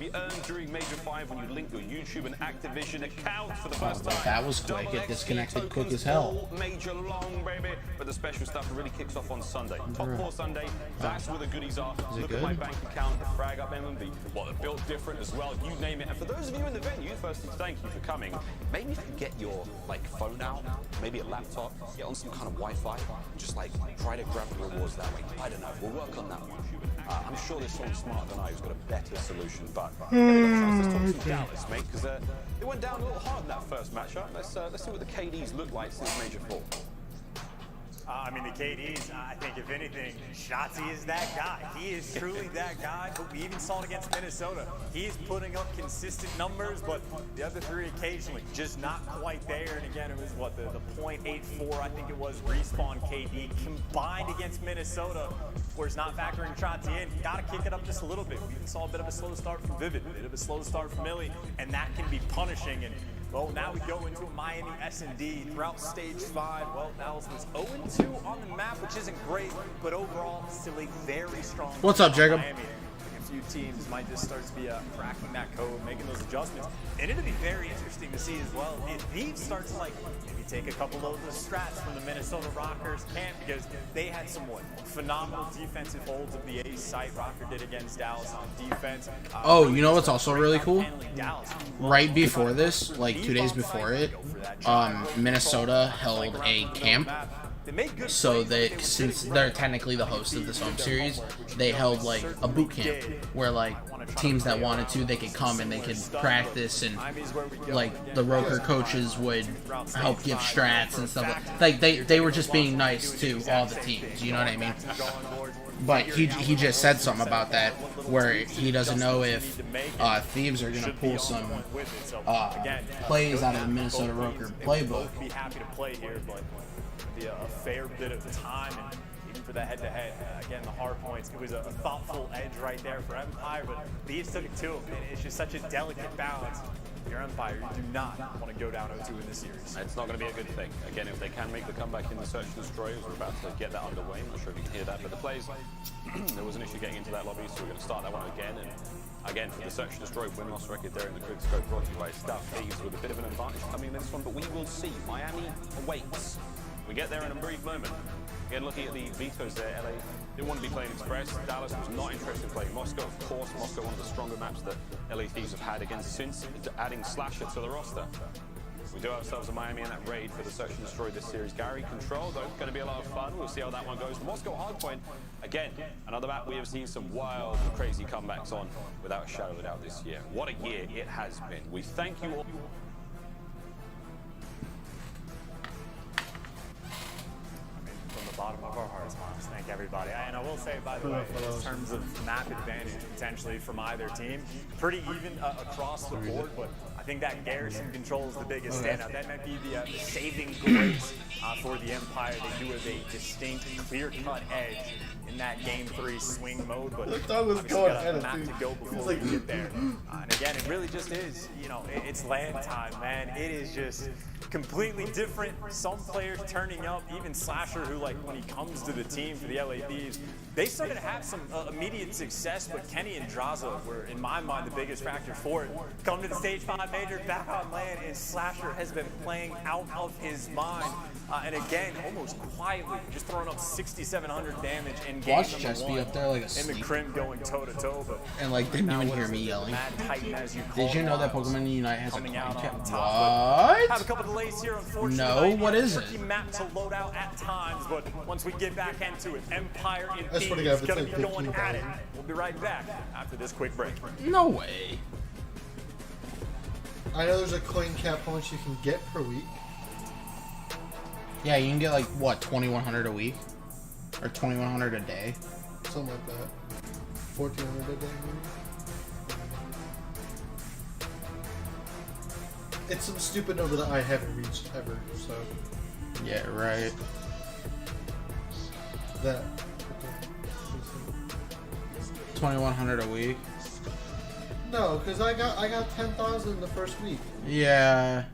be earned during Major 5 when you link your YouTube and Activision accounts for the first time. That was quick. It disconnected quick as hell. Major long, baby. But the special stuff really kicks off on Sunday. Top 4 Sunday, that's where the goodies are. Look at my bank account, the frag up MMV. Well, they're built different as well, you name it. And for those of you in the venue, firstly, thank you for coming. Maybe if you get your phone out, maybe a laptop, get on some kind of Wi-Fi, just try to grab the rewards that way. I don't know, we'll work on that one. I'm sure there's someone smarter than I who's got a better solution, but let's talk some Dallas, mate, because they went down a little hard in that first matchup. Let's see what the KDs look like since Major 4. I mean, the KDs, I think if anything, Shotzi is that guy. He is truly that guy, but we even saw it against Minnesota. He is putting up consistent numbers, but the other three occasionally just not quite there. And again, it was what, the .84, I think it was, respawn KD combined against Minnesota, where it's not factoring Shotzi in. Got to kick it up just a little bit. We even saw a bit of a slow start from Vivid, a bit of a slow start from Millie, and that can be punishing. And well, now we go into a Miami S&D throughout stage 5. Well, Dallas was 0-2 on the map, which isn't great, but overall still a very strong. What's up, Jacob? Miami. A few teams might just start to be cracking that code, making those adjustments. And it'll be very interesting to see as well if Thieves starts maybe take a couple of the strats from the Minnesota Rockers camp, because they had some phenomenal defensive holds of the ace site. Rocker did against Dallas on defense. Oh, you know what's also really cool? Right before this, 2 days before it, Minnesota held a camp. So since they're technically the host of this home series, they held a boot camp where teams that wanted to, they could come and they could practice, and the Roker coaches would help give strats and stuff. They were just being nice to all the teams, you know what I mean? But he just said something about that, where he doesn't know if Thieves are gonna pull some plays out of the Minnesota Roker playbook. Be happy to play here, but be a fair bit of time, and even for that head-to-head, again, the hard points, it was a thoughtful edge right there for Empire, but Thieves took it to him, and it's just such a delicate balance. Your Empire, you do not want to go down 0-2 in this series. It's not going to be a good thing. Again, if they can make the comeback in the Search and Destroy, we're about to get that underway. I'm not sure if you can hear that, but the plays, there was an issue getting into that lobby, so we're going to start that one again. And again, for the Search and Destroy win-loss record there in the quick scope, brought to you by Stuff Thieves with a bit of an advantage coming in this one, but we will see. Miami awaits. We get there in a brief moment. Again, looking at the vetoes there, LA didn't want to be playing Express. Dallas was not interested in playing Moscow. Of course, Moscow, one of the stronger maps that LA Thieves have had against since adding Slasher to the roster. We do ourselves a Miami in that raid for the Search and Destroy this series. Gary, Control, though, going to be a lot of fun. We'll see how that one goes. Moscow Hardpoint, again, another map we have seen some wild and crazy comebacks on without a shadow of a doubt this year. What a year it has been. We thank you all. Bottom of our hearts, Marks. Thank everybody. And I will say, by the way, in terms of map advantage potentially from either team, pretty even across the board, but I think that Garrison control is the biggest standout. That might be the saving grace for the Empire. They do have a distinct, clear-cut edge in that Game 3 swing mode, but obviously got a map to go before we get there. And again, it really just is, it's land time, man. It is just completely different. Some players turning up, even Slasher, who when he comes to the team for the LA Thieves, they started to have some immediate success, but Kenny and Draza were, in my mind, the biggest factor for it. Come to the Stage 5 Major, back on land, and Slasher has been playing out of his mind. And again, almost quietly, just throwing up 6,700 damage in game Watch number Chess be 1. up there like a in the sleep. Crim going toe-to-toe, but And didn't even hear me yelling. Did you know that Pokemon Unite has a coin cap? What? Have a couple delays here, unfortunately. No, what is it? Tricky map to load out at times, but once we get back into it, Empire and I swear to Thieves God, if it's gonna be going at it. 15,000. We'll be right back after this quick break. No way. I know there's a coin cap how much you can get per week. Yeah, you can get what, 2,100 a week? Or 2,100 a day? Something like that. 1,400 a day, maybe? It's some stupid number that I haven't reached ever, so. Yeah, right. That. 2,100 a week? No, because I got 10,000 the first week. Yeah.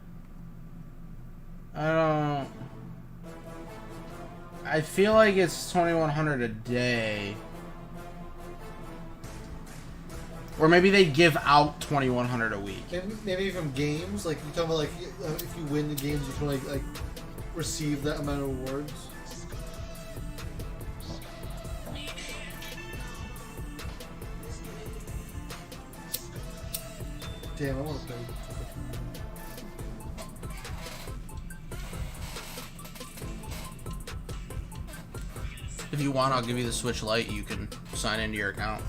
I feel like it's 2,100 a day. Or maybe they give out 2,100 a week. Maybe from games, like you talking about, like if you win the games, you can like receive that amount of awards. Damn, I want to play. If you want, I'll give you the Switch Lite. You can sign into your account.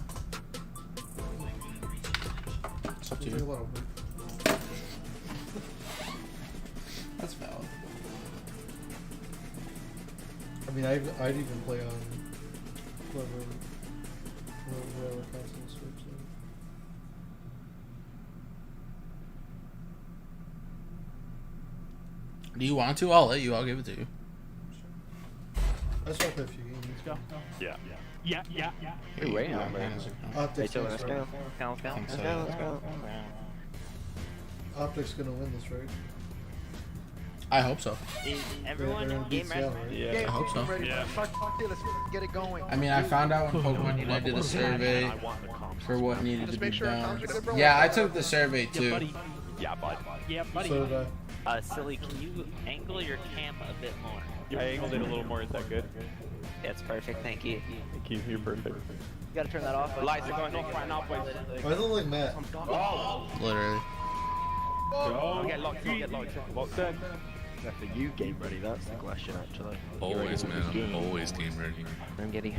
It's up to you. That's valid. I mean, I'd even play on whatever console Switch. Do you want to? I'll let you. I'll give it to you. I just want to play a few games. Let's go. Yeah. Yeah. Here wait, you go. I'm ready. Optics, Hey, so next, let's right? go. Let's go. Optics gonna win this, right? I hope so. Is They're everyone gonna beat game ready? Seattle, right? Yeah. I hope so. Yeah. Fuck it, let's get it going. I mean, I found out when Pokemon Unite did a survey for what needed to Just be make sure it done. comes with it, bro. Yeah, I took the survey Yeah, too. buddy. Yeah, bud. Yeah, buddy. So did I. Silly, can you angle your cam a bit more? I angled it a little more. Is that good? That's perfect, thank you. Thank you. You're perfect. You gotta turn that off. Lights are going off right now, boys. Why does it look like Matt? Literally. Get locked in. Locked in. That's for you game ready, that's the question actually. Always, man. I'm always game ready. I'm getting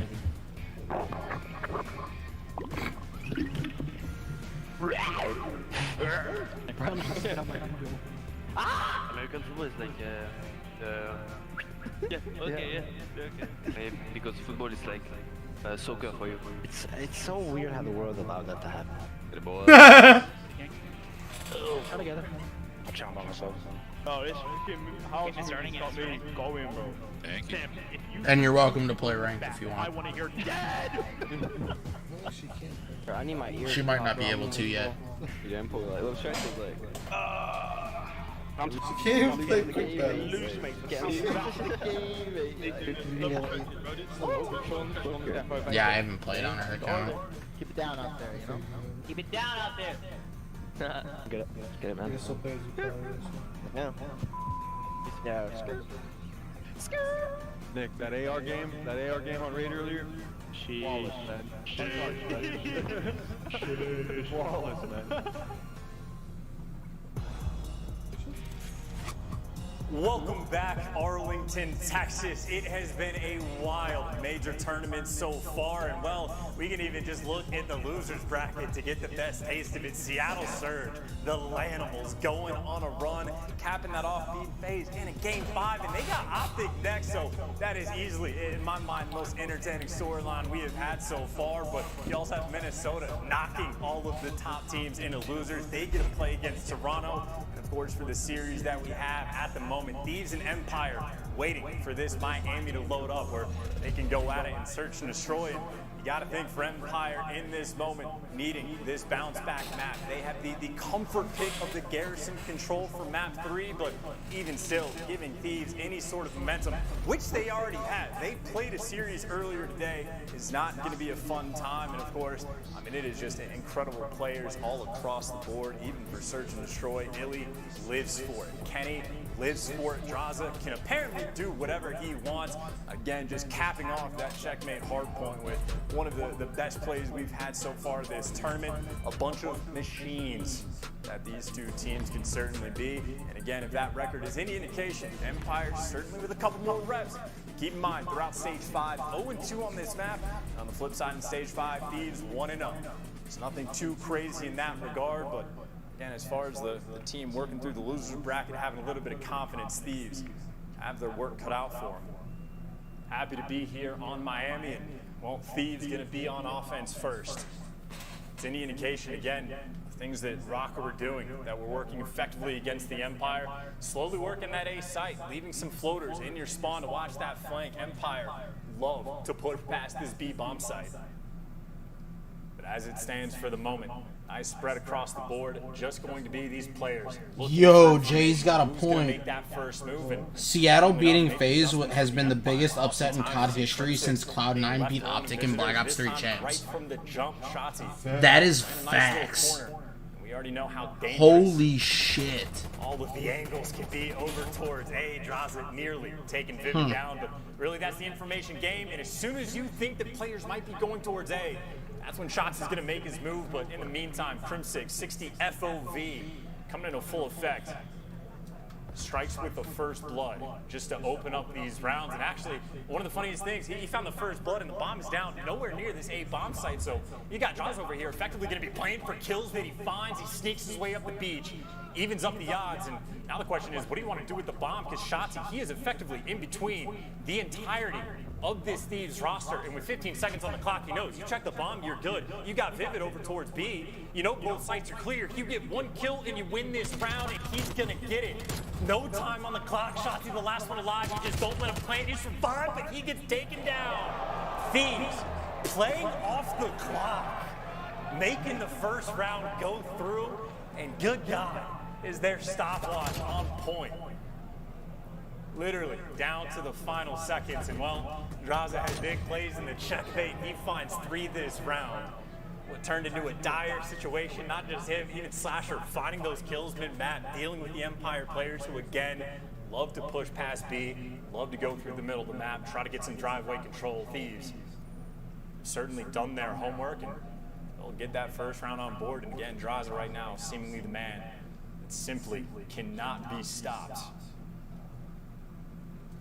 American football is like yeah, okay. Because football is like soccer for you. It's so weird how the world allowed that to happen. Come together. I'm trying by myself. Oh, it's how's It's starting, stop it's me going, bro? Thank you. And you're welcome to play ranked if you I want. want to hear dead. No, she can't. I need my ears. She might not be able to yet. You don't pull like little strength is like. She can't even play quick battles. Lose, mate. Get Yeah, I haven't played on her account. Keep it down out there, you know? Keep it down out there. Get it, I man. can still play as you probably is. Yeah. Yeah, it's good. Nick, that AR game on raid earlier. Flawless, man. Flawless, man. Welcome back, Arlington, Texas. It has been a wild major tournament so far, and well, we can even just look at the losers bracket to get the best taste of it. Seattle Surge, the Lanimals, going on a run, capping that off, beating FaZe in a game 5, and they got Optic next, so that is easily, in my mind, the most entertaining storyline we have had so far. But you also have Minnesota knocking all of the top teams into losers. They get to play against Toronto, and of course, for the series that we have at the moment, Thieves and Empire waiting for this Miami to load up where they can go at it and search and destroy it. You got to think for Empire in this moment, needing this bounce back map. They have the comfort pick of the Garrison control for map 3, but even still, giving Thieves any sort of momentum, which they already had. They played a series earlier today. It's not going to be a fun time, and of course, I mean, it is just incredible players all across the board, even for search and destroy. Illy lives for it. Kenny lives for it. Draza can apparently do whatever he wants. Again, just capping off that checkmate hardpoint with one of the best plays we've had so far this tournament. A bunch of machines that these two teams can certainly be. And again, if that record is any indication, Empire certainly with a couple more reps. Keep in mind, throughout Stage 5, 0-2 on this map. On the flip side, in Stage 5, Thieves 1-0. There's nothing too crazy in that regard, but again, as far as the team working through the losers bracket, having a little bit of confidence, Thieves have their work cut out for them. Happy to be here on Miami, and well, Thieves going to be on offense first. It's any indication, again, things that Rocker were doing, that we're working effectively against the Empire. Slowly working that A site, leaving some floaters in your spawn to watch that flank. Empire love to put past this B bomb site. But as it stands for the moment, Nice spread across the board. Just going to be these players. Yo, Jay's got a Who's gonna point. make that first move and Seattle beating FaZe has been the biggest upset in COD history since Cloud9 beat Optic in Black Ops 3 right champs. from the jump, Shotzi. That is Nice little facts. corner. We already know how dangerous Holy shit. all of the angles can be over towards A. Draza nearly taking Vivid down, but really that's the information game. And as soon as you think that players might be going towards A, that's when Shots is going to make his move. But in the meantime, Crim6, 60 FOV coming into full effect. Strikes with the first blood just to open up these rounds. And actually, one of the funniest things, he found the first blood and the bomb is down nowhere near this A bomb site. So you got Jaws over here effectively going to be playing for kills that he finds. He sneaks his way up the beach, evens up the odds. And now the question is, what do you want to do with the bomb? Because Shotzi, he is effectively in between the entirety of this Thieves roster. And with 15 seconds on the clock, he knows you check the bomb, you're good. You got Vivid over towards B. You know both sites are clear. You get one kill and you win this round, and he's going to get it. No time on the clock. Shotzi, the last one alive. You just don't let him plant. You survive, but he gets taken down. Thieves playing off the clock, making the first round go through, and good God, is their stopwatch on point. Literally down to the final seconds, and well, Draza has big plays in the checkmate. He finds 3 this round. What turned into a dire situation, not just him, even Slasher finding those kills mid-map, dealing with the Empire players who, again, love to push past B, love to go through the middle of the map, try to get some driveway control. Thieves have certainly done their homework, and they'll get that first round on board. And again, Draza right now, seemingly the man that simply cannot be stopped.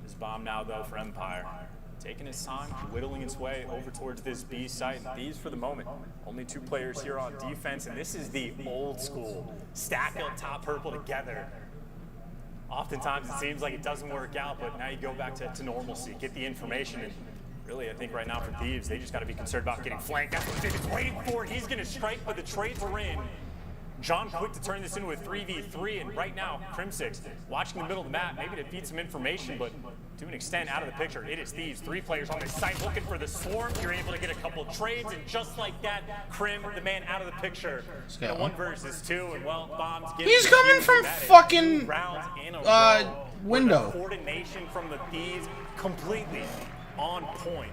This bomb now, though, for Empire. Taking his time, whittling its way over towards this B site. And Thieves, for the moment, only 2 players here on defense, and this is the old school stack up top purple together. Oftentimes it seems like it doesn't work out, but now you go back to normalcy, get the information, and really I think right now for Thieves, they just got to be concerned about getting flanked. That's what David's waiting for. He's going to strike, but the trades are in. John quick to turn this into a 3v3, and right now, Crim6 watching the middle of the map, maybe to feed some information, but to an extent out of the picture. It is Thieves, 3 players on this site looking for the swarm. You're able to get a couple of trades, and just like that, Crim, the man out of the picture. In a 1 versus 2, and well, bombs get. He's coming from fucking window. The coordination from the Thieves completely on point.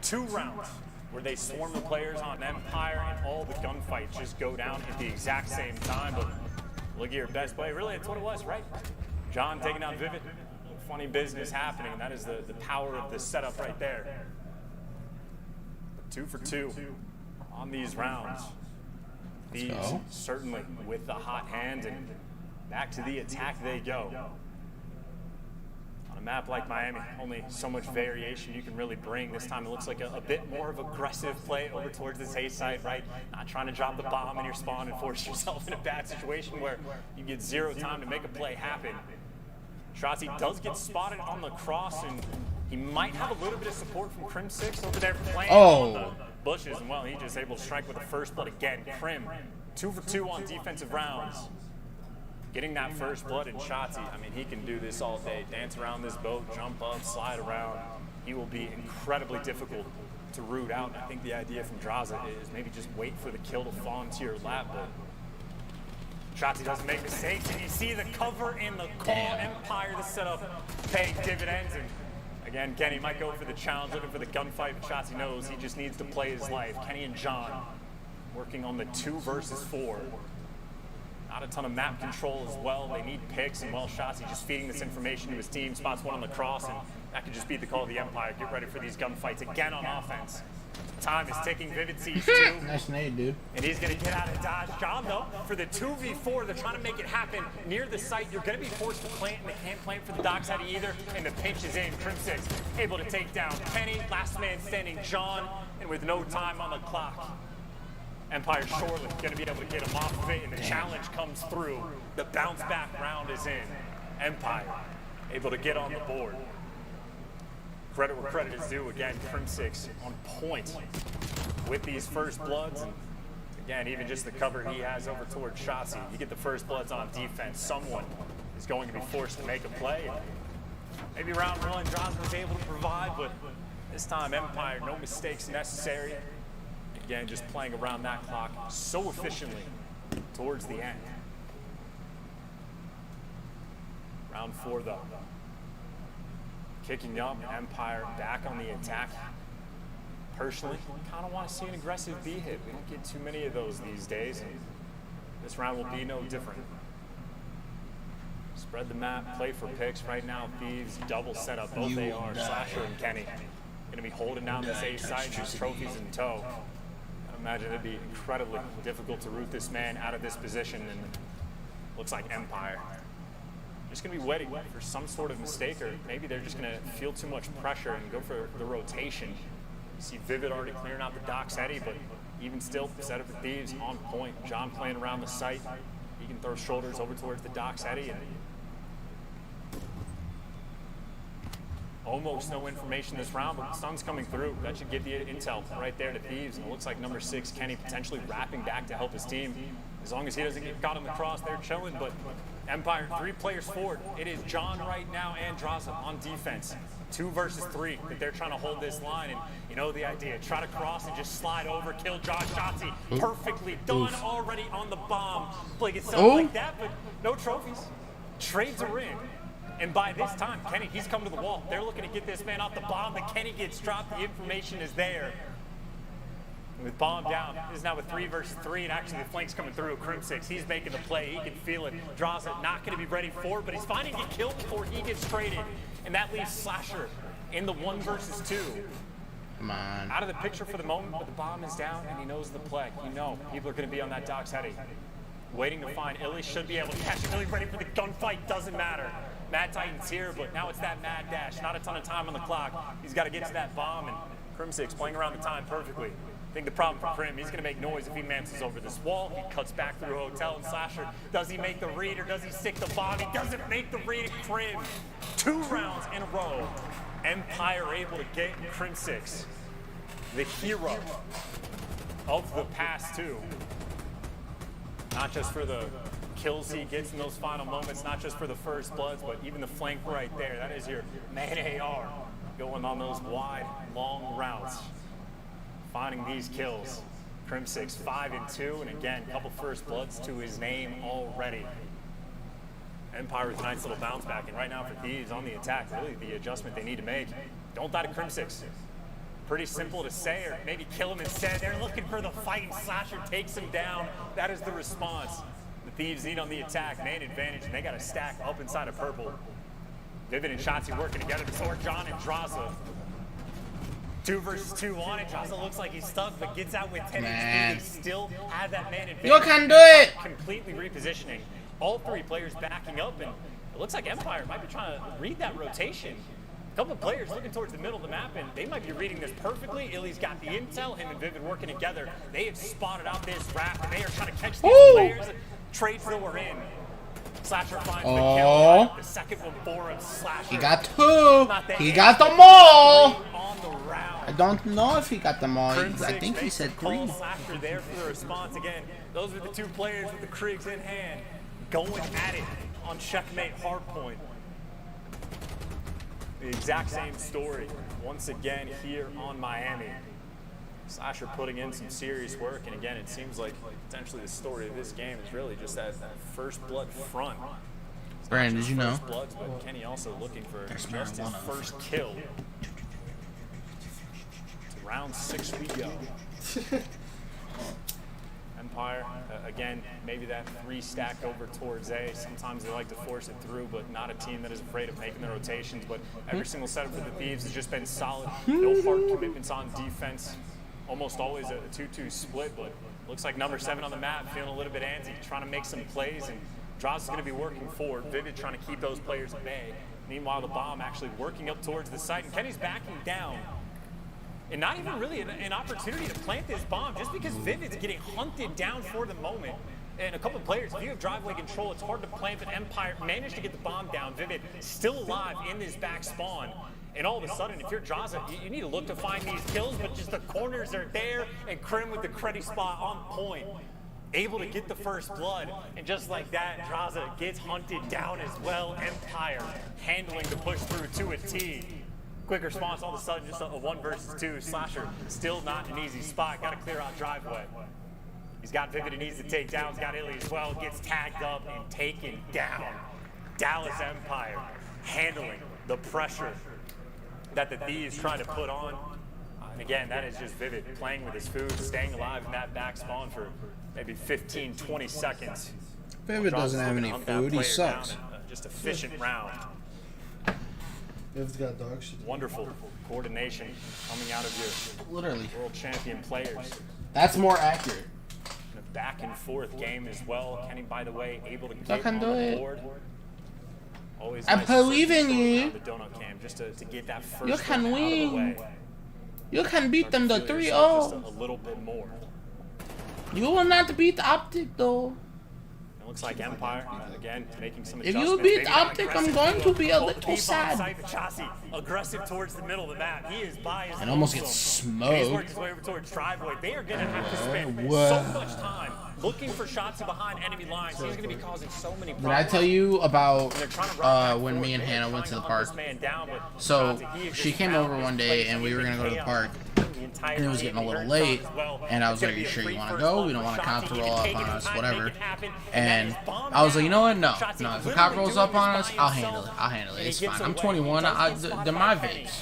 2 rounds where they swarm the players on Empire, and all the gunfights just go down at the exact same time. But look at your best play. Really, that's what it was, right? John taking out Vivid. Funny business happening. That is the power of this setup right there. 2 for 2 on these rounds. Thieves certainly with the hot hand, and back to the attack they go. On a map like Miami, only so much variation you can really bring. This time it looks like a bit more of aggressive play over towards this A site, right? Not trying to drop the bomb in your spawn and force yourself in a bad situation where you get 0 time to make a play happen. Shotzi does get spotted on the cross, and he might have a little bit of support from Crim6 over there playing on the bushes, and well, he's just able to strike with the first blood again. Crim, 2 for 2 on defensive rounds. Getting that first blood in Shotzi, I mean, he can do this all day. Dance around this boat, jump up, slide around. He will be incredibly difficult to root out. And I think the idea from Draza is maybe just wait for the kill to fall into your lap, but Shotzi doesn't make mistakes, and you see the cover and the call. Empire, the setup paying dividends. And again, Kenny might go for the challenge, looking for the gunfight, but Shotzi knows he just needs to play his life. Kenny and John working on the 2 versus 4. Not a ton of map control as well. They need picks, and well, Shotzi just feeding this information to his team. Spots 1 on the cross, and that could just be the call of the Empire. Get ready for these gunfights again on offense. Time is ticking. Vivid sees 2. Nice nade, dude. And he's going to get out of dodge. John, though, for the 2v4, they're trying to make it happen near the site. You're going to be forced to plant, and they can't plant for the dockside either. And the pinch is in. Crim6 able to take down Kenny. Last man standing, John. And with no time on the clock, Empire surely going to be able to get him off of it. And the challenge comes through. The bounce back round is in. Empire able to get on the board. Credit where credit is due. Again, Crim6 on point with these first bloods. And again, even just the cover he has over towards Shotzi. You get the first bloods on defense. Someone is going to be forced to make a play. Maybe round 1, Draza was able to provide, but this time Empire, no mistakes necessary. Again, just playing around that clock so efficiently towards the end. Round 4, though. Kicking up, Empire back on the attack. Personally, kind of want to see an aggressive B hit. We don't get too many of those these days, and this round will be no different. Spread the map, play for picks. Right now, Thieves double setup, both AR, Slasher and Kenny. Going to be holding down this A site, these trophies in tow. I imagine it'd be incredibly difficult to root this man out of this position, and looks like Empire. Just going to be waiting for some sort of mistake, or maybe they're just going to feel too much pressure and go for the rotation. You see Vivid already clearing out the Doc's Eddy, but even still, set up for Thieves on point. John playing around the site. He can throw shoulders over towards the Doc's Eddy, and almost no information this round, but the sun's coming through. That should give the intel right there to Thieves, and it looks like number 6, Kenny, potentially wrapping back to help his team. As long as he doesn't get caught on the cross, they're chilling, but Empire, 3 players forward. It is John right now and Draza on defense. 2 versus 3 that they're trying to hold this line, and you know the idea. Try to cross and just slide over, kill Josh Shotzi. Perfectly done already on the bomb. Like it sounds like that, but no trophies. Trades are in. And by this time, Kenny, he's come to the wall. They're looking to get this man off the bomb, but Kenny gets dropped. The information is there. With bomb down, this is now a 3 versus 3, and actually the flank's coming through. Crim6, he's making the play. He can feel it. Draws it, not going to be ready for it, but he's finding to get killed before he gets traded. And that leaves Slasher in the 1 versus 2. Come on. Out of the picture for the moment, but the bomb is down, and he knows the play. You know people are going to be on that Doc's Eddy. Waiting to find Illy, should be able to catch it. Illy ready for the gunfight, doesn't matter. Mad Titan's here, but now it's that mad dash. Not a ton of time on the clock. He's got to get to that bomb, and Crim6 playing around the time perfectly. I think the problem for Crim, he's going to make noise if he mances over this wall. He cuts back through Hotel and Slasher. Does he make the read, or does he stick the bomb? He doesn't make the read. Crim, 2 rounds in a row. Empire able to get Crim6, the hero of the past 2. Not just for the kills he gets in those final moments, not just for the first bloods, but even the flank right there. That is your man AR going on those wide, long routes, finding these kills. Crim6 5-2, and again, a couple first bloods to his name already. Empire with a nice little bounce back, and right now for Thieves on the attack, really the adjustment they need to make. Don't die to Crim6. Pretty simple to say, or maybe kill him instead. They're looking for the fight, and Slasher takes him down. That is the response. The Thieves need on the attack, man advantage, and they got a stack up inside of purple. Vivid and Shotzi working together to sort John and Draza. 2 versus 2 on it. Draza looks like he's stuck, but gets out with 10 HP. They still have that man advantage. You can do it! Completely repositioning. All 3 players backing up, and it looks like Empire might be trying to read that rotation. A couple of players looking towards the middle of the map, and they might be reading this perfectly. Illy's got the intel, him and Vivid working together. They have spotted out this raft, and they are trying to catch these players. Trades that were in. Slasher finds the kill. The second one for him. Slasher. He got 2. He got them all. I don't know if he got them all. I think he said 3. Slasher there for the response again. Those are the 2 players with the Kriegs in hand, going at it on checkmate hardpoint. The exact same story once again here on Miami. Slasher putting in some serious work, and again, it seems like potentially the story of this game is really just that first blood front. Brandon, did you know? Bloods, but Kenny also looking for just his first kill. To round 6 we go. Empire, again, maybe that 3 stack over towards A. Sometimes they like to force it through, but not a team that is afraid of making the rotations. But every single setup for the Thieves has just been solid. No hard commitments on defense. Almost always a 2-2 split, but looks like number 7 on the map feeling a little bit antsy, trying to make some plays, and Draws is going to be working forward. Vivid trying to keep those players at bay. Meanwhile, the bomb actually working up towards the site, and Kenny's backing down. And not even really an opportunity to plant this bomb, just because Vivid's getting hunted down for the moment. And a couple of players, if you have driveway control, it's hard to plant, but Empire managed to get the bomb down. Vivid still alive in this back spawn. And all of a sudden, if you're Draza, you need to look to find these kills, but just the corners are there, and Crim with the credit spot on point. Able to get the first blood, and just like that, Draza gets hunted down as well. Empire handling the push through to a T. Quick response, all of a sudden, just a 1 versus 2. Slasher still not an easy spot. Got to clear out driveway. He's got Vivid he needs to take down. He's got Illy as well. Gets tagged up and taken down. Dallas Empire handling the pressure that the Thieves trying to put on. And again, that is just Vivid playing with his food, staying alive in that back spawn for maybe 15, 20 seconds. Vivid doesn't have any food. He sucks. Just efficient round. Vivid's got dog shit. Wonderful coordination coming out of your Literally. world champion players. That's more accurate. And a back and forth game as well. Kenny, by the way, able to I get can on do the it. board. Always I nice believe to in you. around the donut cam just to get that first You can one out of the win. way. You can beat them the Feel yourself 3-0. just a little bit more. You will not beat Optic though. It looks like Empire, again, making some If adjustments. you beat Maybe not Optic, aggressive I'm going to be a both little deep sad. onside, but Chassis aggressive towards the middle of the map. He is by his And almost lonesome. gets And he's smoked. working his way over towards driveway. They are going to have to spend What? so much time looking for shots behind enemy lines. He's going to be causing so many problems. Did I tell you about They're trying to run back when forward. me and They are Hannah trying went to the hunt park? this man down, but So Chauncey, he is she just came found over his one place. day and we He's were gonna go to the been park. the entire And it was game. getting a little He late, as well. and I was It's like, gonna "You be a sure you free want to first go? blood We don't for want a cop Chauncey. to He roll can up take on it in us, time, whatever." make it happen, And that is bomb I was like, "You know what? down. No, Chauncey no. If a literally cop rolls doing up on this us, by I'll himself, handle it. I'll handle it. and It's he gets fine. I'm away. 21. He does get They're spotted my by Kenny. vapes.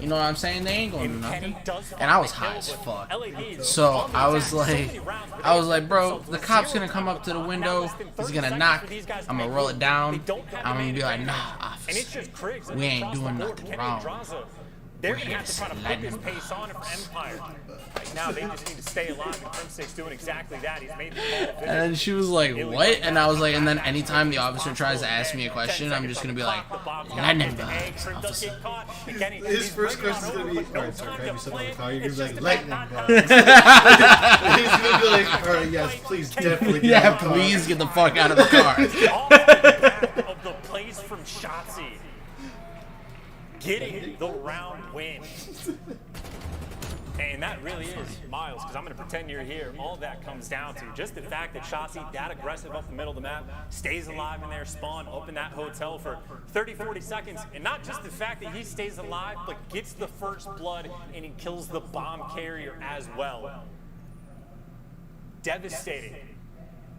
You know what I'm saying? They ain't going to And nothing." Kenny does And I was find high the as kill, fuck. but LAD's So on the I was attack. So like, many rounds, but I they was like, bro, themselves the with cop's zero gonna come time up to the on. Now window. less than He's 30 gonna seconds knock. for these guys to I'm gonna make roll moves. it down. They don't have I'm the gonna be like, man nah, advantage. And it's officer. just Criggs We ain't across the doing board. nothing Kenny wrong. Andraza, they're We're going to here have to to try to put let this him pace on it for Empire. Right now, they just need to stay alive, and Crimsix doing exactly that. He's made the call. And then she was like, "What?" And I was like, and then anytime the officer tries to ask me a question, I'm just gonna be like, "Lightning bugs, officer." His first question is gonna be, alright, sir, can you sit on the car? You're gonna be like, lightning bugs. He's gonna be like, alright, yes, please, definitely get Yeah, out of the car. please get the fuck out of the car. Off the back of the plays from Shotzi. Getting the round win. And that really is, Miles, because I'm going to pretend you're here. All that comes down to just the fact that Shotzi, that aggressive up the middle of the map, stays alive in their spawn, up in that hotel for 30, 40 seconds. And not just the fact that he stays alive, but gets the first blood and he kills the bomb carrier as well. Devastating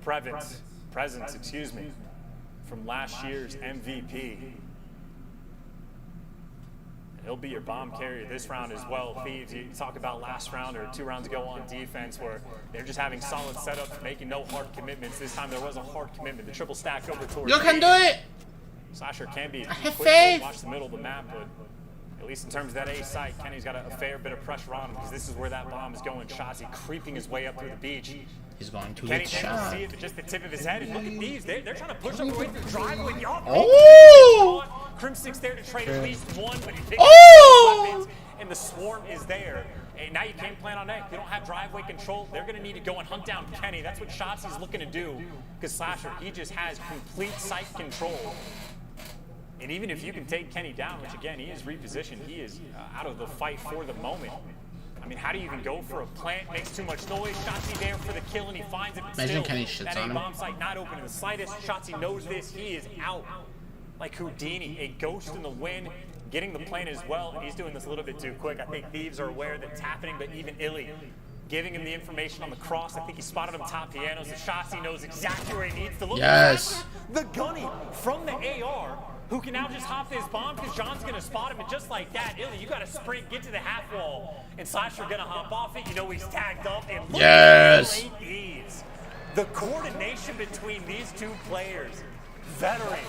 presence, from last year's MVP. He'll be your bomb carrier this round as well. Thieves, you talk about last round or 2 rounds ago on defense where they're just having solid setups, making no hard commitments. This time there was a hard commitment. The triple stack over towards You can do it. Slasher can be have quick to faith. watch the middle of the map, but at least in terms of that A site, Kenny's got a fair bit of pressure on him because this is where that bomb is going. Shotzi creeping his way up through the beach. He's going to Kenny get didn't shot. see it, but just the tip of his head. And look at these. They're trying to push up the way through the driveway. Oh! Crimsix there to trade at least one, but he picks Oh! up weapons, and the swarm is there. And now you can't plan on that. If you don't have driveway control, they're going to need to go and hunt down Kenny. That's what Shotzi's looking to do because Slasher, he just has complete site control. And even if you can take Kenny down, which again, he is repositioned, he is out of the fight for the moment. I mean, how do you even go for a plant? Makes too much noise. Shotzi there for the kill, and he finds it. But Imagine still, Kenny shits that on him. bomb site not open in the slightest. Shotzi knows this. He is out like Houdini, a ghost in the wind, getting the plane as well. And he's doing this a little bit too quick. I think Thieves are aware that it's happening, but even Illy giving him the information on the cross. I think he spotted him top piano, so Shotzi knows exactly where he needs to look. Yes. The gunny from the AR, who can now just hop this bomb because John's going to spot him. And just like that, Illy, you got to sprint, get to the half wall. And Slasher going to hop off it. You know he's tagged up. And look Yes. at the Thieves. The coordination between these two players, veterans,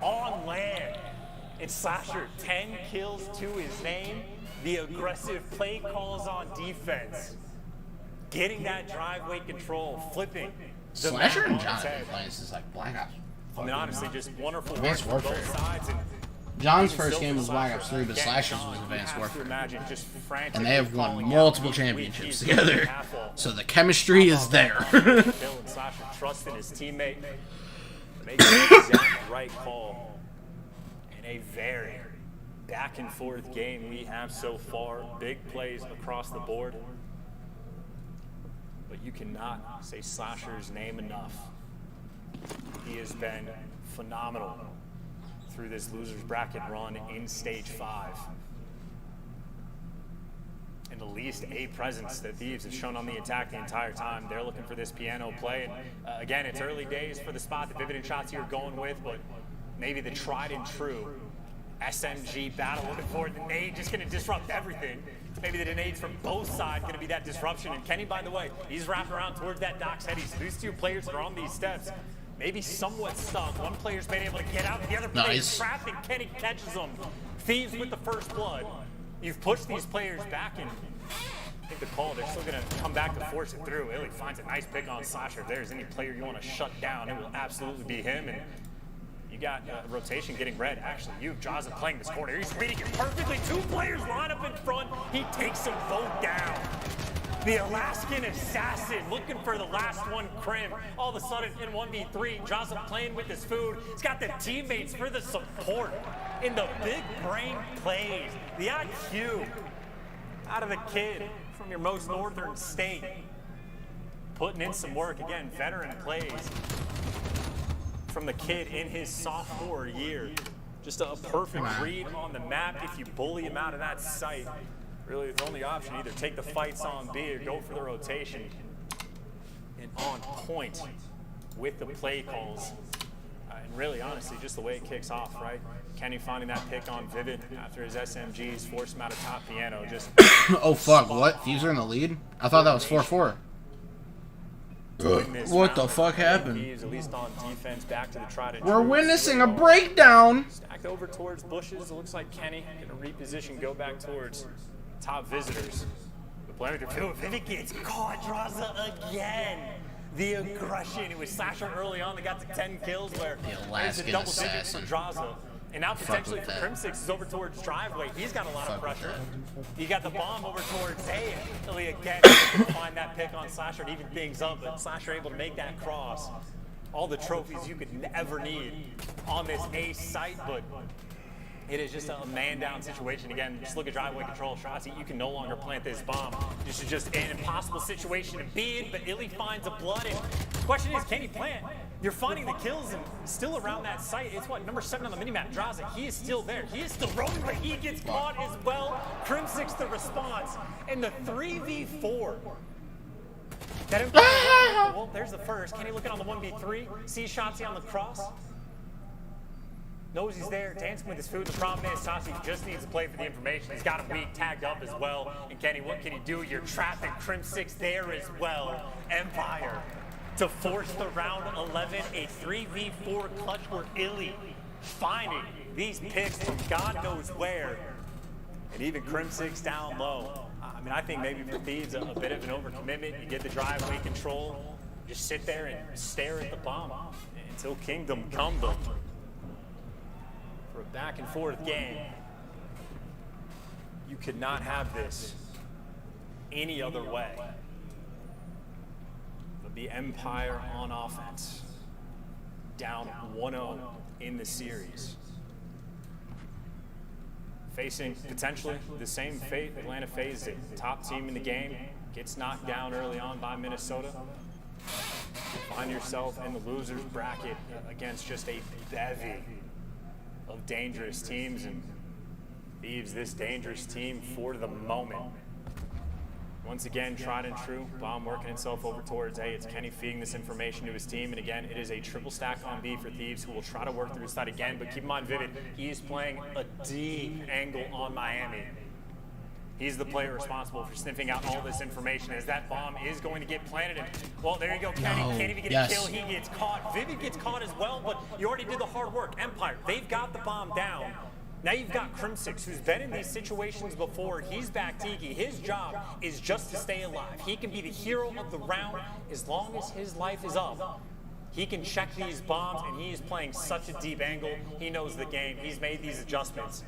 on land. And Slasher, 10 kills to his name. The aggressive play calls on defense. Getting that driveway control, flipping. the Slasher map and on John its have been head. playing since like Black Ops. I mean, honestly, just wonderful work Advanced from Warfare. both sides. And John's even first still game for was Black Slasher, Ops 3, but again, Slasher's John, was you Advanced have to Warfare. imagine just frantically And they have won calling out multiple each week. championships He's together. doing half wall. So the chemistry is there. Bill and Slasher trusting his teammate, making the exact right call in a very back and forth game we have so far. Big plays across the board. But you cannot say Slasher's name enough. He has been phenomenal through this loser's bracket run in stage 5. and at least a presence that Thieves have shown on the attack the entire time. They're looking for this piano play. And again, it's early days for the spot that Vivid and Shotzi are going with, but maybe the tried and true SMG battle looking forward. The nade just going to disrupt everything. Maybe the nades from both sides going to be that disruption. And Kenny, by the way, he's wrapping around towards that Doc's heady. So these two players that are on these steps, maybe somewhat stuck. One player's been able to get out, the other player's trapped, and Kenny catches them. Thieves with the first blood. You've pushed these players back, and I think the call, they're still going to come back to force it through. Illy finds a nice pick on Slasher. If there's any player you want to shut down, it will absolutely be him. And you got rotation getting red. Actually, you have Jaza playing this corner. He's reading it perfectly. Two players line up in front. He takes them both down. The Alaskan assassin looking for the last one, Crim. All of a sudden in 1v3, Jaza playing with his food. He's got the teammates for the support. In the big brain plays, the IQ out of the kid from your most northern state. Putting in some work, again, veteran plays from the kid in his sophomore year. Just a perfect read on the map. If you bully him out of that sight, really the only option, either take the fights on B or go for the rotation. And on point with the play calls. And really, honestly, just the way it kicks off, right? Kenny finding that pick on Vivid after his SMGs force him out of top piano. Just oh, fuck, what? Thieves are in the lead? I thought that was 4-4. What the fuck happened? At least on defense, back to the tried and We're witnessing a breakdown. Stacked over towards bushes. It looks like Kenny gonna reposition, go back towards top visitors. The player with the Vivid gets caught, Draza again. The aggression. It was Slasher early on. They got to 10 kills where there's a double digit for Draza. And now potentially for Crim6 is over towards driveway. He's got a lot of pressure. You got the bomb over towards A. Illy again able to find that pick on Slasher and even things up, but Slasher able to make that cross. All the trophies you could ever need on this A site, but it is just a man-down situation. Again, just look at driveway control shots. You can no longer plant this bomb. This is just an impossible situation to be in, but Illy finds a blood. And the question is, can he plant? You're finding the kills and still around that site. It's what, number 7 on the minimap, Draza. He is still there. He is still rolling, but he gets caught as well. Crim6 the response. And the 3v4. That well, there's the first. Kenny looking on the 1v3. Sees Shotzi on the cross. Knows he's there, dancing with his food. The problem is, Shotzi just needs to play for the information. He's got him weak, tagged up as well. And Kenny, what can he do? You're trapping Crim6 there as well. Empire to force the round 11, a 3v4 clutch for Illy. Finding these picks from God knows where. And even Crim6 down low. I mean, I think maybe for Thieves a bit of an overcommitment. You get the driveway control, just sit there and stare at the bomb until Kingdom come. But for a back and forth game, you could not have this any other way. But the Empire on offense, down 1-0 in the series. Facing potentially the same fate Atlanta faced, it. Top team in the game, gets knocked down early on by Minnesota. Find yourself in the losers bracket against just a bevy of dangerous teams, and Thieves this dangerous team for the moment. Once again, tried and true, bomb working itself over towards A. It's Kenny feeding this information to his team, and again, it is a triple stack on B for Thieves, who will try to work through his side again, but keep in mind, Vivid, he is playing a deep angle on Miami. He's the player responsible for sniffing out all this information as that bomb is going to get planted. And, well, there you go, Kenny. Can't even get a kill. He gets caught. Vivid gets caught as well, but you already did the hard work. Empire, they've got the bomb down. Now you've got Crim6, who's been in these situations before. He's back Tiki. His job is just to stay alive. He can be the hero of the round as long as his life is up. He can check these bombs, and he is playing such a deep angle. He knows the game. He's made these adjustments.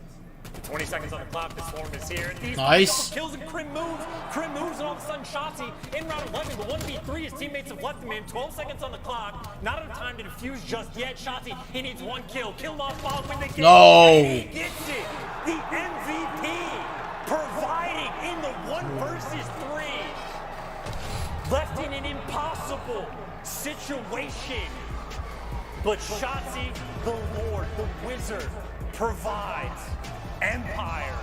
20 seconds on the clock, the swarm is here. These nice. Kills and Crim moves, and all of a sudden Shotzi in round 11, the 1v3, his teammates have left him in. 12 seconds on the clock, not enough time to defuse just yet. Shotzi, he needs one kill. Kill him off bomb when they get it. He gets it. The MVP providing in the 1 versus 3. Left in an impossible situation. But Shotzi, the Lord, the Wizard, provides. Empire,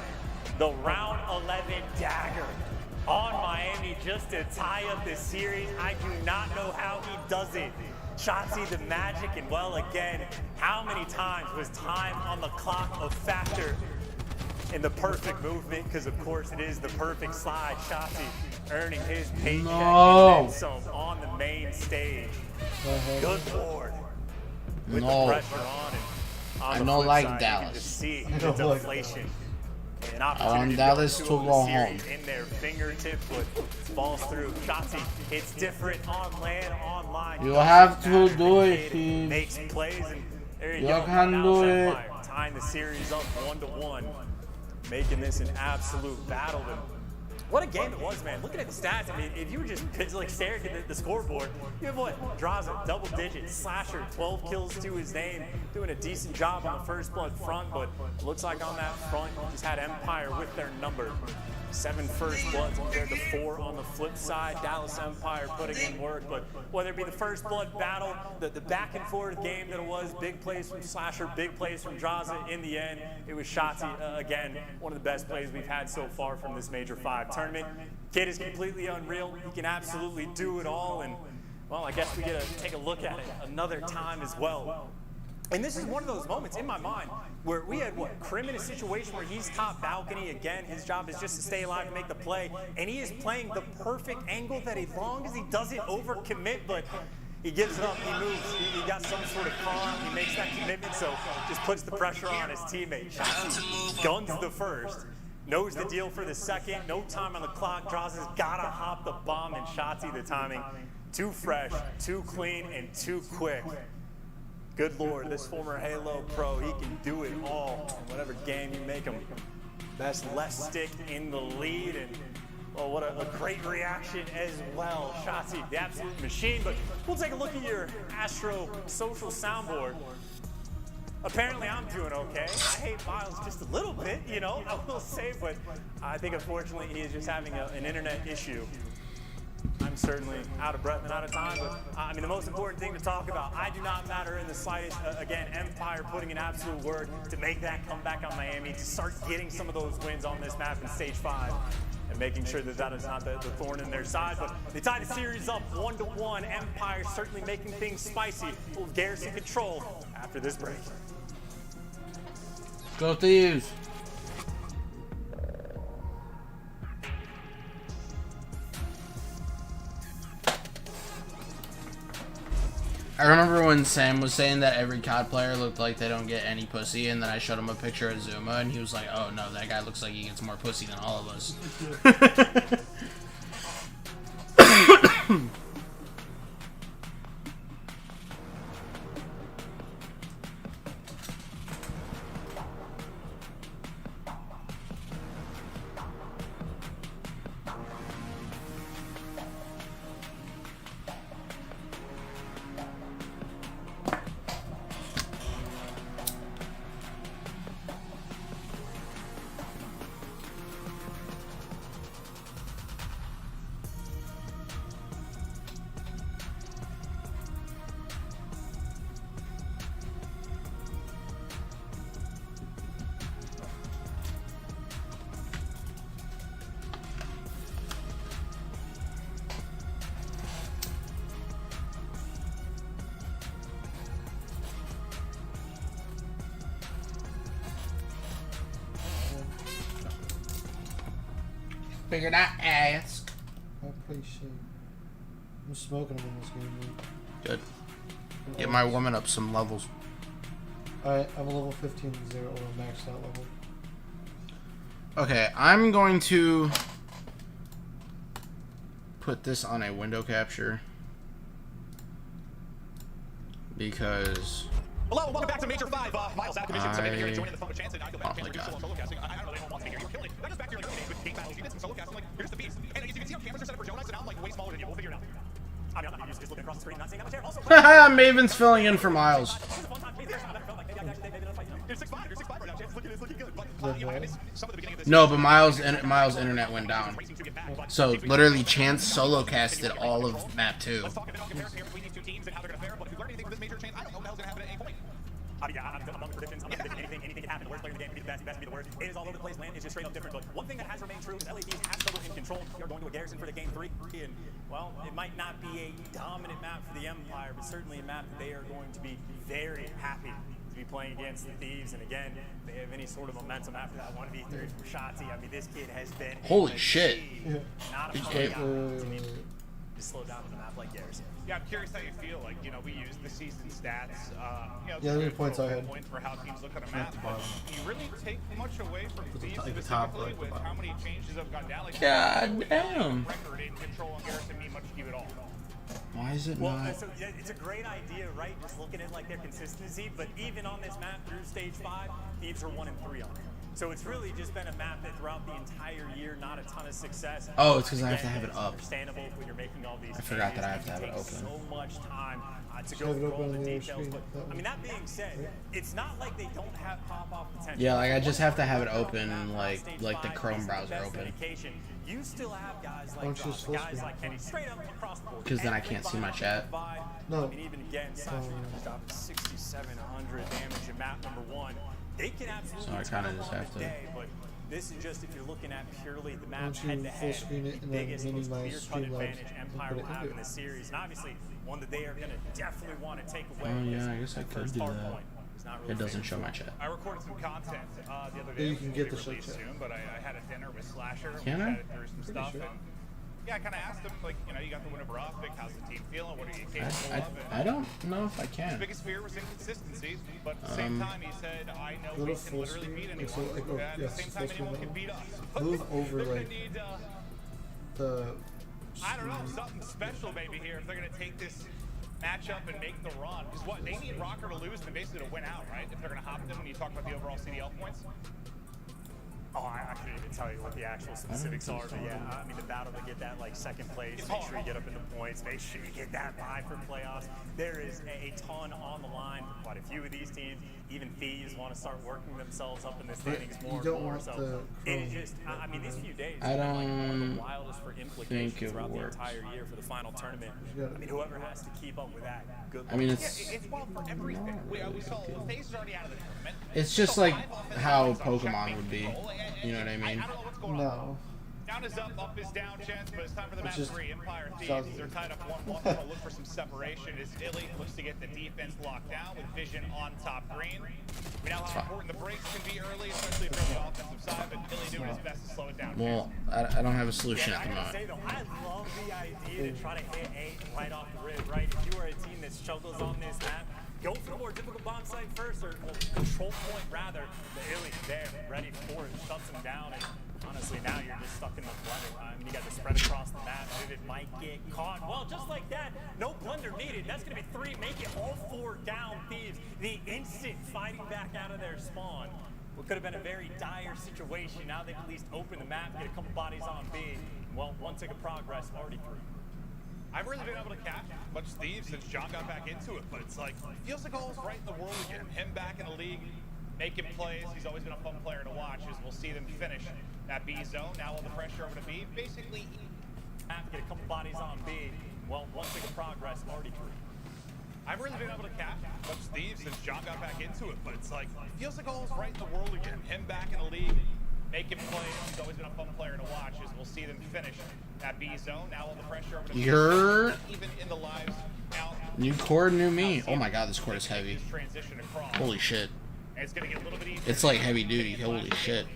the round 11 dagger. on Miami just to tie up this series. I do not know how he does it. Shotzi the magic, and well, again, how many times was time on the clock a factor in the perfect movement? Because of course it is the perfect slide. Shotzi earning his paycheck and then some on the main stage. Good Lord. With the pressure on, and on I the don't flip like side, Dallas. You can just see the deflation. An I opportunity want Dallas to go go home. in their fingertips, but falls through. Shotzi, it's different on land, online. You have to do it, kid. Makes plays, and there you You go. can do Dallas it. Empire tying the series up 1-1, making this an absolute battle. And what a game it was, man. Looking at the stats, I mean, if you were just like staring at the scoreboard, you have what? Draza, double digits, slasher, 12 kills to his name, doing a decent job on the first blood front, but looks like on that front, just had Empire with their number. 7 first bloods compared to 4 on the flip side. Dallas Empire putting in work, but whether it be the first blood battle, the back and forth game that it was, big plays from Slasher, big plays from Draza, in the end, it was Shotzi, again, one of the best plays we've had so far from this Major 5 tournament. Kid is completely unreal. He can absolutely do it all, and, well, I guess we get to take a look at it another time as well. And this is one of those moments in my mind where we had, Krim in a situation where he's top balcony. Again, his job is just to stay alive and make the play. And he is playing the perfect angle that as long as he doesn't overcommit, but he gives it up, he moves, he got some sort of calm, he makes that commitment, so just puts the pressure on his teammate. Shotzi guns the first, knows the deal for the second, no time on the clock. Draza's gotta hop the bomb, and Shotzi, the timing, too fresh, too clean, and too quick. Good Lord, this former Halo pro, he can do it all in whatever game you make him. Best left stick in the lead, and well, what a great reaction as well. Shotzi, the absolute machine, but we'll take a look at your Astro social soundboard. Apparently I'm doing okay. I hate Miles just a little bit, you know, I will say, but I think unfortunately he is just having an internet issue. I'm certainly out of breath and out of time, but I mean, the most important thing to talk about, I do not matter in the slightest. Again, Empire putting in absolute work to make that comeback on Miami, to start getting some of those wins on this map in Stage 5, and making sure that that is not the thorn in their side. But they tied the series up 1-1. Empire certainly making things spicy. Will Garrison control after this break. Go Thieves! I remember when Sam was saying that every COD player looked like they don't get any pussy, and then I showed him a picture of Zuma, and he was like, oh no, that guy looks like he gets more pussy than all of us. Figure that ass. I appreciate. I'm smoking them in this game, man. Good. Get my woman up some levels. Alright, I'm a level 15 0 or maxed out level. Okay, I'm going to put this on a window capture because hello, welcome back to Major 5. Miles Activision, so maybe you're enjoying the fun with Chance, and I feel like oh my God. solo casting. I don't really want to hear you kill it. Not just back to your days with game battles. You did some solo casting, like, you're just a beast. And as you can see, our cameras are set up for Jonas, and now I'm like way smaller than you. We'll figure it out. I mean, I'm not used to just looking across the screen and not seeing that much hair. Also, Maven's filling in for Miles. You're 6'5", right now. Chance is looking good. But, you know, I missed some of the beginning of this. No, but Miles' internet went down. So literally, Chance solo casted all of map 2. Let's talk about comparisons here between these two teams and how they're going to fare. But if you learn anything from this Major, Chance, I don't know what the hell's going to happen at any point. I mean, yeah, I'm not predictions. I'm not predicting anything can happen. The worst player in the game can be the best can be the worst. It is all over the place. Land is just straight up different. But one thing that has remained true is LA Thieves have struggled in control. We are going to a Garrison for the game 3, and well, it might not be a dominant map for the Empire, but certainly a map that they are going to be very happy to be playing against the Thieves. And again, if they have any sort of momentum after that 1v3 for Shotzi. I mean, this kid has been holy shit. Not a fun guy to be to slow down on a map like Garrison. Yeah, I'm curious how you feel. Like, you know, we use the season stats. You know, Yeah, how many points I had? Point for how teams look on a At map. the But bottom. you really take much away from Thieves like the specifically top, like the with bottom. how many changes have gone down. Like, God damn. record in control on Garrison mean much to you at all. Why is it Well, not? so it's a great idea, right? Just looking at like their consistency, but even on this map through stage 5, Thieves are 1 and 3 on it. So it's really just been a map that throughout the entire year, not a ton of success. Oh, it's because I have to have it It's up. Understandable when you're making all these. I forgot that I have changes. to have it takes open. So much time to go Have it through open all the on the other details. screen, But that I mean, that being said, it's not like they don't have pop-off potential. Yeah, like I just have to have it On the open, map, like stage the 5 Chrome is the browser best open. indication. You still have guys Why don't like you just full guys screen? like Kenny straight up across the board. 'Cause then I can't see my chat. No. I mean, even again, Sasha dropping 6,700 damage in map number 1. They can absolutely So I kinda turn just on have the to- day, but this is just if you're looking at purely the Why map don't you head-to-head, full screen it the and then biggest, most minimize clear-cut Streamlabs advantage and Empire put it will in have there? in this series, and obviously one that they are going to definitely want to take away. Oh, with yeah, this I guess I could first do hard that. point. It's not really It doesn't fair. show my chat. I recorded some content the other Yeah, day. you can which get will the be released shit. soon, but I had a dinner with Slasher. and Can we I? chatted through some stuff. sure. And yeah, I kind of asked him, like, you know, you got the win over Optic. How's the team feeling? What are you capable of? I don't know if I His can. biggest fear was inconsistencies, but at the same time, he said, I know we Little can full literally beat screen, anyone. like, oh, At the yes, same full time, screen anyone now. can beat us. Move over, They're gonna like, need, the I don't know, something special maybe here if they're going to take this matchup and make the run. Because what, they need Rocker to lose and basically to win out, right? If they're going to hop them when you talk about the overall CDL points. Oh, I couldn't even tell you what the actual specifics are, but yeah, I mean, the battle to get that, like, second place, make sure you get up in the points, make sure you get that bye for playoffs. There is a ton on the line for quite a few of these teams. Even Thieves want to start working themselves up in the standings more you don't and more. want So the it is Chrome. just, I mean, these few days I have been, like, one of don't the wildest for think implications it throughout works. the entire year for the final tournament. I mean, whoever has to keep up with that, good I mean, luck. it's It's wild for everything. We saw FaZe is already out of the tournament. it's just like how Pokemon would be. You know what I mean? I don't know what's going on. no. Down is up is down, chance, but it's time for the match just 3. Empire Thieves, sounds- they're tied up 1-1. They're gonna look for some separation as Illy looks to get the defense locked down with Vision on top green. We know how important the breaks can be early, especially if you're on the offensive side, but Illy doing his best to slow it down. Well, I don't have a solution Yeah, at I the gotta moment. say though, I love the idea to try to hit A right off the rib, right? If you are a team that struggles on this map, go for the more difficult bomb site first, or well, control point rather. The Illy there, ready for it, shuts him down, and honestly now you're just stuck in the blender. I mean, you got the spread across the map, Vivid might get caught. Well, just like that, no blender needed. That's gonna be 3, make it all 4 down Thieves. The instant fighting back out of their spawn. What could have been a very dire situation. Now they can at least open the map, get a couple bodies on B. Well, one tick of progress already through. I've really been able to catch much Thieves since John got back into it, but it's like, feels like all is right in the world again. Him back in the league, making plays. He's always been a fun player to watch as we'll see them finish that B zone. Now all the pressure over to B. Basically, Have to get a couple bodies on B. Well, one tick of progress already through. I've really been able to catch much Thieves since John got back into it, but it's like, feels like all is right in the world again. Him back in the league, making plays. He's always been a fun player to watch as we'll see them finish that B zone. Now all the pressure over to You're even in the lives now. new cord, new me. Oh my god, this cord is heavy. Transition across. Holy shit. And it's gonna get a little bit easier. It's like heavy duty. Holy shit.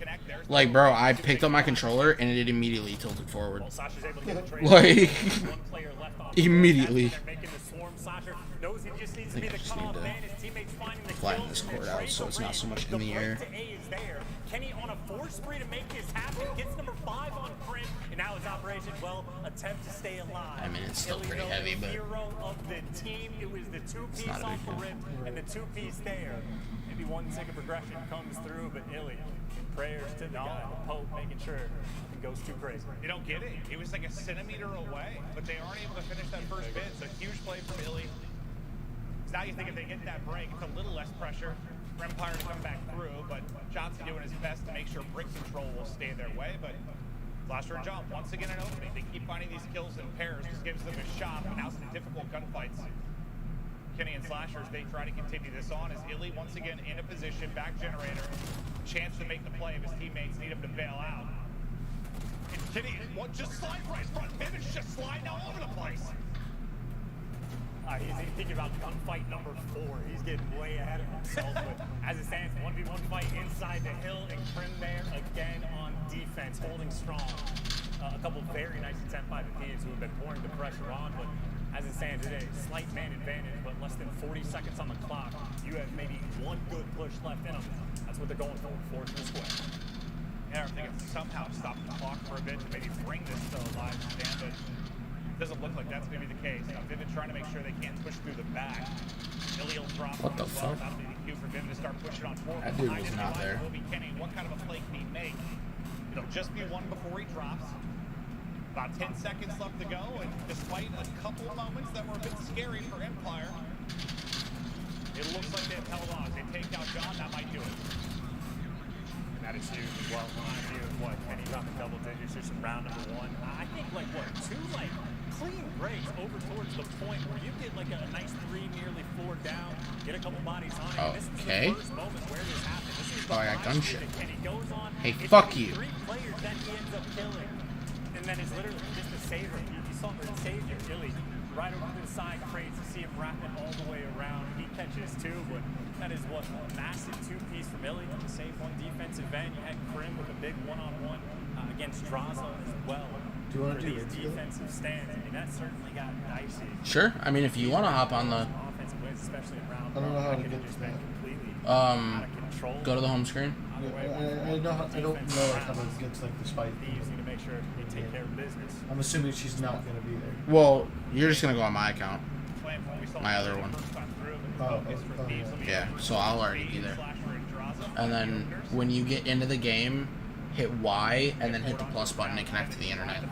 Like, bro, I picked up my controller and it immediately tilted forward. Well, Sasha's able to get the trade. Like, One player left on immediately. They're making the swarm. Sasha knows he just needs to be I the just cutoff need to man. His teammates finding the flatten kills this and the cord out trade so it's not rate. so much in the air. break to A is there. Kenny on a force spree to make this happen. Gets number 5 on Crim. And now his operation, well, attempt to stay alive. I mean, it's still Illy, pretty though, heavy, the but hero of the team. It was the 2-piece not a off big the deal. rip and the 2-piece there. Maybe one tick of progression comes through, but Illy, prayers to the guy, the Pope, making sure it goes too crazy. You don't get it. It was like a centimeter away, but they aren't able to finish that first bit. It's a huge play from Illy. So now you think if they get that break, it's a little less pressure for Empire to come back through, but Johnson doing his best to make sure brick control will stay their way, but Flasher and John, once again an opening. They keep finding these kills in pairs. This gives them a shot, but now some difficult gunfights Kenny and Slasher as they try to continue this on. As Illy once again in a position, back generator, chance to make the play if his teammates need him to bail out. And Kenny, what, just slide right front, Vivid's just sliding all over the place. He's thinking about gunfight number 4. He's getting way ahead of himself. But as it stands, 1v1 fight inside the hill, and Krim there again on defense, holding strong. A couple very nice attempt by the Thieves who have been pouring the pressure on, but as it stands today, slight man advantage, but less than 40 seconds on the clock. You have maybe one good push left in them. That's what they're going for, force and square. Yeah, if they can somehow stop the clock for a bit to maybe bring this to a live stand, but it doesn't look like that's going to be the case. Now, Vivid trying to make sure they can't push through the back. Illy will drop What the fuck? That'll be the cue for Vivid to start pushing on forward. That dude was not there. Will be Kenny. What kind of a play can he make? It'll just be one before he drops. About 10 seconds left to go, and despite a couple of moments that were a bit scary for Empire, it looks like they have held on. If they take out John, that might do it. And that is huge as well. Reminds you of what Kenny dropping double digits just in round number 1. I think like what 2 like clean breaks over towards the point where you get like a nice 3, nearly 4 down, get a couple bodies on it. This is the first moment where this happened. This is the I got gun shit. that Kenny goes on. Hey, It's fuck only you. 3 players that he ends up killing. And then it's literally just a saver. You saw the savior, Illy, right over to the side, crazy to see him wrapping all the way around. He catches 2, but that is what a massive 2-piece from Illy to save one defensive end. You had Krim with a big one-on-one against Draza as well. Do you want to for do these radio? defensive stands? I mean, that certainly got dicey. Sure. I mean, if you want to hop on the Offensive wins, especially in round I don't know how to could have get just to been that. completely out of control. go to the home screen. I don't know like, how to get to like the spike. Thieves need to make sure they take care of business. I'm assuming she's not gonna be there. Well, you're just gonna go on my account, my other one. Yeah, so I'll already be there. And then when you get into the game, hit Y and then hit the plus button to connect to the internet.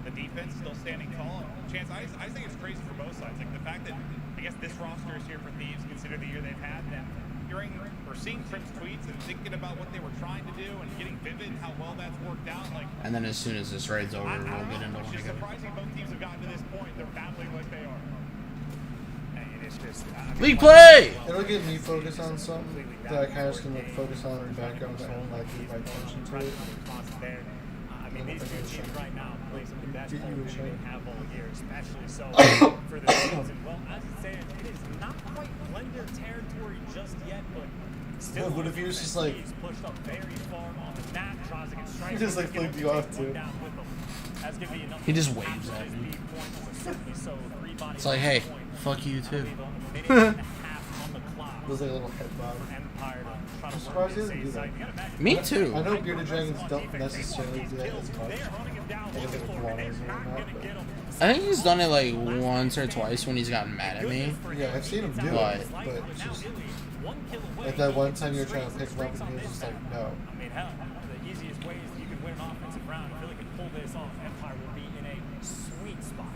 The defense still standing tall. Chance, I think it's crazy for both sides. Like the fact that I guess this roster is here for Thieves, consider the year they've had. Them hearing or seeing Krim's tweets and thinking about what they were trying to do and getting Vivid, how well that's worked out. Like, And then as soon as this raid's over, we'll get into it's one just again. surprising both teams have gotten to this point. They're battling like they are. And it's just League play! It'll get me focused on something that I kind of just can like focus on in the background that I won't like give my attention to it. I mean, these two teams right now play some of the best Get you a ball they shot. have all year, especially so for the season. Well, as it stands, it is not quite blender territory just yet, but still. What if he was just like- He's pushed up very far on the mat, tries to get strikes. He just, like, flicked you off, too. He just waves at me. It's like, hey, fuck you too. There's like a little head bob. I'm surprised he doesn't do that. Me too. I know bearded dragons don't necessarily do that as much. They get like koalas and whatnot, I think he's done it like once or twice when he's gotten mad at me. but yeah, I've seen him do But- it, but it's just like that one time you were trying to pick him up and he was just like, no. I mean, hell, one of the easiest ways you can win an offensive round, if Philly can pull this off, Empire will be in a sweet spot.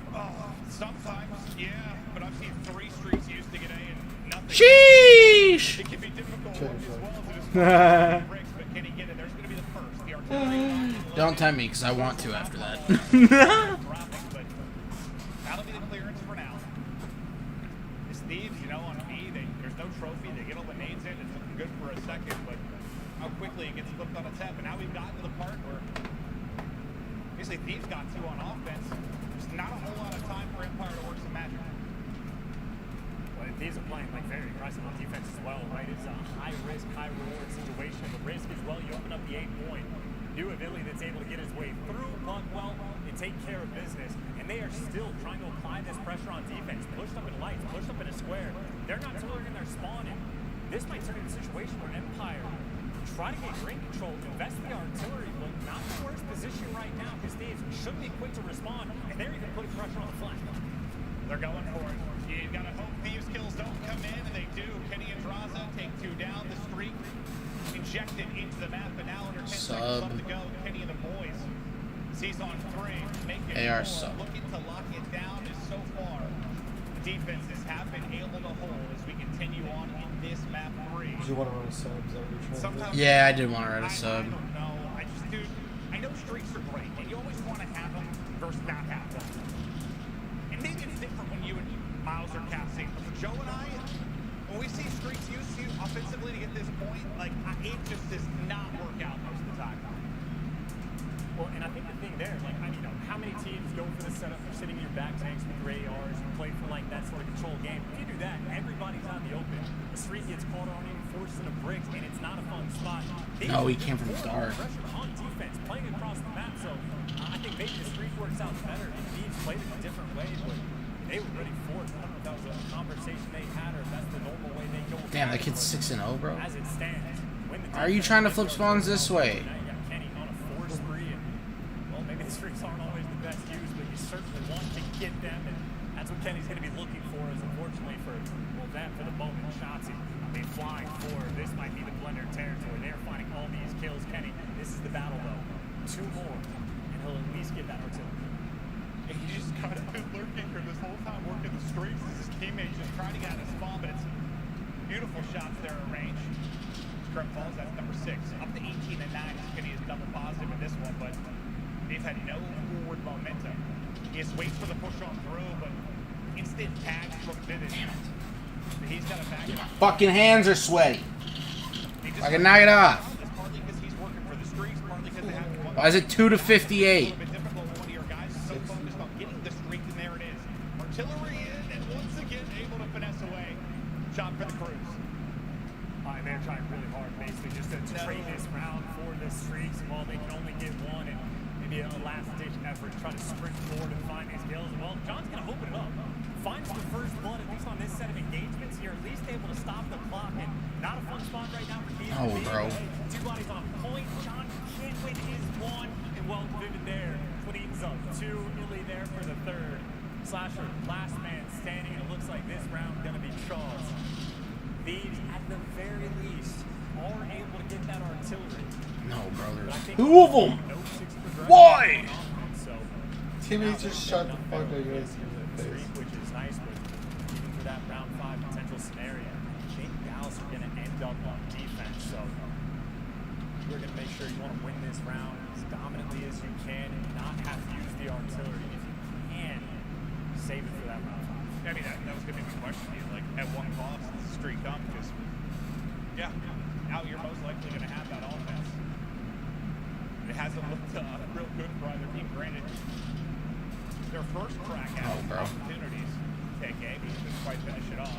Sometimes, yeah, but I've seen 3 streaks used to get A and nothing. Sheesh! It can be difficult Sure, as sure. well to just bricks, but can he get it? There's going to be the first. The artillery. Don't tempt me, because I want to after that. But that'll be the clearance for now. These Thieves, you know, on B, there's no trophy. They get all the nades in. It's looking good for a second, but how quickly it gets flipped on its head. But now we've gotten to the part where basically Thieves got 2 on offense. There's not a whole lot of time for Empire to work some magic. Well, these are playing like very aggressive on defense as well, right? It's a high risk, high reward situation. The risk as well, you open up the 8-point. New ability that's able to get his way through, but well, and take care of business. And they are still trying to apply this pressure on defense. Pushed up in lights, pushed up in a square. They're not turning their spawn in. This might turn into a situation where Empire try to get ring control, invest in the artillery, but not in the worst position right now because Thieves should be quick to respond, and they're even putting pressure on the flank. They're going for it. You've got to hope Thieves kills don't come in, and they do. Kenny and Draza take 2 down. The streak injected into the map, but now under 10 seconds left to go. Kenny and the boys sees on 3. Make it AR 4. sub. Looking to lock it down as so far the defenses have been able to hold as we continue on in this map 3. Do you want to run a sub? Is that what you're trying to do? Sometimes Yeah, I did want to write a I sub. don't know. I just, dude, I know streaks are great, and you always want to have them versus not have them. And maybe it's different when you and Miles are casting, but for Joe and I, when we see streaks used to offensively to get this point, like, it just does not work out most of the time. Well, and I think the thing there, like, I mean, how many teams go for the setup for sitting in your back tanks with your ARs and play for, like, that sort of control game? If you do that, everybody's out in the open. The streak gets caught on you, forced into bricks, and it's not a fun spot. No, he came from dark. Pressure on defense, playing across the map, so I think maybe the streak works out better if Thieves played it a different way, but they were ready for it. I don't know if that was a conversation they had or if that's the normal way they go. Damn, that kid's 6-0, bro. As it stands, Are you trying to flip spawns this way? now you got Kenny on a 4 spree, and well, maybe the streaks aren't always the best used, but you certainly want to get them, and that's what Kenny's going to be looking for. Is unfortunately for that for the moment, Shotzi. I mean, flying for this might be the blender territory. They're finding all these kills. Kenny, this is the battle though. 2 more, and he'll at least get that artillery. And he just kind of been lurking here this whole time, working the streaks as his teammates just trying to get out of spawn, but it's beautiful shots there at range. Scrub falls, that's number 6. Up to 18 and 9 as Kenny is double positive in this one, but they've had no forward momentum. He just waits for the push on through, but instant tags from Vivid. He's got a back. Fucking hands are sweaty. I can knock it off. Partly because he's working for the streaks, partly because they have one. Why is it 2 to 58? Artillery in, and once again able to finesse away. Shot for the Crews. They're trying really hard, basically, just to trade this round for the streaks. While they can only get one, and maybe a last-ditch effort to try to sprint forward and find these kills. Well, John's going to open it up. Finds the first blood, at least on this set of engagements. You're at least able to stop the clock, and not a fun spot right now for Keith. Oh, bro. 2 bodies on point. John can't win his 1, and well, Vivid there cleans up 2. Illy there for the 3rd. Slasher, last man standing, and it looks like this round going to be Charles. Thieves, at the very least, are able to get that artillery. No, bro, there's 2 of them. Why? So, Teammates just shot the fuck out of your face. which is nice, but even for that round 5 potential scenario, I think Dallas are going to end up on defense. So you're going to make sure you want to win this round as dominantly as you can and not have to use the artillery. If you can, save it for that round 5. I mean, that was going to be my question to you. Like, at what cost does the streak come? Because, yeah, now you're most likely going to have that offense. It hasn't looked real good for either team. Granted, their first crack at opportunities, TK, but couldn't quite finish it off.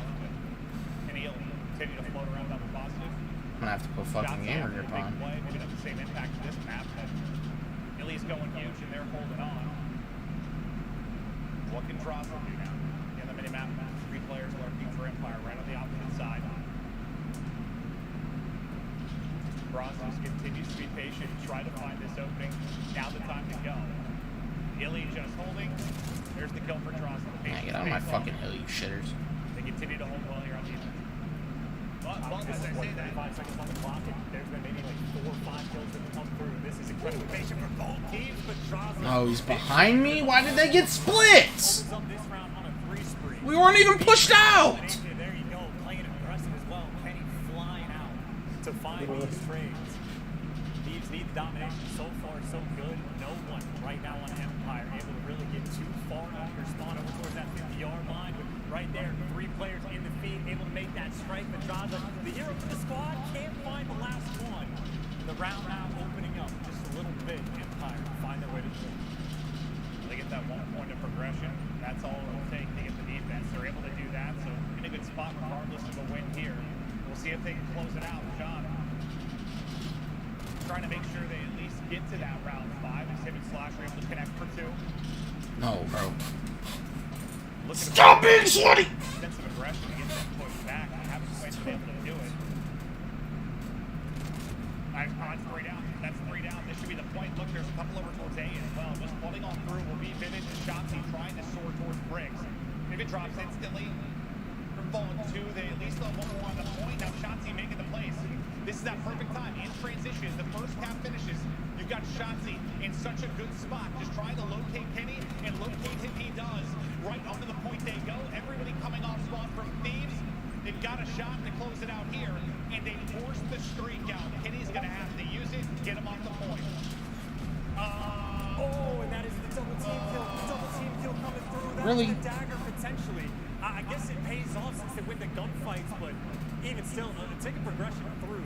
But he'll continue to float around double positive. I'm gonna have to put fucking gamer grip on. Maybe not the same impact to this map, but Illy's going huge and they're holding on. What can Drossel do now? In the mini-map, 3 players lurking for Empire right on the opposite side. Drossel continues to be patient, try to find this opening. Now the time to go. Illy just holding. There's the kill for Drossel. Man, get out of my fucking hill, you shitters. They continue to hold well here on defense. Well, This is 35 seconds on the clock, and there's been maybe like 4 or 5 kills that have come through. This is incredibly patient for both teams, but Drossel... No, he's behind me? Why did they get split? opens up this round on a 3 spree. We weren't even pushed out! There you go, playing aggressive as well. Kenny flying out to find these trades. Thieves need the domination. So far, so good. No one right now on Empire able to really get too far out of your spawn over towards that 50-yard line. But right there, 3 players in the feed able to make that strike. But John's like, the hero for the squad can't find the last one. The round now opening up just a little bit. Empire find their way to the win. They get that 1 point of progression. That's all it'll take to get the defense. They're able to do that, so in a good spot regardless of a win here. We'll see if they can close it out. John trying to make sure they at least get to that round 5. As him and Slash are able to connect for 2. No, bro. Stop being sweaty! Sense of aggression to get that push back. They haven't quite been able to do it. Nice odds, 3 down. That's 3 down. This should be the point. Look, there's a couple over towards A as well. Just pulling on through will be Vivid and Shotzi trying to soar towards Briggs. Vivid drops instantly. From falling 2, they at least let 1 more on the point. Now Shotzi making the place. This is that perfect time. In transition, the first half finishes. You've got Shotzi in such a good spot. Just trying to locate Kenny, and locate him he does. Right onto the point they go. Everybody coming off spawn from Thieves. They've got a shot to close it out here, and they force the streak out. Kenny's going to have to use it, get him off the point. Oh, and that is the double team kill. Double team kill coming through. That's Really? the dagger potentially. I guess it pays off since they win the gunfights, but even still, take a progression through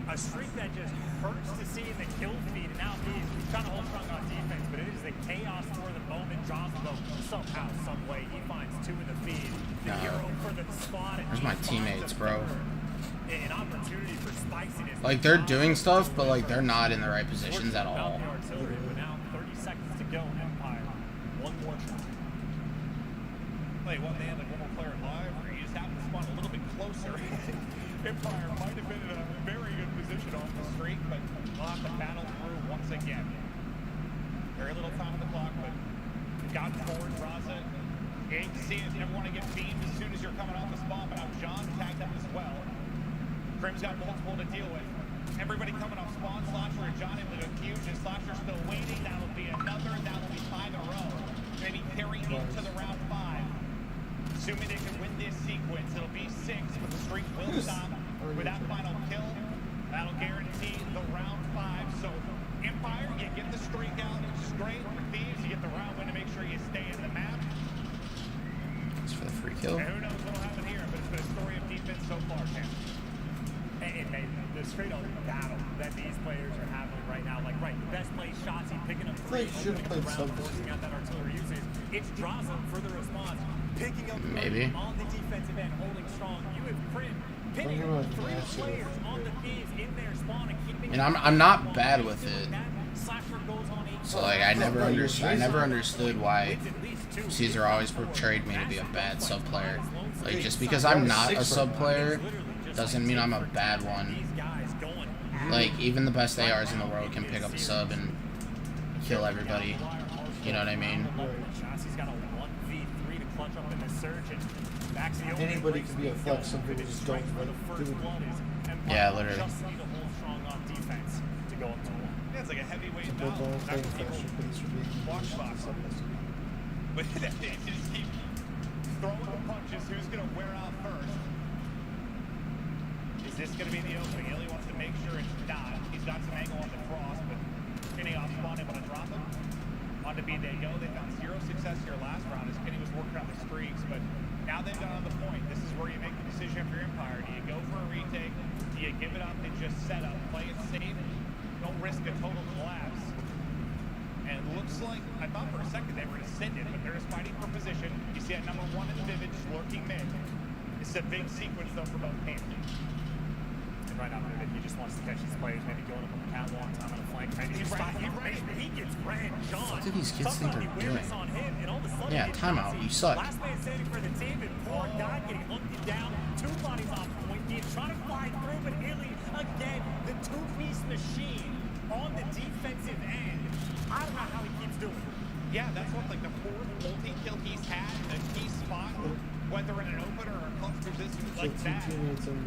a streak that just hurts to see in the kill feed, and now he's trying to hold strong on defense, but it is the chaos for the moment. Draws though somehow, some way he finds 2 in the feed. The hero for the squad. Where's my teammates, bro? An opportunity for spiciness. Like, they're doing stuff, but like they're not in the right positions at all. The artillery, but now 30 seconds to go. Empire, one more shot. Play one man, like one more player live, or you just happen to spawn a little bit closer. Empire might have been in a very good position off the streak, but we'll have to battle through once again. Very little time on the clock, but you've got forward, Raza. You hate to see it, never want to get beamed as soon as you're coming off the spawn, but now John tagged up as well. Crim's got multiple to deal with. Everybody coming off spawn, Slasher and John able to go huge, and Slasher still waiting. That'll be another, that'll be 5 in a row. Maybe carrying into the round 5. Assuming they can win this sequence, it'll be 6, but the streak will stop with that final kill. That'll guarantee the round 5. So Empire, you get the streak out, which is great. For Thieves, you get the round win to make sure you stay in the map. It's for the free kill. And who knows what'll happen here, but it's been a story of defense so far, Cam. And the straight up battle that these players are having right now, like the best play shots, he picking up They three, should have played around, something. forcing out that artillery usage. It's Draza for the response, picking up Maybe. on the defensive end, holding strong. You have Crim Thinking pinning about 3 that shit. players on the Thieves in their spawn and keeping. And I'm not bad with it. Slasher goes on 8. So like I never understood why Caesar always portrayed me to be a bad sub player. Like just because I'm not a sub player doesn't mean I'm a bad one. Like even the best ARs in the world can pick up a sub and kill everybody. You know what I mean? He's got a 1v3 to clutch up in the surge, and back to the open. Anybody can be a flex, some people just don't For the like first do it. blood is Empire Yeah, literally. just need to hold strong on defense to go up to 1. Yeah, it's like a heavyweight People battle. don't That's play what people faster, but it's really watch box. But they just keep throwing the punches. Who's going to wear out first? Is this going to be the opening? Illy wants to make sure it's not. He's got some angle on the cross, but Kenny off spawn able to drop him. On to B they go. They found 0 success here last round as Kenny was working on the streaks, but now they've got on the point. This is where you make the decision for your Empire. Do you go for a retake? Do you give it up and just set up? Play it safe? Don't risk a total collapse. And it looks like, I thought for a second they were going to send it, but they're just fighting for position. You see that number 1 in Vivid just lurking mid. It's a big sequence though for both teams. And right now, Vivid, he just wants to catch these players, maybe going up on the catwalk, time on the flank, maybe He stop ran, him. He gets ran, John. What do these kids think Somehow they're he whiffs doing? on him, and all of a sudden Yeah, it's timeout. Chauncey. You suck. Last man standing for the team, and poor guy getting looked down. 2 bodies off point. He's trying to fly through, but Illy, again, the 2-piece machine on the defensive end. I don't know how he keeps doing it. Yeah, that's what, like the 4th multi-kill he's had in a key spot, whether in an opener or a clutch position like So that. two teammates and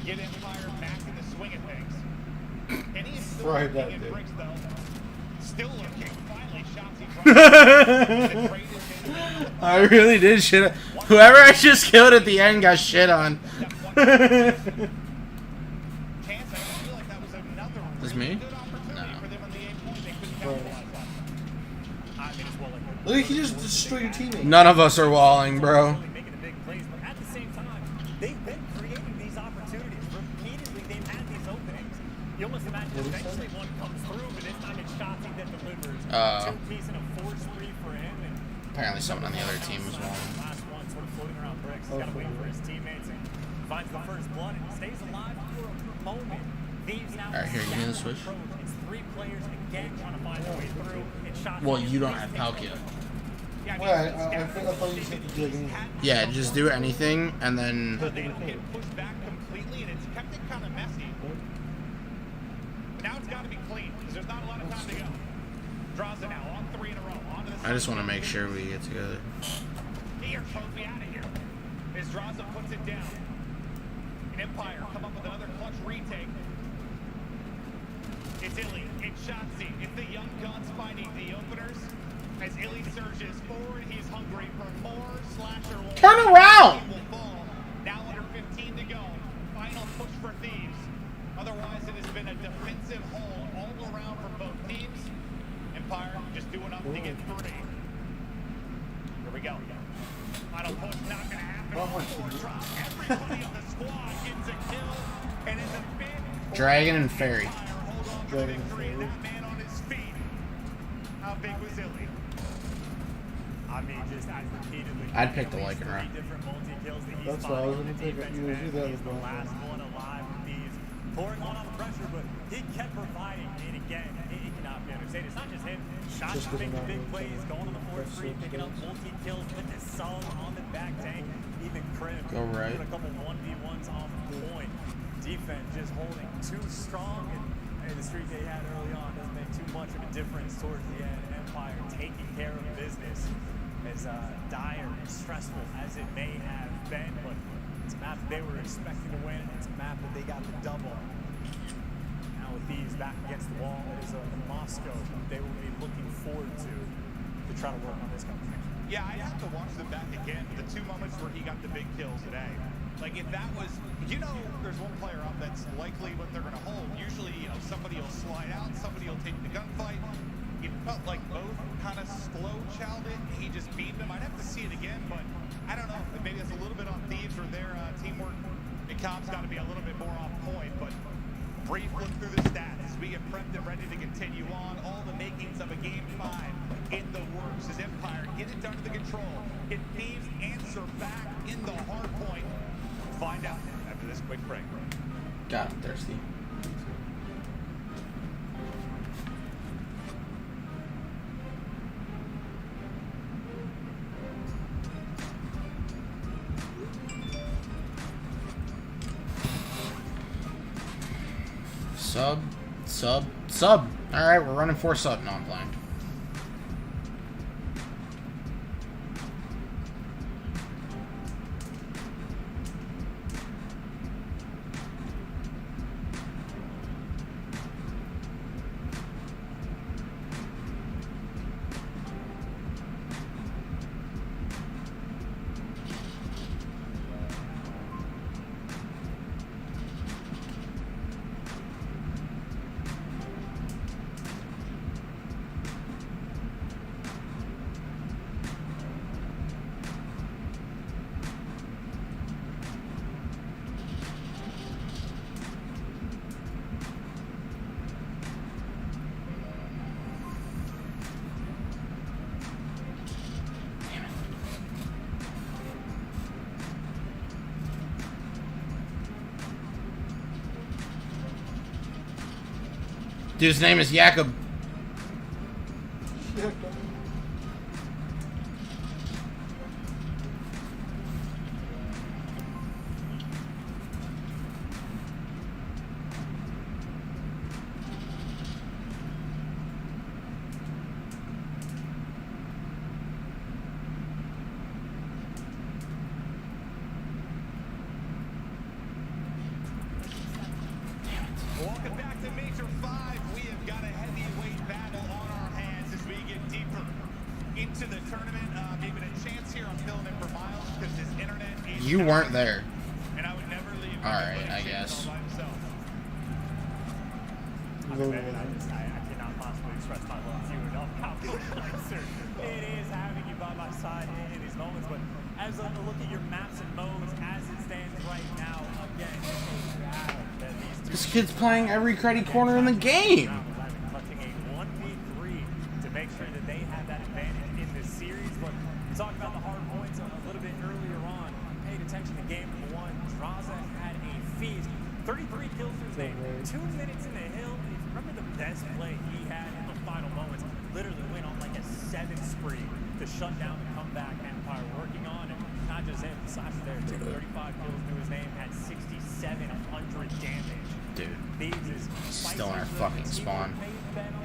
To get Empire back in the swing of things. And he is still Fried that looking at dude. bricks though. Still looking. Finally, Shopsy I really did shit. Whoever I just killed at the end got shit on. Is me? No. Look, he just destroyed your teammate. None of us are walling, bro. Making the big plays, but at the same time, they've been creating these opportunities. Repeatedly, they've had these openings. You almost imagine eventually one comes through, but this time it's Shotzi that delivers. 2-piece and a force free for him. And Apparently someone on the other team was walling. last one sort of floating around bricks. He's got to wait for his teammates and finds the first blood and stays alive for a moment. Thieves now. Alright, here, you gonna switch? It's 3 players again trying to find their way through. And Shotzi Well, you don't have Palkia. Well, I thought you said you did. Yeah, just do anything and then. They don't get pushed back completely, and it's kept it kind of messy. Now it's got to be clean, because there's not a lot of time to go. Draws it now, on 3 in a row. Onto the I just want to make sure we get together. Here, trophy out of here. As Draza puts it down. An Empire come up with another clutch retake. It's Illy, it's Shotzi, it's the young guns fighting the openers. As Illy surges forward, he's hungry for more. Slasher will Turn around! will fall. Now under 15 to go. Final push for Thieves. Otherwise, it has been a defensive hold all around for both teams. Empire just do enough to get 3. Here we go. Final push not gonna happen. Forward drop. Everybody on the squad gets a kill. And in the fifth, Dragon and Fairy. Dragon and Fairy. That man on his feet. How big was Illy? I mean, just repeatedly. I'd pick the Lycanroc. Different multi-kills that he's That's why I was gonna take it. defense You was man. that He's the was last one alive with these. Pouring on the pressure, but he kept providing. And again, it cannot be understated. It's not just him. Shots, Just 'cause making I'm not big really plays, trying. going on the 4-3, That's picking up multi-kills, putting his sub on the back tank. Even Krim Go right. doing a couple 1v1s on point. Defense just holding too strong, and the streak they had early on doesn't make too much of a difference towards the end. Empire taking care of business, as dire and stressful as it may have been, but it's a map that they were expecting to win. It's a map that they got the dub on. Now with these back against the wall, it is a Moscow they will be looking forward to try to work on this competition. Yeah, I'd have to watch them back again for the 2 moments where he got the big kills today. Like, if that was, there's one player up that's likely what they're going to hold. Usually, somebody will slide out, somebody will take the gunfight. It felt like both kind of slow-chowed it. He just beat them. I'd have to see it again, but I don't know. Maybe that's a little bit on Thieves or their teamwork. And Cobb's got to be a little bit more on point, but brief look through the stats as we get prepped and ready to continue on. All the makings of a Game 5 in the works as Empire get it under the control. Can Thieves answer back in the hard point? Find out after this quick break. God, I'm thirsty. Sub. Alright, we're running 4 sub. No, I'm playing. Dude's name is Jakob. Welcome back to Major 5. We have got a heavyweight battle on our hands as we get deeper into the tournament. Gave it a chance here on filling in for Miles because his internet is You weren't there. and I would never leave. Alright, I guess. I cannot possibly express my love to you enough. How closer it is having you by my side in these moments. But as I look at your maps and modes as it stands right now, again, it's a battle that these two This kid's playing every credit corner in the game. clutching a 1v3 to make sure that they have that advantage in this series. But we talked about the hard points a little bit earlier on. Paid attention to game 1. Draza had a feast. 33 kills to his name. 2 minutes in the hill. And if you remember the best play he had in the final moments, literally went on like a 7 spree to shut down the comeback Empire working on. And not just him, Sasha there too. 35 kills to his name, had 6,700 damage. Dude, Thieves is still in our fucking spawn.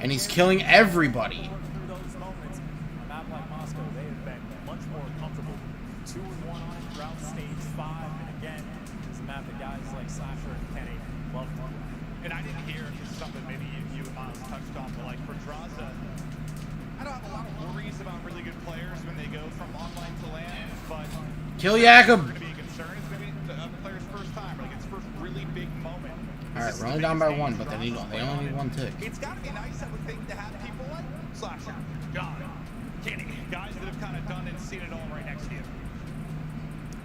And he's killing everybody. through those moments. A map like Moscow, they have been much more comfortable. 2-1 on it throughout stage 5. And again, it's a map that guys like Sasha and Kenny love to play. And I didn't hear if this is something maybe you and Miles touched on, but like for Draza, I don't have a lot of worries about really good players when they go from online to LAN, but Kill Jakob. going to be a concern is maybe the player's first time, like its first really big moment. Alright, we're only down by 1, but they only need 1 tick. It's got to be nice, I would think, to have people like Slasher, John, Kenny, guys that have kind of done and seen it all right next to you.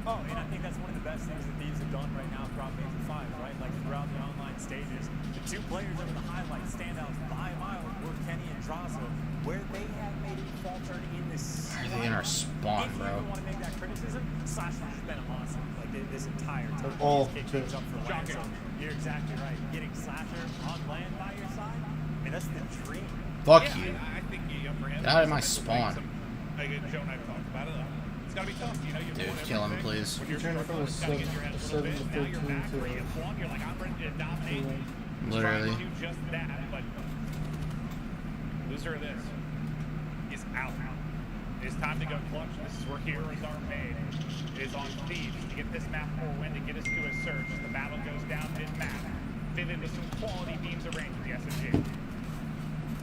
Oh, and I think that's one of the best things that Thieves have done right now throughout Major 5, right? Like throughout the online stages, the two players that are the highlight standouts by a mile were Kenny and Draza, where they have made it faltering in this. Why are they in our spawn, if bro? you want to make that criticism, Slasher has been a monster. Like this entire time. All He's to- kicked things up for land. So you're exactly right. Getting Slasher on land by your side, I mean, that's the dream. Fuck Yeah, you. I think for him, Get out of my some- spawn. Like Joe and I have talked about it. It's gotta be tough, you know. You've Dude, won kill him, everything. please. When you're Turn it from a struggling, it's gotta get your head a little 7 bit. to Now you're 13 back to where you've won. You're like, I'm ready to dominate. Literally. Trying to do just that, but loser of this is out. It's time to go clutch. This is where heroes are made. It is on Thieves to get this map 4 win, to get us to a search. The battle goes down mid-map. Vivid with some quality beams arranged for the SMG.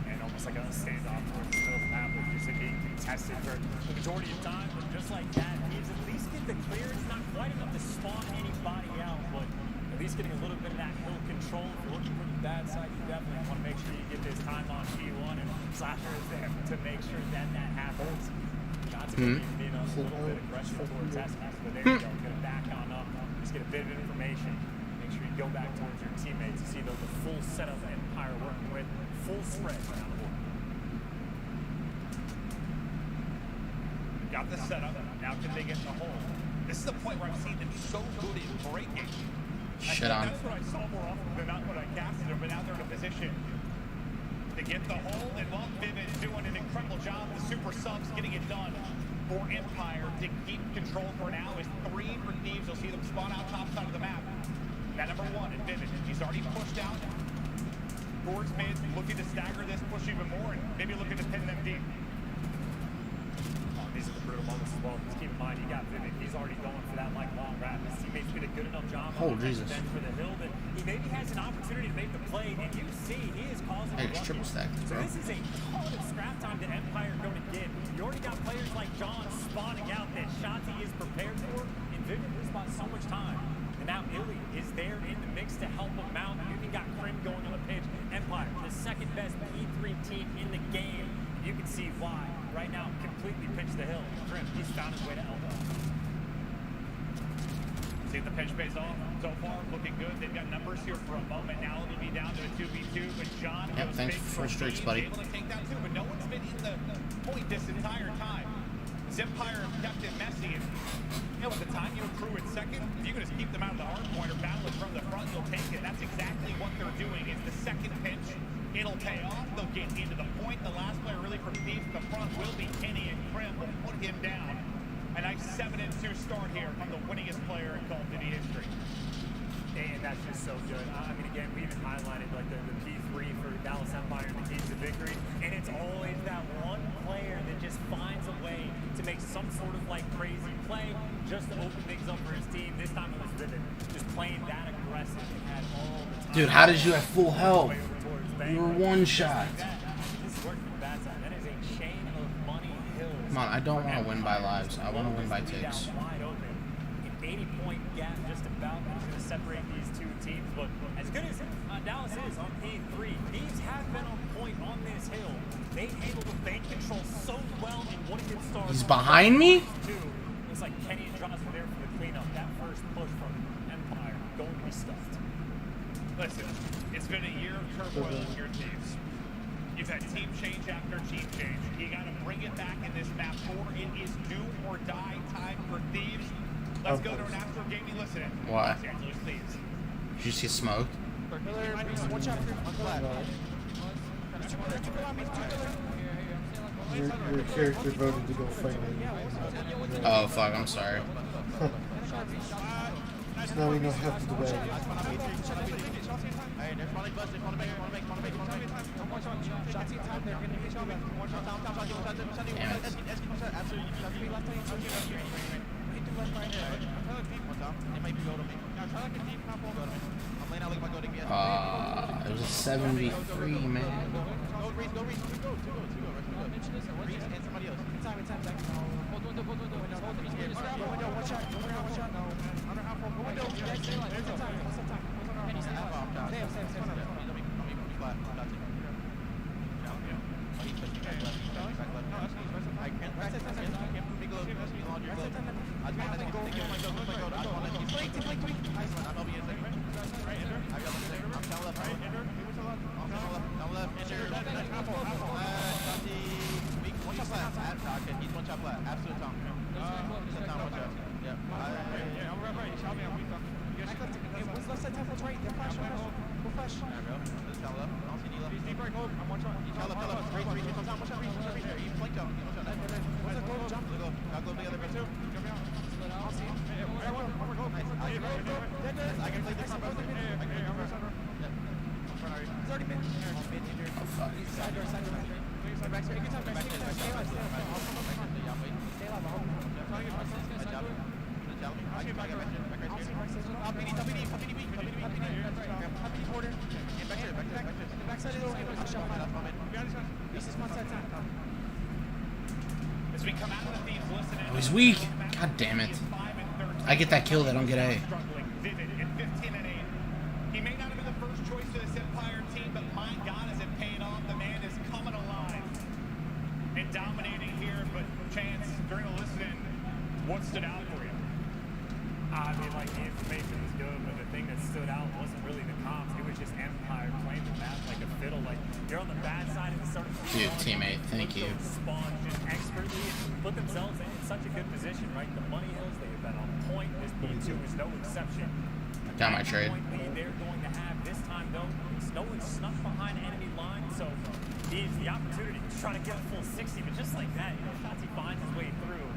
And almost like a standoff towards the middle of the map, where just it being contested for the majority of time. But just like that, Thieves at least get the clearance, not quite enough to spawn anybody out, but at least getting a little bit of that hill control. If you're looking for the bad side, you definitely want to make sure you get this time on P1, and Slasher is there to make sure that that happens. Not to be being a little bit aggressive towards Esmas, but there you go, get it back on up, just get a bit of information. Make sure you go back towards your teammates to see the full setup that Empire working with, full spread around the board. Got the setup. Now can they get in the hole? This is the point where I've seen them so good at breaking. Shit on. That's what I saw more often than not when I casted them, but now they're in a position to get the hole. And while Vivid doing an incredible job, the super subs getting it done for Empire to keep control for now is 3 for Thieves. You'll see them spawn out top side of the map. That number 1 is Vivid. He's already pushed out towards mid, looking to stagger this, push even more, and maybe looking to pin them deep. These are the brutal moments as well. Just keep in mind, you got Vivic. He's already going for that like long wrap. His teammates did a good enough job Oh, on Jesus. the bench for the hill that he maybe has an opportunity to make the play, and you see he is causing Hey, a it's triple stack, So bro. this is a ton of scrap time that Empire are going to get. You already got players like John spawning out that Shanti is prepared for, and Vivic has bought so much time. And now Illy is there in the mix to help him out. You even got Krim going on the pitch. Empire, the second best P3 team in the game. You can see why. Right now, completely pitched the hill. Krim, he's found his way to elbow. See if the pitch pays off. So far, looking good. They've got numbers here for a moment. Now it'll be down to a 2v2, but John Yep, goes thanks big for for streaks, Thieves, buddy. able to take that too, but no one's been in the point this entire time. Empire have kept it messy, and you know, at the time you accrue at second, if you can just keep them out of the hard point or battle it from the front, you'll take it. That's exactly what they're doing. Is the second pinch, it'll pay off. They'll get into the point. The last player really from Thieves to the front will be Kenny, and Krim will put him down. A nice 7-2 start here from the winningest player in Call of Duty history. And that's just so good. I mean, again, we even highlighted like the P3 for Dallas Empire and the keys to victory. And it's always that one player that just finds a way to make some sort of like crazy play just to open things up for his team. This time it was Vivid, just playing that aggressive and had all the time. Dude, how did you have full health? Way over towards Bang. You were one shot. This is working for the bad side. That is a chain of money hills. Come on, I don't want to win by lives. I want to win by Down ticks. wide open. An 80-point gap just about that is going to separate these two teams. But as good as Dallas is on P3, Thieves have been on point on this hill. They handle the bank control so well in one good start. He's behind me? Looks like Kenny and Johnson are there for the cleanup. That first push from Empire going to be stuffed. Listen, it's been a year of turmoil in your teams. You've had team change after team change. You got to bring it back in this map 4. It is do or die time for Thieves. Let's go to an Astro Gaming listening. Why? Los Angeles Thieves. Did you see smoke? Your character voted to go fight it. Oh, fuck, I'm sorry. So now we know half of the way. Damn it. It was a 7v3, man. Okay, he's one shot flat. Absolute Tom. Yeah. Yeah, I'm right. Shout me out. What's left side temple? Right. They're flash. Go flash. There we go. Let's tell up. I don't see Nila. He's deep right. Go. I'm one shot. Tell up. Three. Tom. One shot. He's flanked out. He's one shot. What's that? Go. Jump. Got glove together. Two. Jump out. I'll see him. Hey, one. Go. Nice. I can play this front. I can play this front. He's already been. Oh fuck. Side door. Back side. Good time. Back side. Stay alive. Stay alive. As we come out of the Thieves, listen Oh, he's weak. God damn it. I get that kill, they don't get A. Vivid at 15 and 8. He may not have been the first choice of this Empire team, but my God, is it paying off? The man is coming alive and dominating here. But Chance, during the listening, what stood out for you? I mean, like, the information was good, but the thing that stood out wasn't really the comps. It was just Empire playing the map like a fiddle. Like, you're on the bad side and sort of... Dude, teammate, thank you. Spawn just expertly and put themselves in such a good position, right? The money hills, they've been on point. This B2 is no exception. Got my trade. Lead they're going to have this time, though. No one's snuck behind enemy lines, so he's the opportunity to try to get a full 60, but just like that, you know, Shotzi finds his way through.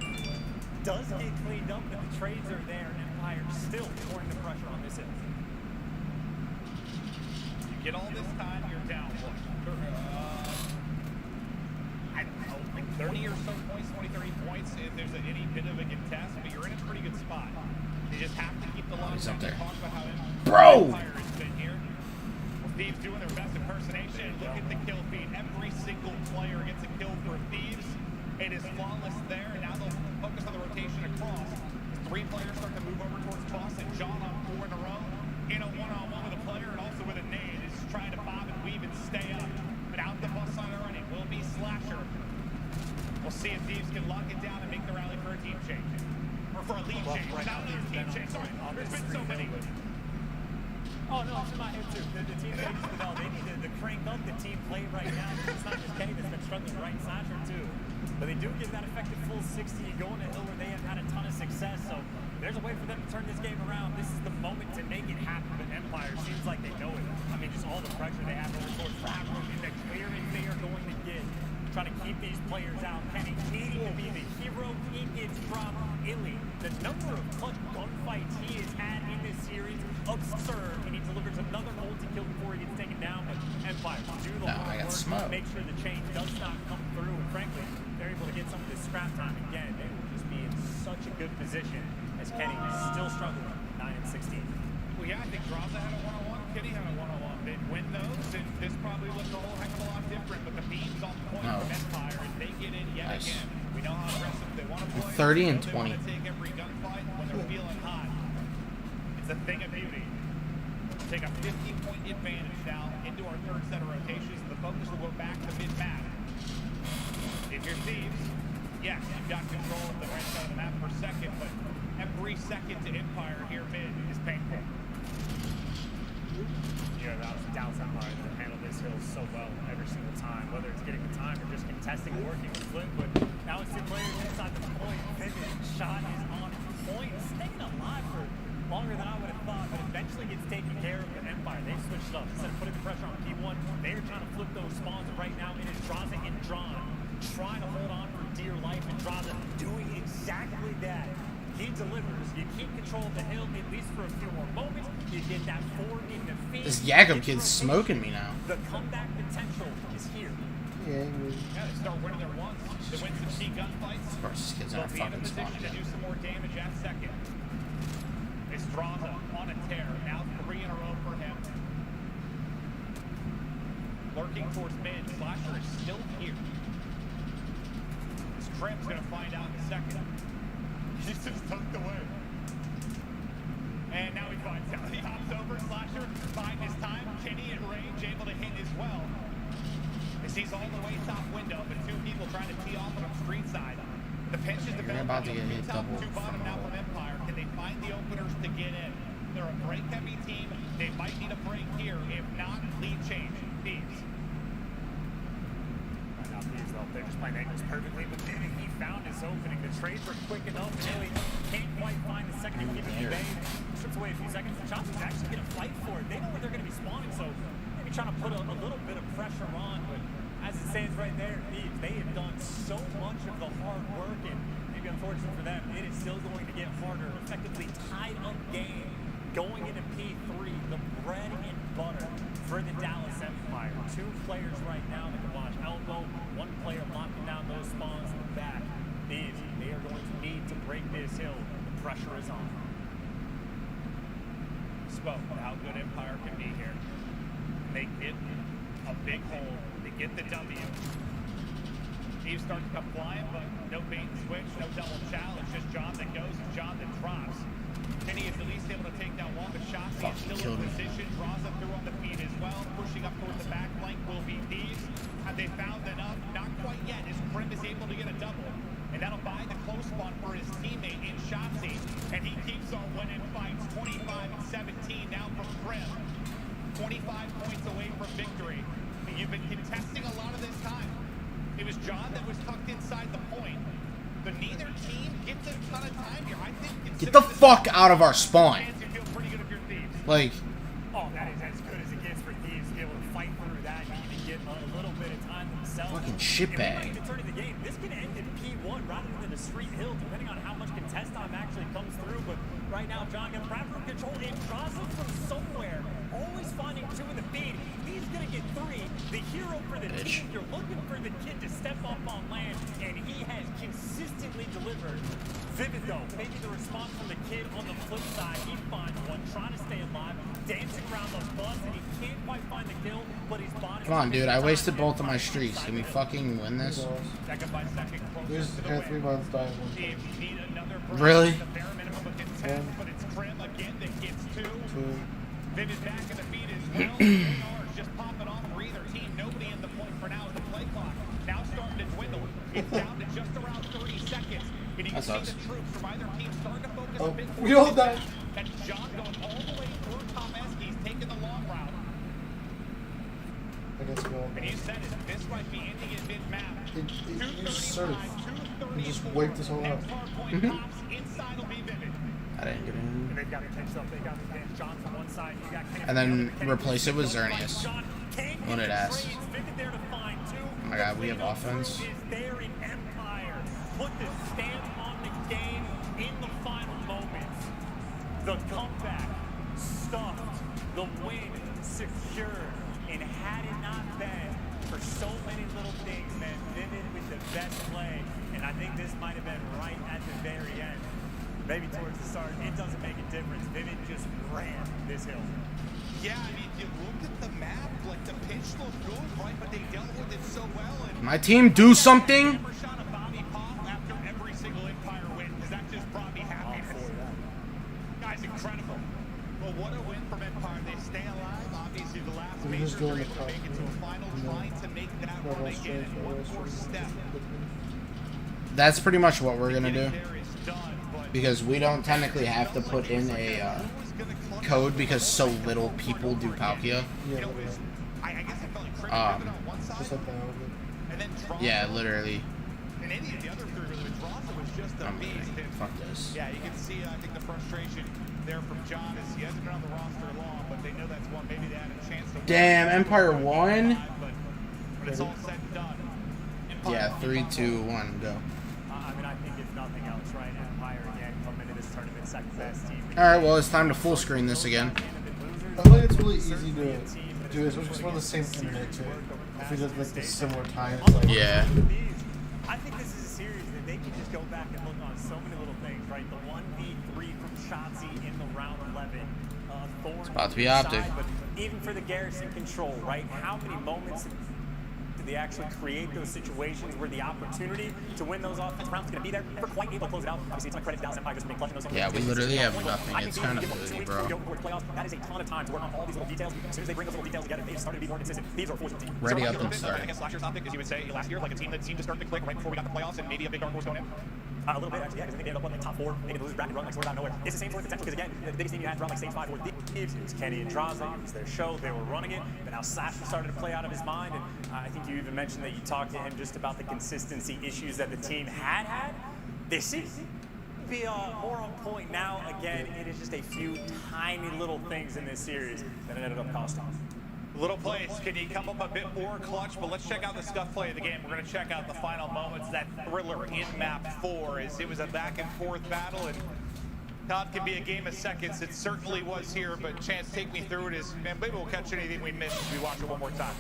Does get cleaned up, but the trades are there. Empire still pouring the pressure on this hill. You get all this time, you're down, what? I don't know, like 30 or so points, 20, 30 points, if there's any bit of a contest, but you're in a pretty good spot. You just have to keep the line. He's up there. Talk about how Bro! Empire has been here. Well, Thieves doing their best impersonation. Look at the kill feed. Every single player gets a kill for Thieves. It is flawless there, and now they'll focus on the rotation across. As 3 players start to move over towards Boston. John on 4 in a row. In a one-on-one with a player and also with a nade. Is trying to bob and weave and stay up. But out the bus line already will be Slasher. We'll see if Thieves can lock it down and make the rally for a team change. Or for a lead change. Not another team change. Sorry, there's been so many. Oh, no, it's in my head, too. The team they need to develop. They need to crank up the team play right now. It's not just Kenny that's been struggling, right? Slasher, too. But they do give that effective full 60. You go on a hill where they have had a ton of success, so there's a way for them to turn this game around. This is the moment to make it happen, but Empire seems like they know it. I mean, just all the pressure they have over towards Ravrook and the clearance they are going to get, trying to keep these players out. Kenny needing to be the hero he gets from Illy. The number of clutch gunfights he has had in this series, absurd, and he delivers another multi-kill before he gets taken down, but Empire do the hard work, make sure the change does not come through, and frankly, they're able to get some of this scrap time again. They will just be in such a good position as Kenny is still struggling 9 and 16. Well, yeah, I think Draza had a one-on-one, Kenny had a one-on-one. They'd win those, and this probably looks a whole heck of a lot different, but the beam's on point from Empire, and they get in yet again. We know how aggressive they want to play. 30 and 20. They want to take every gunfight when they're feeling hot. It's a thing of beauty. Take a 15-point advantage now into our third set of rotations. The focus will go back to mid-map. If you're Thieves, yes, you've got control of the right side of the map per second, but every second to Empire here mid is painful. Yeah, Dallas Empire to handle this hill so well every single time, whether it's getting the time or just contesting and working with Flip. But now it's 2 players inside the point. Vivid shot is on point, staying alive for longer than I would have thought, but eventually gets taken care of. But Empire, they've switched up. Instead of putting the pressure on P1, they're trying to flip those spawns. And right now it is Draza and Drawn trying to hold on for dear life, and Draza doing exactly that. He delivers. You keep control of the hill at least for a few more moments. You get that 4 in the feed. This Yago kid's smoking me now. The comeback potential is here. Yeah, they start winning their ones. They win some key gunfights. Of course, this kid's not They'll be in a fucking position spawning to yet. do some more damage at second. It's Draza on a tear. Now 3 in a row for him. Lurking towards mid. Slasher is still here. Trim's going to find out in a second. He's just tucked away. And now he finds out. He hops over. Slasher biding his time. Kenny at range, able to hit as well. He sees all the way top window, but 2 people trying to tee off on the street side. The pinch is You're about to get hit top, double 2 bottom now from Empire. Can they find the openers to get in? They're a break-heavy team. They might need a break here. If not, lead change. Thieves. Now about these, though. They're just playing angles perfectly, but then he found his opening. The trades were quick enough. Really can't quite find the second he evade. Strips away a few seconds. Chauncey's actually going to fight for it. They know where they're going to be spawning, so maybe trying to put a little bit of pressure on, but as it stands right there, they have done so much of the hard work, and maybe unfortunately for them, it is still going to get harder. Effectively tied up game going into P3, the bread and butter for the Dallas Empire. Two players right now that can watch elbow, one player locking down those spawns in the back. They are going to need to break this hill. The pressure is on. Spoke of how good Empire can be here. They get a big hole. They get the W. Steve starts to come flying, but no bait and switch, no double challenge. Just John that goes and John that drops. Kenny is at least able to take down one, but Shotzi is still in position, draws up through on the feet as well. Pushing up towards the back flank will be Thieves. Have they found enough? Not quite yet, as Krim is able to get a double. And that'll buy the close spawn for his teammate in Shotzi. And he keeps on winning fights, 25-17 now from Krim. 25 points away from victory. And you've been contesting a lot of this time. It was John that was tucked inside the point. But neither team gets a ton of time here. I think Get the fuck out of our spawn. Like, oh, that is as good as it gets for Thieves to be able to fight through that and even get a little bit of time themselves. fucking shitbag. To turn the game, this can end in P1 rather than a street hill, depending on how much contest time actually comes through. But right now, John gets proper control and draws it from somewhere. Always finding two in the feed. He's gonna get three. The hero for the team. You're looking for the kid to step up on land, and he has consistently delivered. Vivid though, maybe the response from the kid on the flip side. He finds one, trying to stay alive, dancing around the bus, and he can't quite find the kill, but he's body. Come on, dude. I wasted both of my streaks. Can we fucking win this? Second by second, There's had 3 months dying. Really? But it's Krim again that gets two. Vivid back in the feed as well. ARs just popping off for either team. Nobody in the point for now as the play clock now starting to dwindle. It's down to just around 30 seconds. And you can see the troops from either team starting to focus a bit more. We all died. That's John going all the way through Tom Eskies, taking the long route. I guess we all And you said it, this might be ending in mid-map. You surf. You just wiped this whole out. Inside will be Vivid. I didn't get in. They've got the catch up. They got the bench. John from one side. You got And then replace it with Xerneas. What it ass. Oh my god, we have offense. Is there in Empire. Put the stamp on the game in the final moments. The comeback stuffed. The win secured. And had it not been for so many little things, man, Vivid with the best play. And I think this might have been right at the very end. Maybe towards the start, it doesn't make a difference. Vivid just ran this hill. Yeah, I mean, you look at the map, like the pitch looked good, right? But they dealt with it so well. And My team do something? never shot a Bobby pop after every single Empire win, because that just brought me happiness. Guys, incredible. Well, what a win from Empire. They stay alive. Obviously, the last major just doing they're able to the make it to a final, trying to make that run again. And one more step. That's pretty much what we're gonna do. There is done, but Because we don't technically have to put in a code because so little people do Palkia. Yeah, I guess I felt like Krim Um, on one side, just like that. and then Draza. Yeah, literally. And any of the other three really, but Draza was just a I'm beast. kidding. And Fuck this. yeah, you can see, I think, the frustration there from John is he hasn't been on the roster long, but they know that's one. Maybe they had a chance to win. Damn, Empire won? But it's all said and done. Yeah, 3, 2, 1, go. I mean, I think if nothing else, right, Empire again coming into this tournament second best team. Alright, well, it's time to full screen this again. I feel like it's really easy to do, especially because we're on the same internet too. If we did like the similar time, it's like Yeah. I think this is a series that they can just go back and look on so many little things, right? The 1v3 from Shotzi in the round 11. Thorn It's about to be optic. But even for the Garrison control, right? How many moments did they actually create those situations where the opportunity to win those offensive rounds is going to be there? Never quite able to close it out. Obviously, it's my credit to Dallas Empire just for being clutch in those Yeah, we literally have nothing. I It's think kind of even boozy, 2 weeks bro. before we go toward the playoffs, that is a ton of time to work on all these little details. As soon as they bring those little details together, they started to be more consistent. These are a fortunate team. Ready up and start. Against last year's optic, as you would say, last year, like a team that seemed to start to click right before we got the playoffs and maybe a big dark horse going in. A little bit, actually, yeah, because they ended up on like top 4, making the loser bracket run like sort of out of nowhere. It's the same sort of potential, because again, the biggest team you had from like stage 5 for Thieves, it was Kenny and Draza, it was their show, they were running it, but now Slash started to play out of his mind, and I think you even mentioned that you talked to him just about the consistency issues that the team had. This seems to be more on point now. Again, it is just a few tiny little things in this series that ended up costing us. Little plays, can you come up a bit more clutch? But let's check out the scuff play of the game. We're going to check out the final moments, that thriller in map 4, as it was a back and forth battle, and thought could be a game of seconds. It certainly was here, but Chance, take me through it. Man, maybe we'll catch anything we missed as we watch it one more time.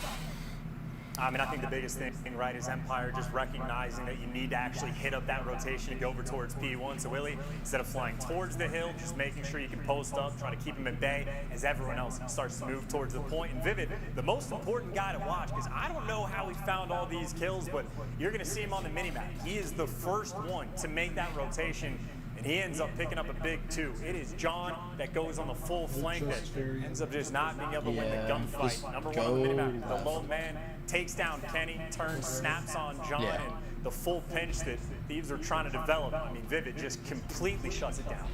I mean, I think the biggest thing, right, is Empire just recognizing that you need to actually hit up that rotation and go over towards P1. So Willie, instead of flying towards the hill, just making sure you can post up, try to keep him at bay as everyone else starts to move towards the point. And Vivid, the most important guy to watch, because I don't know how he found all these kills, but you're going to see him on the minimap. He is the first one to make that rotation, and he ends up picking up a big 2. It is John that goes on the full flank that ends up just not being able to win the gunfight. Number 1 on the minimap, the lone man takes down Kenny, turns, snaps on John, and the full pinch that Thieves are trying to develop. I mean, Vivid just completely shuts it down.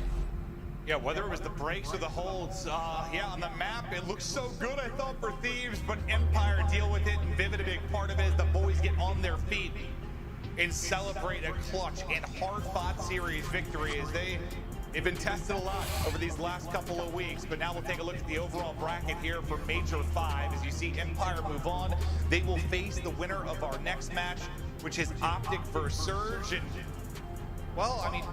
Yeah, whether it was the breaks or the holds, yeah, on the map, it looks so good, I thought, for Thieves, but Empire deal with it, and Vivid a big part of it as the boys get on their feet and celebrate a clutch and hard-fought series victory as they've been tested a lot over these last couple of weeks. But now we'll take a look at the overall bracket here for Major 5. As you see Empire move on, they will face the winner of our next match, which is Optic versus Surge. And, well, I mean,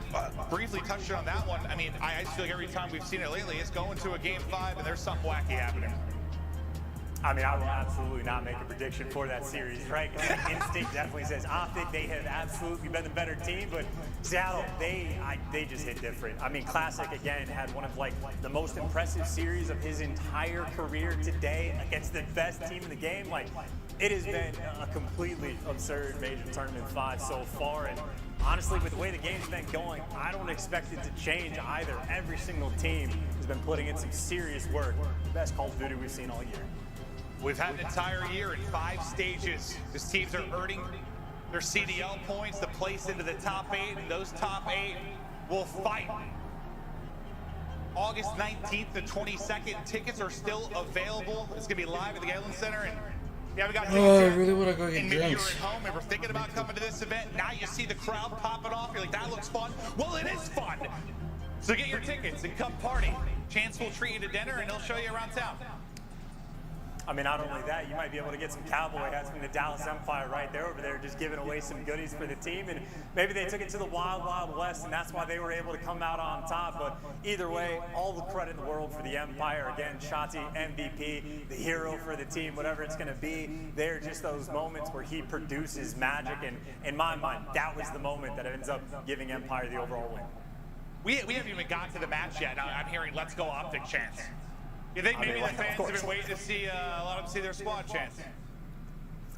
briefly touched on that one. I mean, I just feel like every time we've seen it lately, it's going to a Game 5 and there's something wacky happening. I mean, I will absolutely not make a prediction for that series, right? Because the instinct definitely says Optic, they have absolutely been the better team, but Seattle, they just hit different. I mean, Classic, again, had one of, like, the most impressive series of his entire career today against the best team in the game. Like, it has been a completely absurd Major Tournament 5 so far, and honestly, with the way the game's been going, I don't expect it to change either. Every single team has been putting in some serious work. The best Call of Duty we've seen all year. We've had an entire year in 5 stages. These teams are earning their CDL points to place into the top 8, and those top 8 will fight. August 19th to 22nd, tickets are still available. It's gonna be live at the Galen Center, and yeah, we got tickets I really want to go get and maybe you're drinks. at home and we're thinking about coming to this event. Now you see the crowd popping off. You're like, that looks fun. Well, it is fun. So get your tickets and come party. Chance will treat you to dinner, and he'll show you around town. I mean, not only that, you might be able to get some cowboy hats from the Dallas Empire right there over there, just giving away some goodies for the team. And maybe they took it to the Wild Wild West, and that's why they were able to come out on top. But either way, all the credit in the world for the Empire. Again, Shotzi, MVP, the hero for the team, whatever it's going to be. They're just those moments where he produces magic. And in my mind, that was the moment that ends up giving Empire the overall win. We haven't even got to the match yet. Now I'm hearing Let's Go Optic Chance. You think maybe the fans have been waiting to see a lot of them see their squad chance?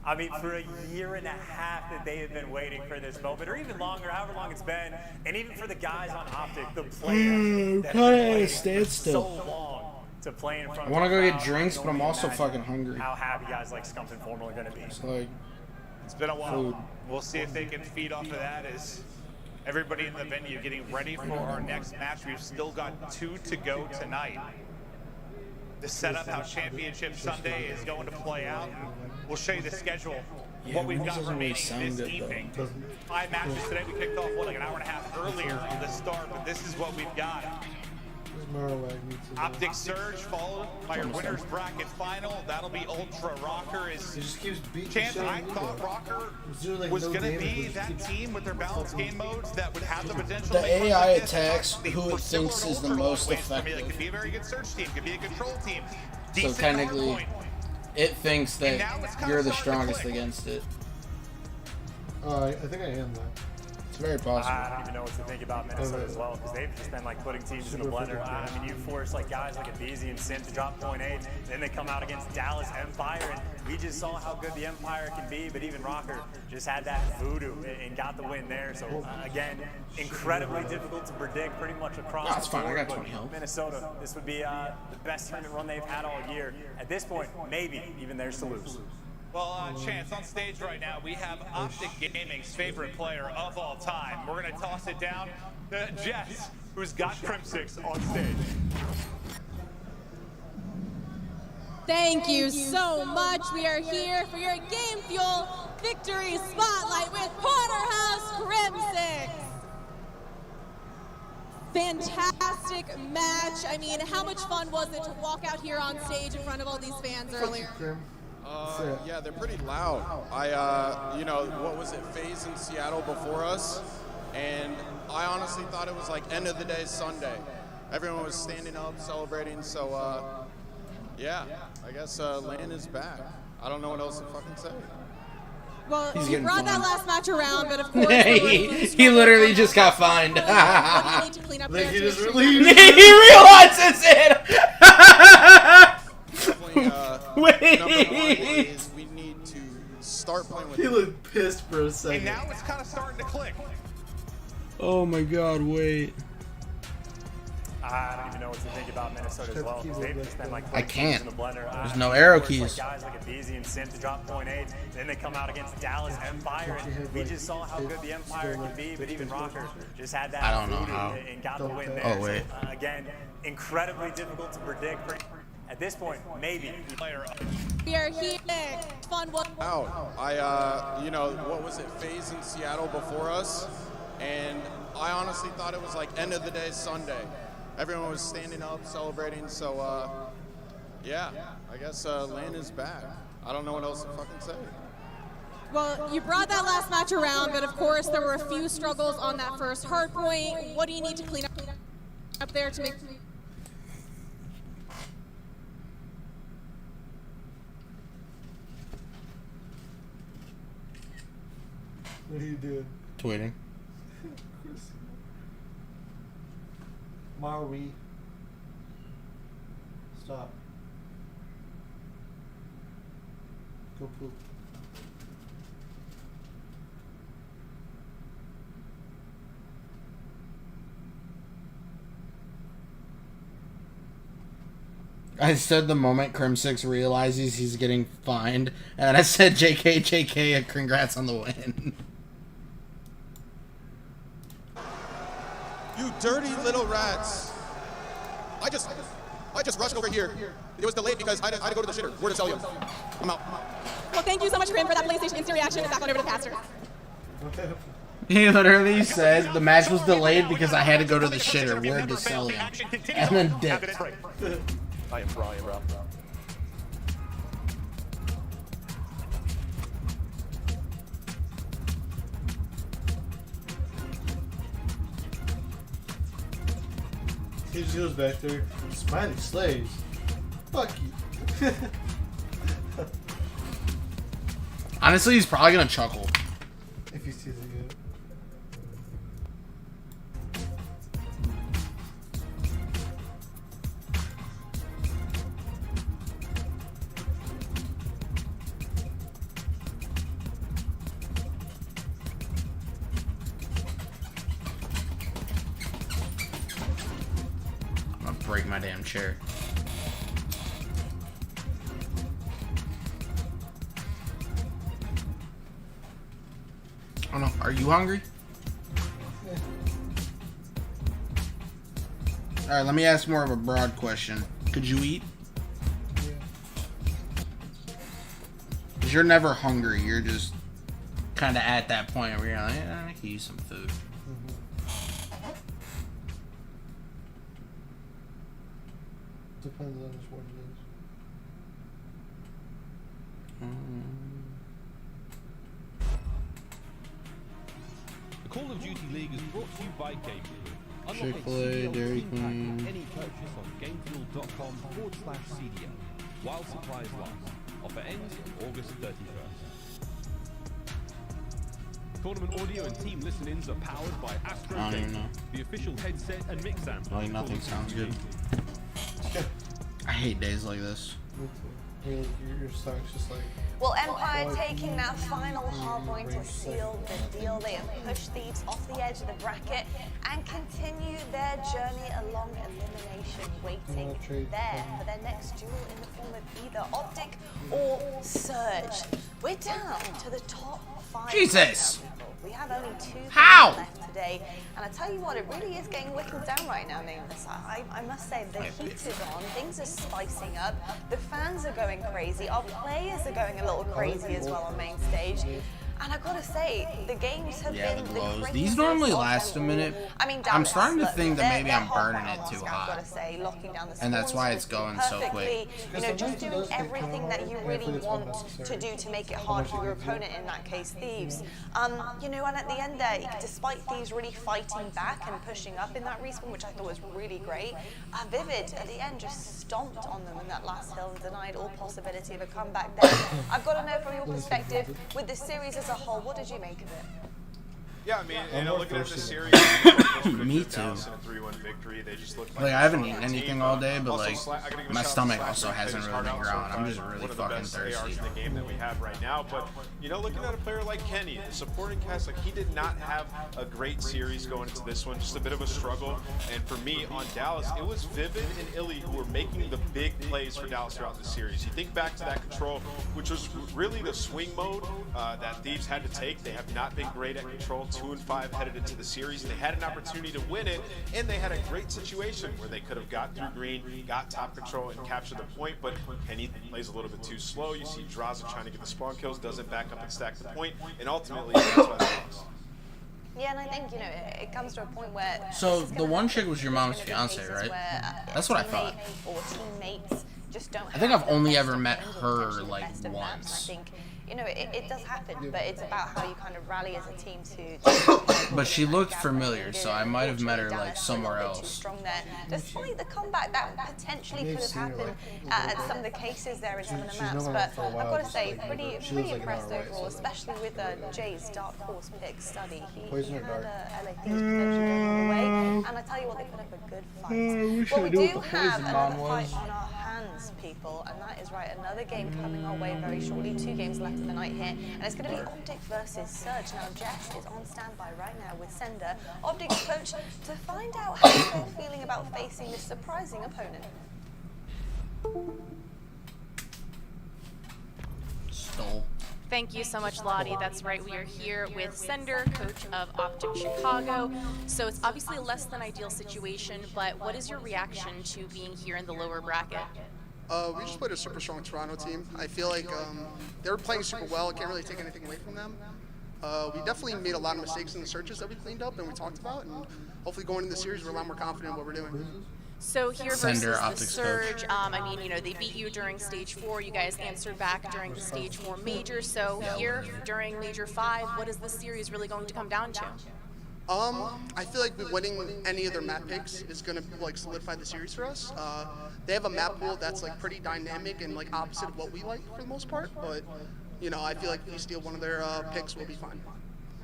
I mean, for a year and a half that they have been waiting for this moment, or even longer, however long it's been, and even for the guys on Optic, the players that have been waiting for so long to play in front of I want to go the get crowd, drinks, you but can I'm only also imagine fucking hungry. How happy guys like Scump and Formal are going to be. It's like, it's been a while. Food. We'll see if they can feed off of that as everybody in the venue getting ready for our next match. We've still got 2 to go tonight. To set up how Championship Sunday is going to play out. We'll show you the schedule, what we've got remaining this evening. 5 matches today. We kicked off, what, like an hour and a half earlier to the start, but this is what we've got. Optic Surge followed by your winners bracket final. That'll be Ultra Rocker. Chance, I thought Rocker was going to be that team with their balanced game modes that would have the potential the to make AI like this. attacks who it thinks is the most It effective. could be a very good search team, could be a control team. So Decent technically, hardpoint. it thinks And that now it's kinda you're the starting to strongest click. against it. I think I am that. It's very possible. I don't even know what to think about Minnesota as well, because they've just been like putting teams in the blender. I mean, you force like guys like Abizi and Sim to drop .8, then they come out against Dallas Empire, and we just saw how good the Empire can be, but even Rocker just had that voodoo and got the win there. So again, incredibly difficult to predict pretty much across That's the fine, I board, got 20 but health. Minnesota, this would be the best tournament run they've had all year. At this point, maybe even theirs to lose. Well, Chance, on stage right now, we have Optic Gaming's favorite player of all time. We're going to toss it down to Jess, who's got Crimsix on stage. Thank you so much. We are here for your Game Fuel Victory Spotlight with Porterhouse Crimsix. Fantastic match. I mean, how much fun was it to walk out here on stage in front of all these fans earlier? Yeah, they're pretty loud. You know, what was it, FaZe in Seattle before us? And I honestly thought it was like end of the day Sunday. Everyone was standing up, celebrating, so yeah, I guess Lan is back. I don't know what else to fucking say. Well, you brought that last match around, but of course, he literally just got fined. What do you need to clean up there? He realizes it. Wait. Number one is we need to start playing with. He looked pissed for a second. And now it's kind of starting to click. Oh my God! Wait. I don't even know what to think about Minnesota as well. They've just been like I can't. in the blender. There's no arrow keys. Like guys like Abizi and Sim to drop .8. Then they come out against Dallas Empire, and we just saw how good the Empire can be. But even Rocker just had that. I don't know how. And got the win there. Oh wait. So, again, incredibly difficult to predict. At this point, maybe. We are here. Fun one. Out. You know, what was it, FaZe in Seattle before us? And I honestly thought it was like end of the day Sunday. Everyone was standing up, celebrating, so yeah, I guess Lan is back. I don't know what else to fucking say. Well, you brought that last match around, but of course there were a few struggles on that first hard point. What do you need to clean up there to make? What are you doing? Tweeting. Marwi. Stop. Go poop. I said the moment Crimsix realizes he's getting fined, and then I said JK, congrats on the win. You dirty little rats. I just rushed over here. It was delayed because I had to go to the shitter. Where to sell you? I'm out. Well, thank you so much, Grim, for that PlayStation instant reaction, and back on over to Pastor. He literally said the match was delayed because I had to go to the shitter. Where to sell you? And then dipped. I am Brian, bro. He just goes back there. Smiling slaves. Fuck you. Honestly, he's probably gonna chuckle. If he sees it again. I'm gonna break my damn chair. I don't know. Are you hungry? Alright, let me ask more of a broad question. Could you eat? Because you're never hungry. You're just kind of at that point where you're like, yeah, I could use some food. Depends on just what it is. The Call of Duty League is brought to you by Game Fuel. Chick-fil-A, Dairy Queen. Any purchase on gamefuel.com/CDL while supplies last. Offer ends August 31st. Tournament audio and team listen-ins are powered by Astro I don't even Data, know. the official headset and mix amp. Like nothing sounds good. I hate days like this. Your song's just like Well, Empire taking that final hard point to seal the deal. They have pushed Thieves off the edge of the bracket and continue their journey along elimination, waiting there for their next duel in the form of either Optic or Surge. We're down to the top 5. Jesus! We have only 2 games How? left today, and I tell you what, it really is getting whittled down right now, Nameless. I must say, the heat is on, things are spicing up, the fans are going crazy, our players are going a little crazy as well on main stage. And I've got to say, the games have been the the glows. craziest These normally of last a them minute. all. I mean, I'm Dallas, starting to look, think that they're- maybe they're I'm hot burning right it now, too I've hot. got to say, locking down the And that's why spawns it's going so perfectly, quick. You know, just doing everything that you really want to do to make it hard for your opponent, in that case, Thieves. You know, and at the end there, despite Thieves really fighting back and pushing up in that respawn, which I thought was really great, Vivid at the end just stomped on them in that last hill and denied all possibility of a comeback there. I've got to know from your perspective, with the series as a whole, what did you make of it? Yeah, I mean, you know, looking at the series, Me too. in a 3-1 victory, they just look Like, I haven't eaten anything all day, but, Also, like, I gotta give a my shout out to stomach Slacker, also who hasn't plays really been hard out growing. so I'm far. just really One of the fucking best thirsty. ARs in the game that we have right now. But, you know, looking at a player like Kenny, the supporting cast, like, he did not have a great series going into this one, just a bit of a struggle. And for me, on Dallas, it was Vivid and Illy who were making the big plays for Dallas throughout the series. You think back to that control, which was really the swing mode that Thieves had to take. They have not been great at control, 2-5 headed into the series. They had an opportunity to win it, and they had a great situation where they could have got through green, got top control, and captured the point, but Kenny plays a little bit too slow. You see Draza trying to get the spawn kills, doesn't back up and stack the point, and ultimately that's why they lost. Yeah, and I think, you know, it comes to a point where... So, the one chick was your mom's fiance, right? That's what I thought. Or teammates just don't I think I've have only the ever best met of her, potentially the like, best of maps. once. I think, you know, it does happen, but it's about how you kind of rally as a team to But she looked familiar, so I might have met her, like, somewhere too else. strong there. Despite the comeback that potentially could have happened at some of the cases there in some of the maps, but I've got to say, pretty impressed overall, especially with Jay's Dark Horse pick study. He had LA Thieves potentially going all the way, and I tell you what, they put up a good fight. Well, we do have another fight on our hands, people, and that is right, another game coming our way very shortly. 2 games left in the night here, and it's going to be Optic versus Surge. Now, Jess is on standby right now with Sender, Optic's coach, to find out how they're feeling about facing this surprising opponent. Stole. Thank you so much, Lottie. That's right, we are here with Sender, coach of Optic Chicago. So it's obviously a less than ideal situation, but what is your reaction to being here in the lower bracket? We just played a super strong Toronto team. I feel like they were playing super well. I can't really take anything away from them. We definitely made a lot of mistakes in the searches that we cleaned up and we talked about, and hopefully going into the series we're a lot more confident in what we're doing. So here Sender, versus the Optics Surge, coach. I mean, you know, they beat you during Stage 4. You guys answered back during the Stage 4 Major. So here during Major 5, what is the series really going to come down to? I feel like winning any of their map picks is going to like solidify the series for us. They have a map pool that's like pretty dynamic and like opposite of what we like for the most part, but you know, I feel like if we steal one of their picks, we'll be fine. All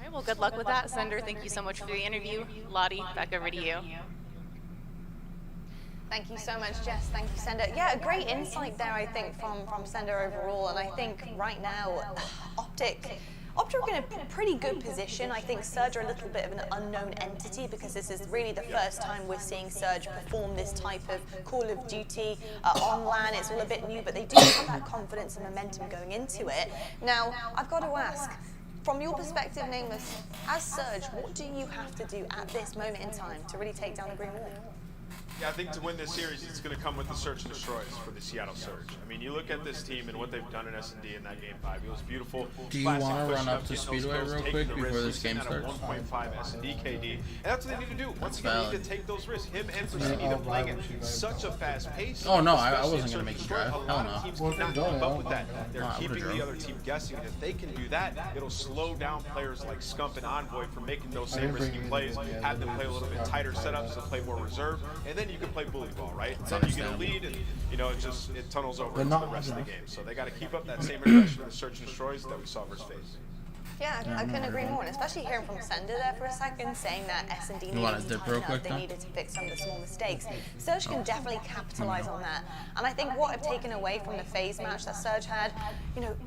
right, well, good luck with that, Sender. Thank you so much for the interview. Lottie, back over to you. Thank you so much, Jess. Thank you, Sender. Yeah, a great insight there, I think, from Sender overall. And I think right now, Optic are in a pretty good position. I think Surge are a little bit of an unknown entity because this is really the first time we're seeing Surge perform this type of Call of Duty on LAN. It's all a bit new, but they do have that confidence and momentum going into it. Now, I've got to ask, from your perspective, Nameless, as Surge, what do you have to do at this moment in time to really take down the Green Wall? Yeah, I think to win this series, it's going to come with the search and destroys for the Seattle Surge. I mean, you look at this team and what they've done in S&D in that game 5. It was beautiful. Do you want to run up to Speedway real quick before this game starts? 1.5 S&D KD, and that's what they need to do. Once again, they need to take those risks. Him and Persini, they're playing at such a fast pace. Oh no, I wasn't going to make you drive. Hell no. Teams cannot keep up with that. They're keeping the other team guessing. If they can do that, it'll slow down players like Scump and Envoy from making those same risky plays, have them play a little bit tighter setups, and play more reserve, and then you can play bully ball, right? Then you get a lead, and you know it tunnels over into the rest of the game. So they got to keep up that same aggression in the search and destroys that we saw versus FaZe. Yeah, I couldn't agree more, and especially hearing from Sender there for a second, saying that S&D needed to tighten up, they needed to fix some of the small mistakes. Surge can definitely capitalize on that, and I think what I've taken away from the phase match that Surge had,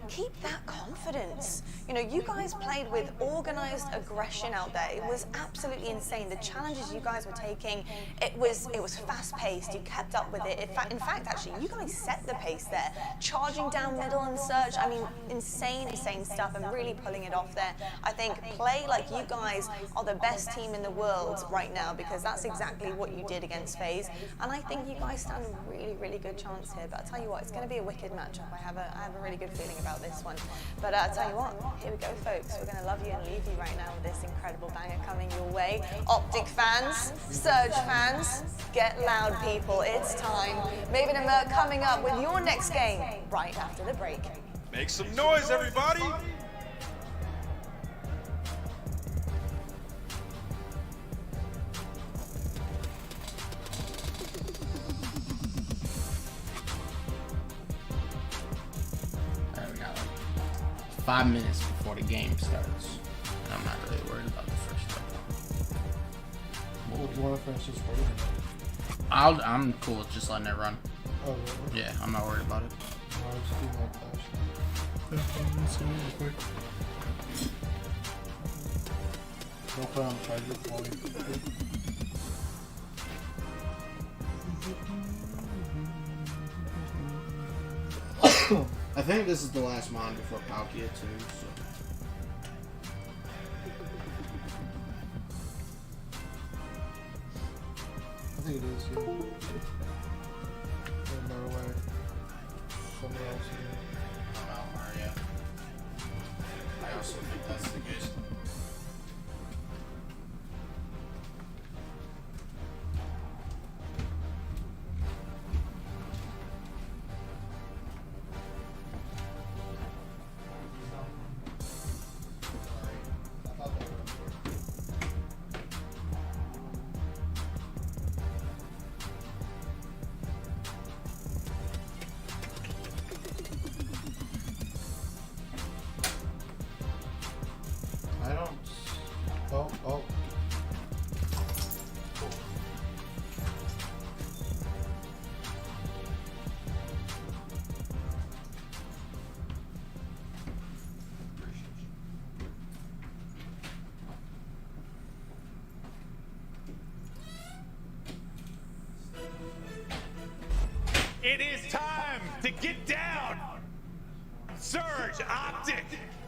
keep that confidence. You guys played with organized aggression out there. It was absolutely insane. The challenges you guys were taking, it was fast-paced. You kept up with it. In fact, actually, you guys set the pace there, charging down middle and Surge. I mean, insane stuff, and really pulling it off there. I think play like you guys are the best team in the world right now, because that's exactly what you did against FaZe, and I think you guys stand a really, really good chance here. But I'll tell you what, it's going to be a wicked matchup. I have a really good feeling about this one. But I'll tell you what, here we go, folks. We're going to love you and leave you right now with this incredible banger coming your way. Optic fans, Surge fans, get loud, people. It's time. Maven and Merc coming up with your next game right after the break. Make some noise, everybody! Alright, we got like 5 minutes before the game starts. And I'm not really worried about the first time. What would you want to finish this for? I'm cool with just letting it run. Oh, really? Yeah, I'm not worried about it. No, I'm just doing that flash. Don't put on the charger while you I think this is the last mon before Palkia too, so. I think it is, yeah. No way. Somewhere else here. Mario. I also think that's the case. I don't. Oh. It is time to get down. Surge, Optic,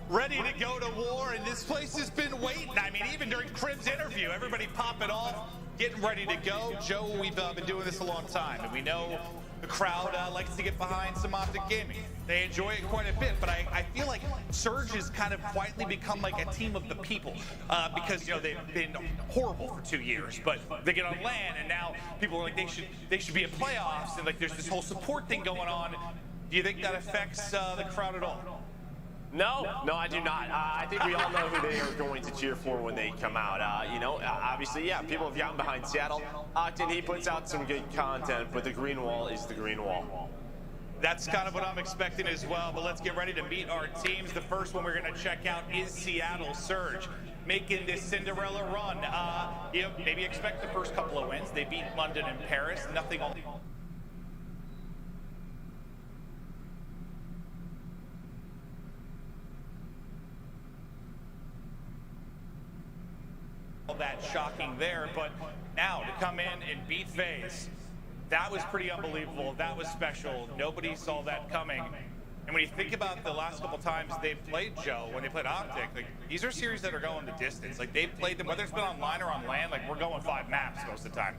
ready to go to war, and this place has been waiting. I mean, even during Crim's interview, everybody popping off, getting ready to go. Joe, we've been doing this a long time, and we know the crowd likes to get behind some Optic gaming. They enjoy it quite a bit, but I feel like Surge has kind of quietly become like a team of the people, because they've been horrible for 2 years, but they get on LAN, and now people are like they should be in playoffs, and like there's this whole support thing going on. Do you think that affects the crowd at all? No, I do not. I think we all know who they are going to cheer for when they come out. Obviously, yeah, people have gotten behind Seattle. Octon, he puts out some good content, but the green wall is the green wall. That's kind of what I'm expecting as well, but let's get ready to meet our teams. The first one we're going to check out is Seattle Surge, making this Cinderella run. Maybe expect the first couple of wins. They beat London and Paris, nothing only. All that shocking there, but now to come in and beat FaZe, that was pretty unbelievable. That was special. Nobody saw that coming. And when you think about the last couple times they've played Joe, when they played Optic, like these are series that are going the distance. Like they've played them, whether it's been online or on LAN, like we're going 5 maps most of the time.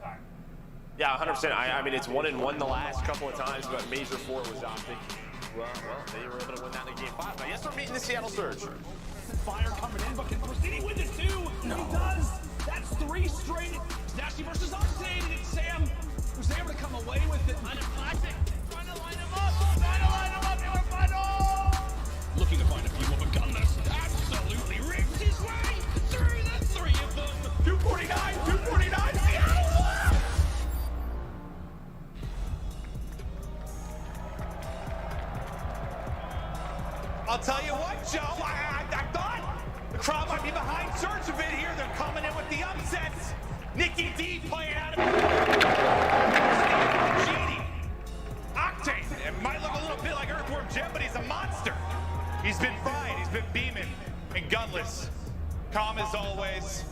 Yeah, 100%. I mean, it's 1-1 the last couple of times, but Major 4 was Optic. Well, they were able to win that in Game 5. I guess we're meeting the Seattle Surge. Fire coming in, but can Forsini win this too? No. He does. That's 3 straight. Nasty versus Octane, and it's Sam who's able to come away with it. Trying to line him up, in our final! Looking to find a few more gunners. Absolutely rips his way through the 3 of them. 249, Seattle! I'll tell you what, Joe, I thought as always,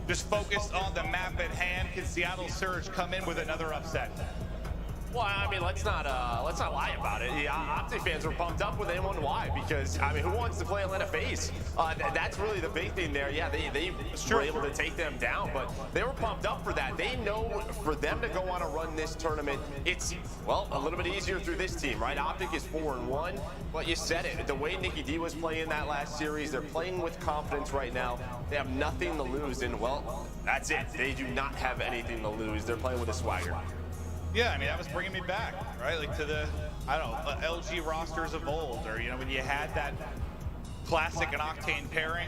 just focused on the map at hand. Can Seattle Surge come in with another upset? Well, I mean, let's not lie about it. Yeah, Optic fans were pumped up when they won. Why? Because, I mean, who wants to play Atlanta FaZe? That's really the big thing there. Yeah, they were able to take them down, but they were pumped up for that. They know for them to go on a run this tournament, it's, well, a little bit easier through this team, right? Optic is 4-1, but you said it. The way Nikki D was playing that last series, they're playing with confidence right now. They have nothing to lose, and, well, that's it. They do not have anything to lose. They're playing with a swagger. Yeah, I mean, that was bringing me back, right? Like to the, I don't know, LG rosters of old, or, you know, when you had that classic and Octane pairing,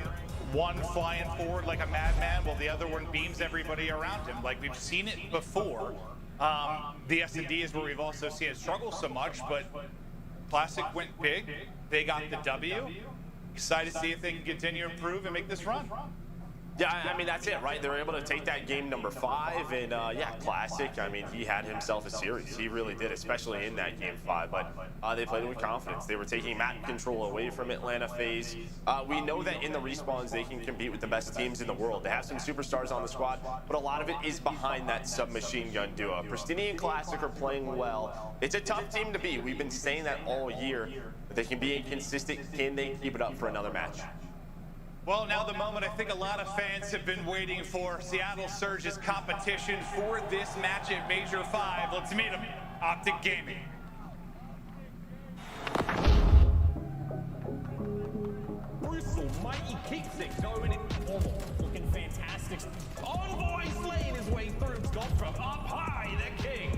one flying forward like a madman while the other one beams everybody around him. Like, we've seen it before. The S&D is where we've also seen it struggle so much, but Classic went big. They got the W. Excited to see if they can continue to improve and make this run. Yeah, I mean, that's it, right? They were able to take that game number 5, and yeah, Classic, I mean, he had himself a series. He really did, especially in that game 5, but they played it with confidence. They were taking map control away from Atlanta FaZe. We know that in the respawns, they can compete with the best teams in the world. They have some superstars on the squad, but a lot of it is behind that submachine gun duo. Pristini and Classic are playing well. It's a tough team to beat. We've been saying that all year. They can be inconsistent. Can they keep it up for another match? Well, now the moment I think a lot of fans have been waiting for. Seattle Surge's competition for this match at Major 5. Let's meet them, Optic Gaming. Brutal, mighty kicks it, going in. Looking fantastic. Envoy slaying his way through. Got from up high, the king.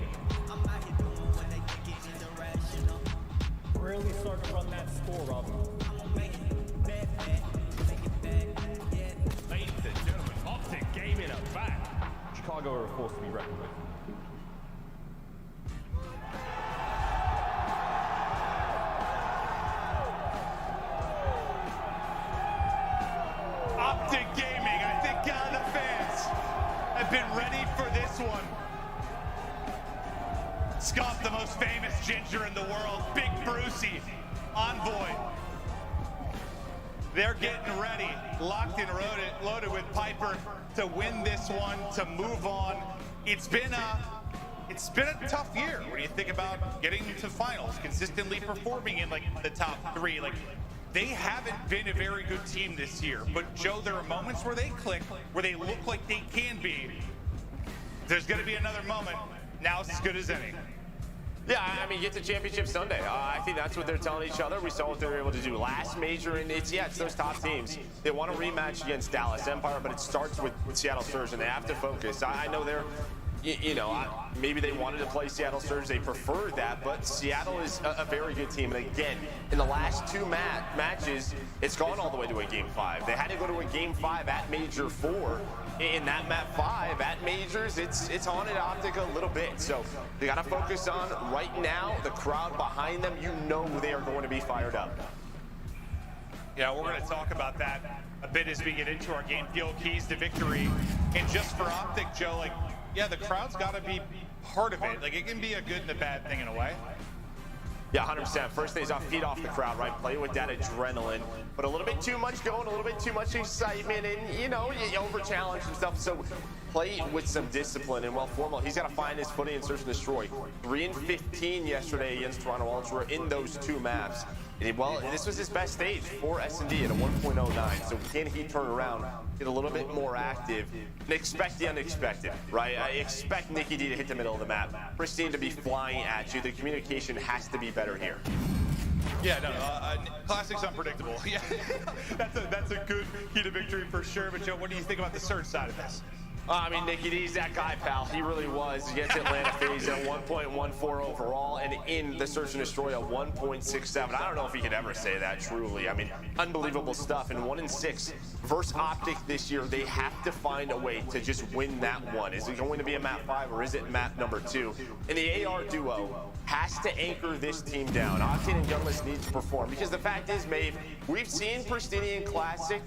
Really starting to run that score up. Ladies and gentlemen, Optic Gaming are back. Chicago are a force to be reckoned with. Optic Gaming, I think the fans have been ready for this one. Scott, the most famous ginger in the world, Big Brucey, Envoy. They're getting ready, locked and loaded with Piper to win this one, to move on. It's been a tough year when you think about getting to finals, consistently performing in like the top 3. Like, they haven't been a very good team this year, but Joe, there are moments where they click, where they look like they can be. There's gonna be another moment. Now it's as good as any. Yeah, I mean, get to Championship Sunday. I think that's what they're telling each other. We saw what they were able to do last major, and it's those top teams. They want a rematch against Dallas Empire, but it starts with Seattle Surge, and they have to focus. I know they're, maybe they wanted to play Seattle Surge. They preferred that, but Seattle is a very good team. And again, in the last 2 matches, it's gone all the way to a Game 5. They had to go to a Game 5 at Major 4. In that map 5 at Majors, it's haunted Optic a little bit. So they got to focus on right now the crowd behind them. You know they are going to be fired up. Yeah, we're going to talk about that a bit as we get into our game fuel keys to victory. And just for Optic, Joe, like, yeah, the crowd's got to be part of it. Like, it can be a good and a bad thing in a way. Yeah, 100%. First things off, feed off the crowd, right? Play with that adrenaline. But a little bit too much going, a little bit too much excitement, and, you over-challenge and stuff. So play with some discipline. And, well, Formal, he's got to find his footing and search and destroy. 3-15 yesterday against Toronto Ultra in those 2 maps. And, well, this was his best stage for S&D at a 1.09. So can he turn around, get a little bit more active, and expect the unexpected, right? I expect Nikki D to hit the middle of the map. Pristine to be flying at you. The communication has to be better here. Yeah, no, Classic's unpredictable. Yeah, that's a good key to victory for sure. But Joe, what do you think about the Surge side of this? I mean, Nikki D's that guy, pal. He really was against Atlanta FaZe at 1.14 overall, and in the Search and Destroy at 1.67. I don't know if he could ever say that truly. I mean, unbelievable stuff. And 1-6 versus Optic this year, they have to find a way to just win that one. Is it going to be a map 5 or is it map number 2? And the AR duo has to anchor this team down. Octane and Gunless need to perform, because the fact is, Maeve, we've seen Pristini and Classic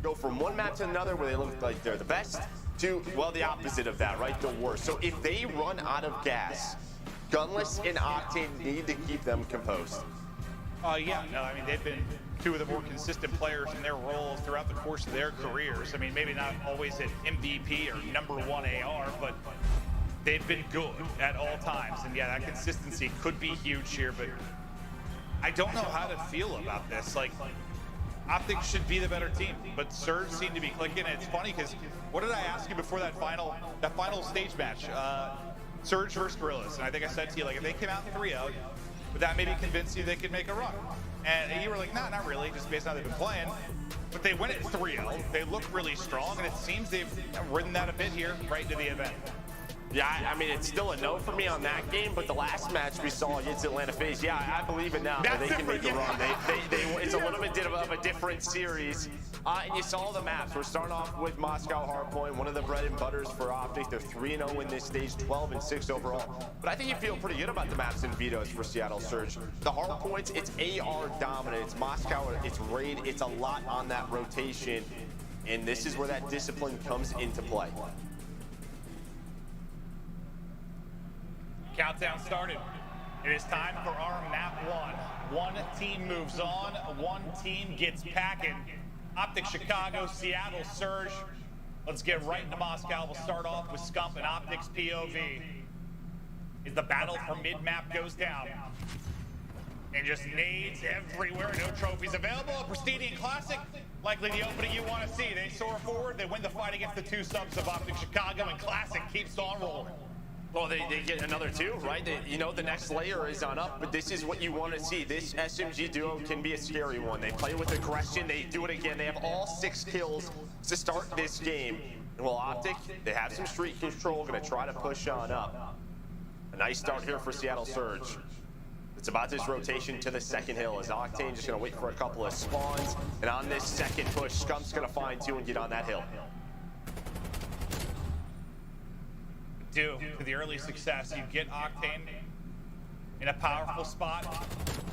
go from one map to another where they look like they're the best to, well, the opposite of that, right? The worst. So if they run out of gas, Gunless and Octane need to keep them composed. Yeah, no, I mean, they've been two of the more consistent players in their roles throughout the course of their careers. I mean, maybe not always at MVP or #1 AR, but they've been good at all times. And yeah, that consistency could be huge here, but I don't know how to feel about this. Like, Optic should be the better team, but Surge seemed to be clicking. And it's funny because what did I ask you before that final stage match? Surge versus Gorillas. And I think I said to you, like, if they came out 3-0, would that maybe convince you they could make a run? And you were like, nah, not really, just based on how they've been playing. But they win at 3-0. They look really strong, and it seems they've ridden that a bit here right into the event. Yeah, I mean, it's still a no for me on that game, but the last match we saw against Atlanta FaZe, yeah, I believe it now that they can make a run. It's a little bit of a different series. And you saw the maps. We're starting off with Moscow Hardpoint, one of the bread and butters for Optic. They're 3-0 in this stage, 12-6 overall. But I think you feel pretty good about the maps and vetoes for Seattle Surge. The Hardpoints, it's AR dominant. It's Moscow, it's Raid. It's a lot on that rotation. And this is where that discipline comes into play. Countdown started. It is time for our map one. One team moves on, one team gets packing. Optic Chicago, Seattle Surge. Let's get right into Moscow. We'll start off with Scump and Optic's POV. As the battle for mid-map goes down. And just nades everywhere, no trophies available. A Prestigian Classic, likely the opening you want to see. They soar forward, they win the fight against the two subs of Optic Chicago, and Classic keeps on rolling. Well, they get another two, right? You know the next layer is on up, but this is what you want to see. This SMG duo can be a scary one. They play with aggression. They do it again. They have all 6 kills to start this game. And well, Optic, they have some street control. Going to try to push on up. A nice start here for Seattle Surge. It's about this rotation to the second hill as Octane just going to wait for a couple of spawns. And on this second push, Scump's going to find 2 and get on that hill. Due to the early success, you get Octane in a powerful spot.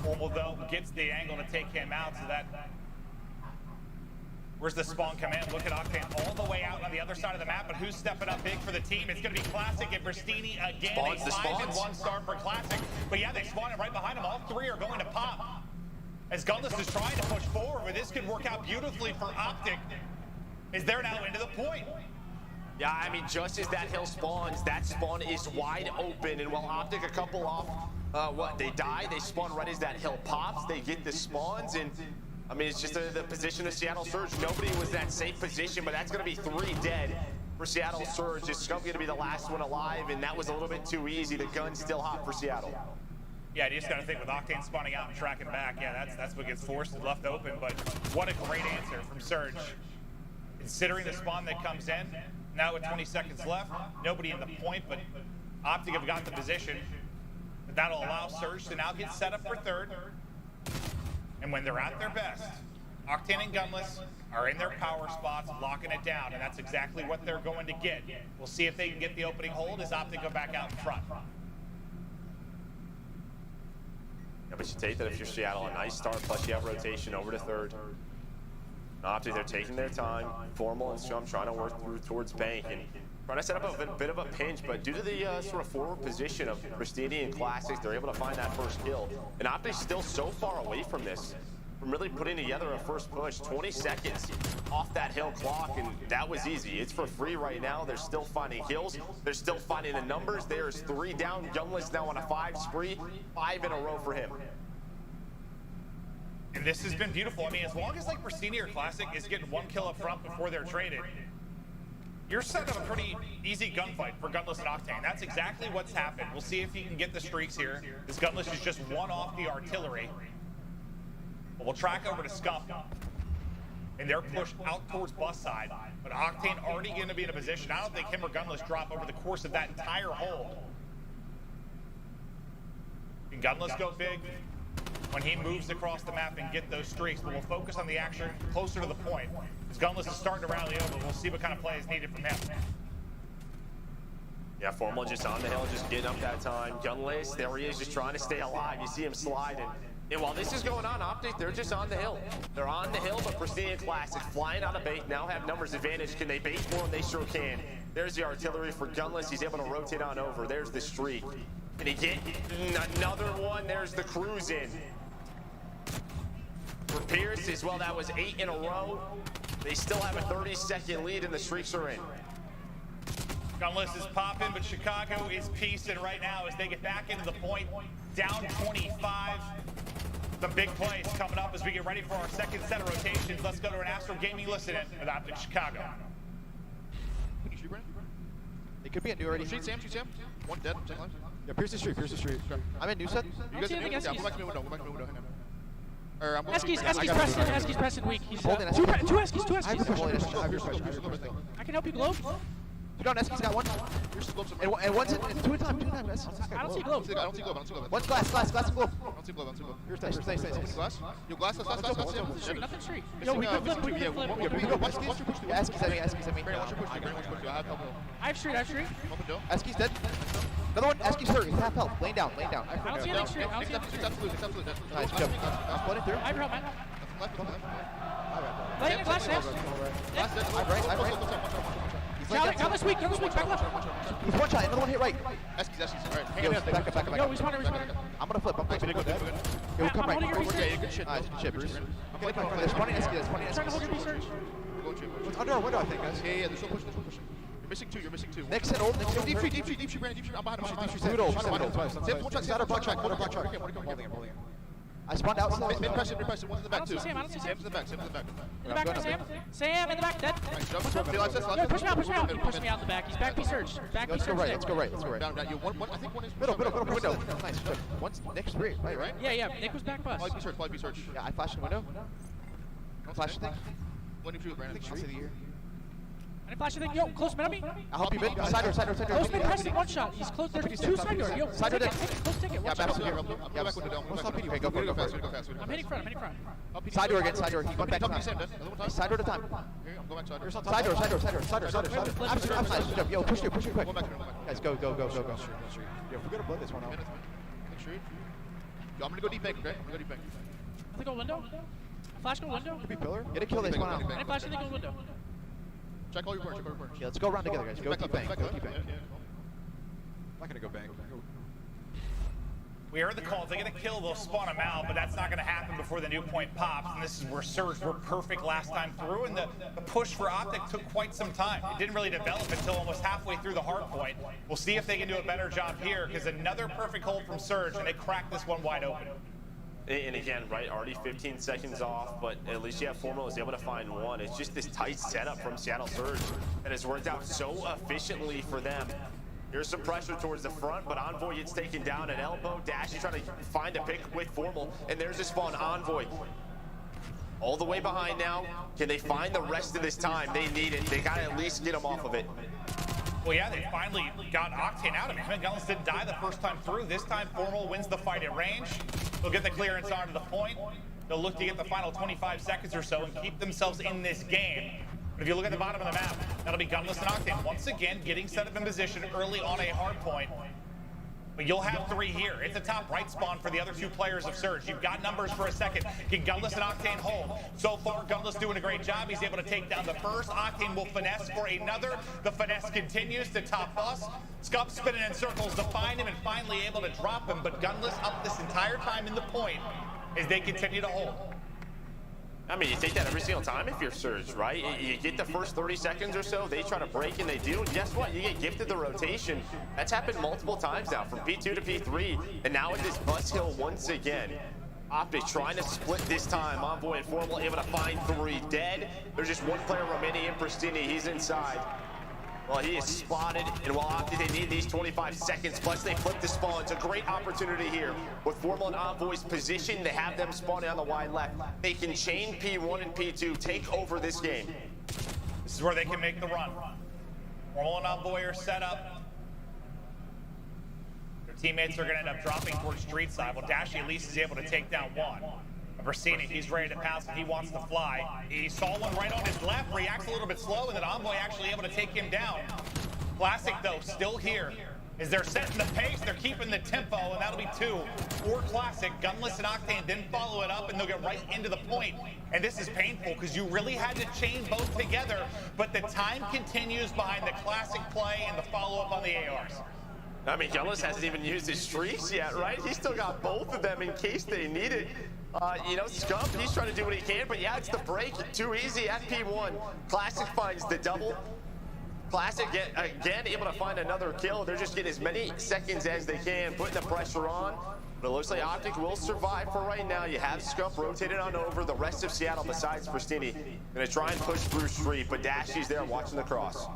Formal, though, gets the angle to take him out, so that... Where's the spawn come in? Look at Octane all the way out on the other side of the map, but who's stepping up big for the team? It's going to be Classic and Pristini again. Spawns, a 5-1 start for Classic. But yeah, they spawn it right behind them. All 3 are going to pop. As Gunless is trying to push forward, but this could work out beautifully for Optic, as they're now into the point. Yeah, I mean, just as that hill spawns, that spawn is wide open. And while Optic a couple off, they die, they spawn right as that hill pops. They get the spawns, and I mean, it's just the position of Seattle Surge. Nobody was that safe position, but that's going to be 3 dead for Seattle Surge. It's going to be the last one alive, and that was a little bit too easy. The gun's still hot for Seattle. Yeah, you just got to think with Octane spawning out and tracking back. Yeah, that's what gets forced and left open. But what a great answer from Surge. Considering the spawn that comes in, now with 20 seconds left, nobody in the point, but Optic have got the position. But that'll allow Surge to now get set up for third. And when they're at their best, Octane and Gunless are in their power spots, locking it down, and that's exactly what they're going to get. We'll see if they can get the opening hold as Optic go back out in front. Yeah, but you take that if you're Seattle, a nice start, plus you have rotation over to third. Optic, they're taking their time. Formal and Scum trying to work through towards Bank and trying to set up a bit of a pinch, but due to the sort of forward position of Pristini and Classics, they're able to find that first kill. And Optic's still so far away from this, from really putting together a first push. 20 seconds off that hill clock, and that was easy. It's for free right now. They're still finding kills. They're still finding the numbers. There's 3 down. Gunless now on a 5 spree. 5 in a row for him. And this has been beautiful. I mean, as long as like Pristini or Classic is getting 1 kill up front before they're traded, you're setting up a pretty easy gunfight for Gunless and Octane. That's exactly what's happened. We'll see if he can get the streaks here. This Gunless is just 1 off the artillery. But we'll track over to Scump. And they're pushed out towards bus side. But Octane already going to be in a position. I don't think him or Gunless drop over the course of that entire hold. Can Gunless go big when he moves across the map and get those streaks? But we'll focus on the action closer to the point. As Gunless is starting to rally over, we'll see what kind of play is needed from him. Yeah, Formal just on the hill, just getting up that time. Gunless, there he is, just trying to stay alive. You see him sliding. And while this is going on, Optic, they're just on the hill. They're on the hill, but Pristini and Classic flying out of bait, now have numbers advantage. Can they bait for him? They sure can. There's the artillery for Gunless. He's able to rotate on over. There's the streak. Can he get another one? There's the cruise in. For Pierce as well, that was 8 in a row. They still have a 30-second lead and the streaks are in. Gunless is popping, but Chicago is piecing right now as they get back into the point, down 25. The big plays coming up as we get ready for our second set of rotations. Let's go to an Astro Gaming listen-in with Optic Chicago. It could be a new already. Street Sam. One dead. Yeah, Pierce the street. I'm in new set. You guys are new? Yeah, go back to me window. Hang on. Or I'm going Eski's pressing weak. He's holding two Eskies. I have your question. I can help you globe. Two down, Eski's got one. And one's in, two at a time. I don't see globe. I don't see globe. One's glass and globe. I don't see globe. Here's stay. Glass? Yo, glass. Nothing street. Yo, we can flip. Yeah, Eski's at me. I have street. Eski's dead. Another one, Eski's hurt. He's half health. Laying down. I don't see anything street. Nice, good job. I'm putting through. I have help, man. Laying a glass, Sam. I'm right. Down this week, back left. He's one shot, another one hit right. Eski's. All right, Yo, back up. Yo, responder. I'm gonna flip. Yo, we'll come right. Good shit. Nice, good shit, Bruce. There's one in Eski's. Trying to hold your research. It's under our window, I think, guys. Yeah, they're still pushing. You're missing two. Next set old. Deep street, Brandon. I'm behind him. Sam, one shot. Sam's block track. I spawned out. Mid pressing. One's in the back, too. I don't see Sam. Sam's in the back. In the back, Sam. Sam in the back, dead. Yo, push me out. He pushed me out in the back. He's back B surge. Let's go right. Down. I think one is Middle. Window. Nice. One's Nick's right? Yeah. Nick was back bus. Probably B search. Yeah, I flashed the window. Flash the thing. One you shoot, Brandon. I didn't flash anything. Yo, close mid on me. I'll help you mid. Side door. Close mid pressing, one shot. He's close. There's two side door. Yo, side door dead. Close ticket. Yeah, back here. Yeah, back window down. Okay, go fast. I'm hitting front. Side door again. He went back to side door at a time. I'm going back Side door. Absolutely. Yo, push through quick. Guys, go. Yo, we're gonna blow this one out. Yo, I'm gonna go deep bank, okay? I think go window. Flash go window. Could be pillar. Get a kill this one out. I didn't flash anything go window. Check all your burns. Yeah, let's go around together, guys. Go deep bank. I'm not gonna go bank. We heard the calls. They get a kill, they'll spawn them out, but that's not going to happen before the new point pops. And this is where Surge were perfect last time through, and the push for Optic took quite some time. It didn't really develop until almost halfway through the hard point. We'll see if they can do a better job here, because another perfect hold from Surge, and they cracked this one wide open. And again, right, already 15 seconds off, but at least you have Formula was able to find one. It's just this tight setup from Seattle Surge that has worked out so efficiently for them. Here's some pressure towards the front, but Envoy gets taken down at elbow. Dash is trying to find a pick with Formal, and there's a spawn. Envoy all the way behind now. Can they find the rest of this time? They need it. They got to at least get him off of it. Well, yeah, they finally got Octane out of it. Gullens didn't die the first time through. This time, Formal wins the fight at range. They'll get the clearance onto the point. They'll look to get the final 25 seconds or so and keep themselves in this game. But if you look at the bottom of the map, that'll be Gunless and Octane. Once again, getting set up in position early on a hard point. But you'll have three here. It's a top right spawn for the other two players of Surge. You've got numbers for a second. Can Gunless and Octane hold? So far, Gunless doing a great job. He's able to take down the first. Octane will finesse for another. The finesse continues to top us. Scup spinning in circles to find him and finally able to drop him. But Gunless up this entire time in the point as they continue to hold. I mean, you take that every single time if you're Surge, right? You get the first 30 seconds or so, they try to break and they do, and guess what? You get gifted the rotation. That's happened multiple times now, from P2 to P3, and now with this bus hill once again. Optic trying to split this time. Envoy and Formal able to find three. Dead. There's just one player remaining in Pristini. He's inside. Well, he is spotted, and while Optic, they need these 25 seconds, plus they flip the spawn. It's a great opportunity here. With Formal and Envoy's position, they have them spawning on the wide left. They can chain P1 and P2, take over this game. This is where they can make the run. Formal and Envoy are set up. Their teammates are going to end up dropping towards street side. Well, Dashy at least is able to take down one. Versini, he's ready to pass and he wants to fly. He saw one right on his left, reacts a little bit slow, and then Envoy actually able to take him down. Classic, though, still here. As they're setting the pace, they're keeping the tempo, and that'll be two. Or Classic, Gunless and Octane then follow it up, and they'll get right into the point. And this is painful, because you really had to chain both together, but the time continues behind the Classic play and the follow-up on the ARs. I mean, Gunless hasn't even used his streaks yet, right? He's still got both of them in case they need it. You know, Scump, he's trying to do what he can, but yeah, it's the break. Too easy, FP1. Classic finds the double. Classic, again, able to find another kill. They're just getting as many seconds as they can, putting the pressure on. But it looks like Optic will survive for right now. You have Scump rotated on over. The rest of Seattle, besides Pristini, gonna try and push through Street, but Dashy's there watching the cross.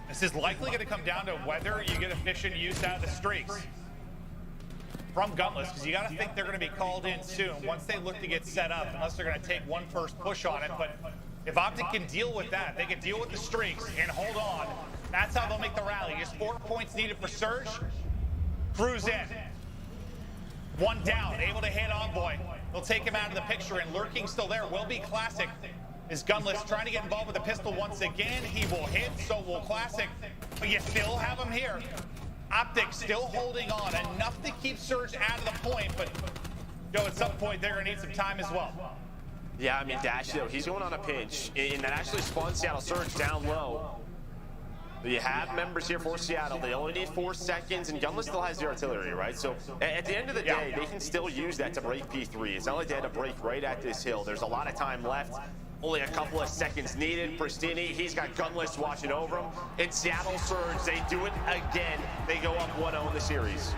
This is likely going to come down to whether you get efficient use out of the streaks from Gunless, because you got to think they're going to be called in soon once they look to get set up, unless they're going to take one first push on it. But if Optic can deal with that, they can deal with the streaks and hold on. That's how they'll make the rally. Just 4 points needed for Surge. Cruise in. One down, able to hit Envoy. They'll take him out of the picture, and lurking still there will be Classic. Is Gunless trying to get involved with the pistol once again? He will hit, so will Classic. But you still have him here. Optic still holding on, enough to keep Surge out of the point, but Joe, at some point they're gonna need some time as well. Yeah, I mean, Dash, though, he's going on a pinch, and that actually spawns Seattle Surge down low. You have members here for Seattle. They only need 4 seconds, and Gunless still has the artillery, right? So at the end of the day, they can still use that to break P3. It's not like they had to break right at this hill. There's a lot of time left. Only a couple of seconds needed. Pristini, he's got Gunless watching over him. In Seattle Surge, they do it again. They go up 1-0 in the series.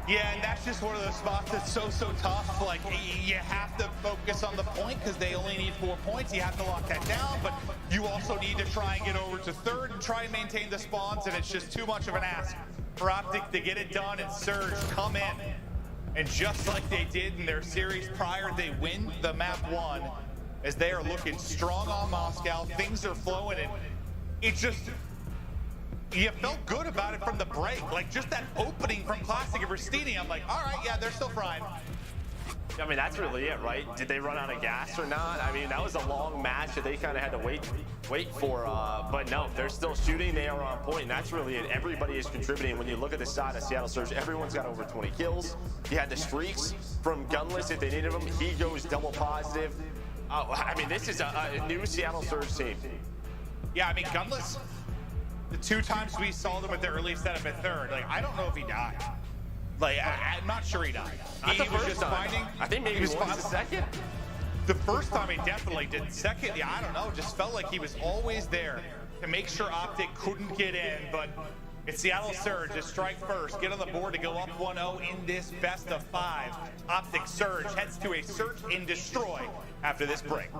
Yeah, and that's just one of those spots that's so tough. Like, you have to focus on the point because they only need 4 points. You have to lock that down, but you also need to try and get over to third and try and maintain the spawns, and it's just too much of an ask for Optic to get it done and Surge come in. And just like they did in their series prior, they win the map 1 as they are looking strong on Moscow. Things are flowing, and it's just, you felt good about it from the break. Like, just that opening from Classic and Pristini, I'm like, all right, yeah, they're still frying. I mean, that's really it, right? Did they run out of gas or not? I mean, that was a long match that they kind of had to wait for. But no, they're still shooting. They are on point, and that's really it. Everybody is contributing. When you look at the side of Seattle Surge, everyone's got over 20 kills. You had the streaks from Gunless if they needed them. He goes double positive. I mean, this is a new Seattle Surge team. Yeah, I mean, Gunless, the 2 times we saw them at the early setup at third, like, I don't know if he died. Like, I'm not sure he died. He was just finding. I think maybe he was the second. The first time he definitely did. Second, yeah, I don't know. Just felt like he was always there to make sure Optic couldn't get in. But it's Seattle Surge to strike first, get on the board to go up 1-0 in this best of 5. Optic Surge heads to a search and destroy after this break.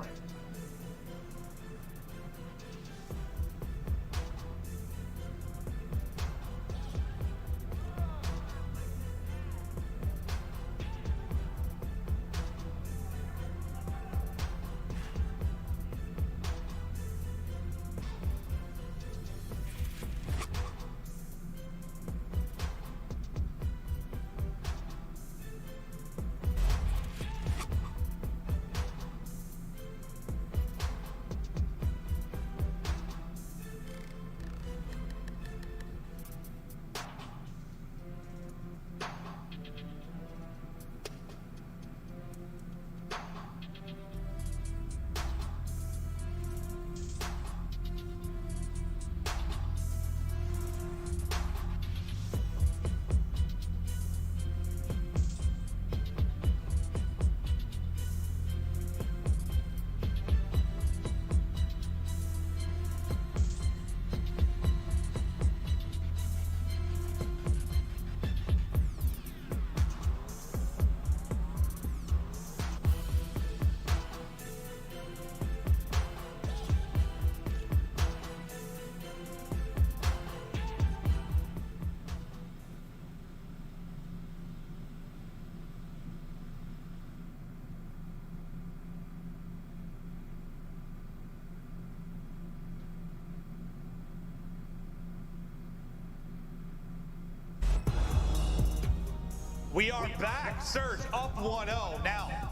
We are back. Surge up 1-0 now.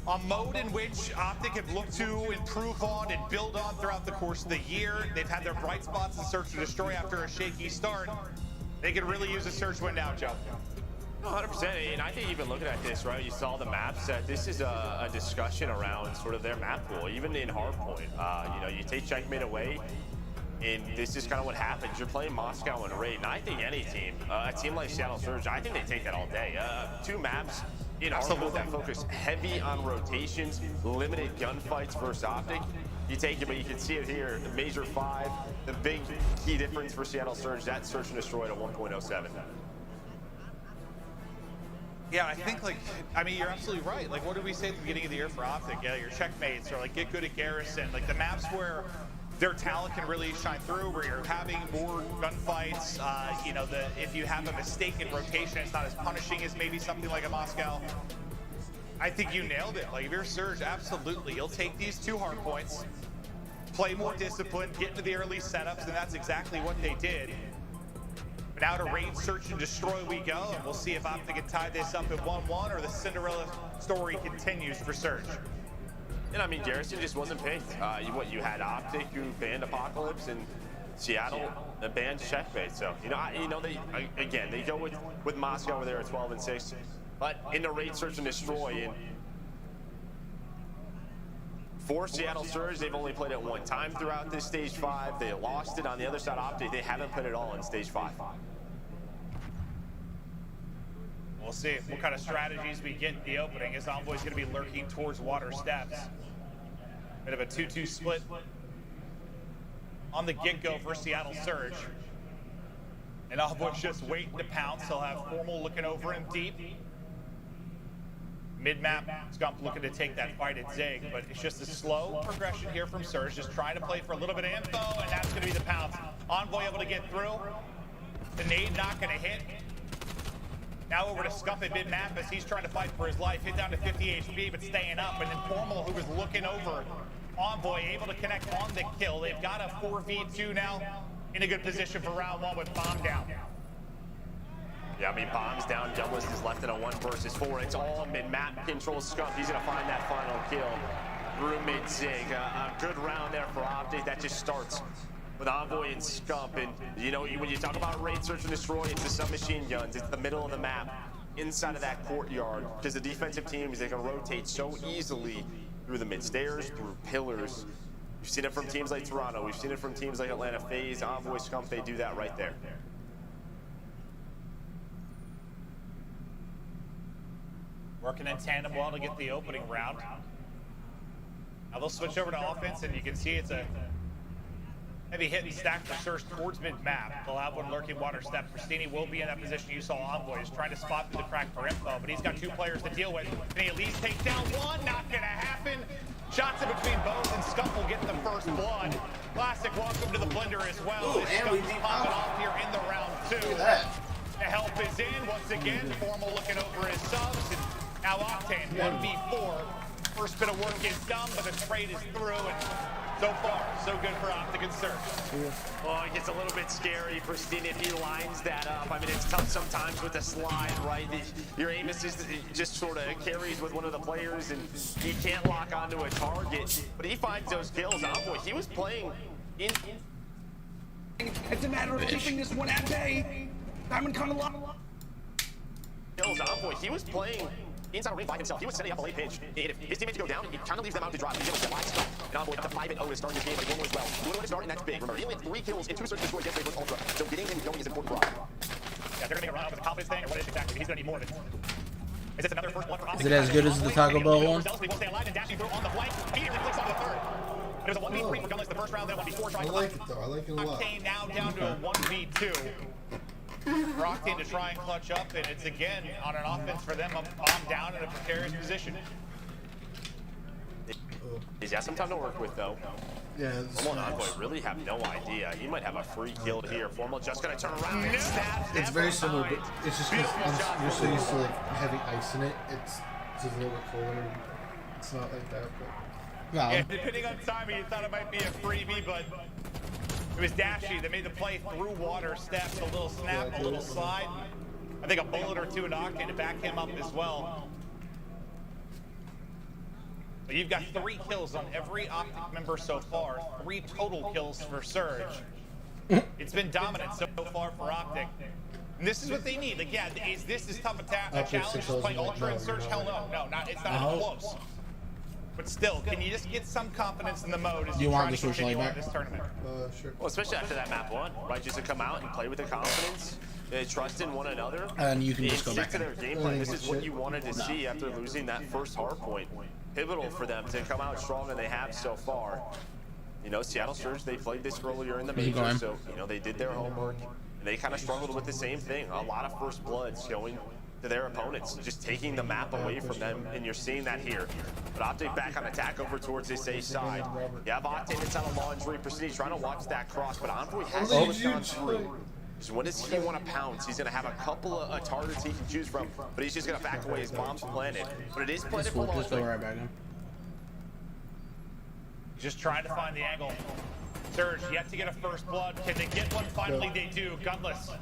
A mode in which Optic have looked to improve on and build on throughout the course of the year. They've had their bright spots in Search and Destroy after a shaky start. They could really use a Surge win now, Joe. 100%, and I think even looking at this, right, you saw the map set. This is a discussion around sort of their map pool, even in Hardpoint. You know, you take Checkmate away, And this is kind of what happens. You're playing Moscow and Raid, and I think any team, a team like Seattle Surge, I think they take that all day. 2 maps in our field that focus heavy on rotations, limited gunfights versus Optic. You take it, but you can see it here. The Major 5, the big key difference for Seattle Surge, that search and destroy at 1.07. Yeah, I think, like, I mean, you're absolutely right. Like, what did we say at the beginning of the year for Optic? Yeah, your checkmates or, like, get good at Garrison. Like, the maps where their talent can really shine through, where you're having more gunfights. You know, if you have a mistake in rotation, it's not as punishing as maybe something like a Moscow. I think you nailed it. Like, if you're Surge, absolutely. You'll take these 2 hard points, play more disciplined, get into the early setups, and that's exactly what they did. But now to Raid, search, and destroy we go, and we'll see if Optic can tie this up at 1-1 or the Cinderella story continues for Surge. And I mean, Garrison just wasn't picked. You had Optic, who banned Apocalypse, and Seattle banned Checkmate. So, they go with Moscow over there at 12-6. But in the Raid, search, and destroy, and for Seattle Surge, they've only played it 1 time throughout this Stage 5. They lost it on the other side, Optic. They haven't played it all in Stage 5. We'll see what kind of strategies we get in the opening, as Envoy's going to be lurking towards water steps. Bit of a 2-2 split on the get-go for Seattle Surge. And Envoy's just waiting to pounce. He'll have Formal looking over him deep. Mid-map, Scump looking to take that fight at Zig, but it's just a slow progression here from Surge, just trying to play for a little bit of info, and that's going to be the pounce. Envoy able to get through. The nade not going to hit. Now over to Scump at mid-map as he's trying to fight for his life. Hit down to 50 HP, but staying up. And then Formal, who was looking over Envoy, able to connect on the kill. They've got a 4v2 now in a good position for round 1 with Bomb down. Yeah, I mean, Bomb's down. Douglas is left in a 1 versus 4. It's all mid-map control. Scump, he's going to find that final kill through mid-zig. A good round there for Optic. That just starts with Envoy and Scump. And, when you talk about Raid, search, and destroy, it's the submachine guns. It's the middle of the map, inside of that courtyard. Because the defensive teams, they can rotate so easily through the mid-stairs, through pillars. We've seen it from teams like Toronto. We've seen it from teams like Atlanta FaZe, Envoy, Scump. They do that right there. Working in tandem well to get the opening round. Now they'll switch over to offense, and you can see it's a heavy hit and stack for Surge towards mid-map. They'll have one lurking water step. Christini will be in that position you saw Envoy. He's trying to spot through the crack for info, but he's got 2 players to deal with. Can he at least take down 1? Not gonna happen. Shots in between both, and Scump will get the first blood. Classic welcome to the blender as well. Ooh, Scump's popping off here in the round 2. Look at that. The help is in once again. Formal looking over his subs, and now Octane 1v4. First bit of work is done, but the trade is through, and so far, so good for Optic and Surge. Well, it gets a little bit scary for Steen if he lines that up. I mean, it's tough sometimes with the slide, right? Your aim is just sort of carries with one of the players, and he can't lock onto a target. But he finds those kills. Envoy, he was playing in. It's a matter of keeping this one at bay. Diamond kind of kills Envoy, he was playing inside a ring by himself. He was setting up a late pitch. If his teammates go down, he kind of leaves them out to dry. He's able to wide stop. And Envoy up to 5-0 to start this game, but one more as well. Blue to start, and that's big. Remember, he only had 3 kills in 2 search destroy against Ultra. So getting him going is important for us. Yeah, they're going to make a run out with a confidence thing, or what is it exactly? He's going to need more of it. Is this another first blood for Optic? Is it as good as the Taco Bell one? He won't stay alive and dashing through on the flank. Immediately clicks on the third. It was a 1v3 for Gunless the first round, then a 1v4 trying to I like it though. I like it a lot. Octane now down to a 1v2. For Octane to try and clutch up, and it's again on an offense for them. Bomb down in a precarious position. He's got some time to work with, though. Yeah, Formal and Envoy really have no idea. He might have a free kill here. Formal just going to turn around and snap. It's very similar, but it's just because you're so used to like having ice in it. It's just a little bit cooler. It's not like that, but yeah, depending on timing, you thought it might be a freebie, but it was Dashy that made the play through water steps. A little snap, a little slide. I think a bullet or 2 in Octane to back him up as well. But you've got 3 kills on every Optic member so far. 3 total kills for Surge. It's been dominant so far for Optic. And this is what they need. Like, yeah, is this tough a challenge? Playing Ultra and Surge? Hell no. No, it's not even close. But still, can you just get some confidence in the mode as Do you you want try the to switch continue leg on back? this tournament? Sure. Well, especially after that map 1, right? Just to come out and play with the confidence, trust in one another. And you can just go back to in. their game plan. This is what you wanted to see after losing that first hard point. Pivotal for them to come out strong, and they have so far. You know, Seattle Surge, they played this earlier in the major, so, you know, they did their homework. And they kind of struggled with the same thing. A lot of first bloods going to their opponents, just taking the map away from them, and you're seeing that here. But Optic back on attack over towards this A side. You have Octane inside of Laundry, Pristini trying to watch that cross, but Envoy has to gone through. So when does he want to pounce? He's going to have a couple of targets he can choose from, but he's just going to back away. His bomb's planted, but it is planted for Just go Laundry. right back in. Just trying to find the angle. Surge yet to get a first blood. Can they get one? Finally they do. Gunless.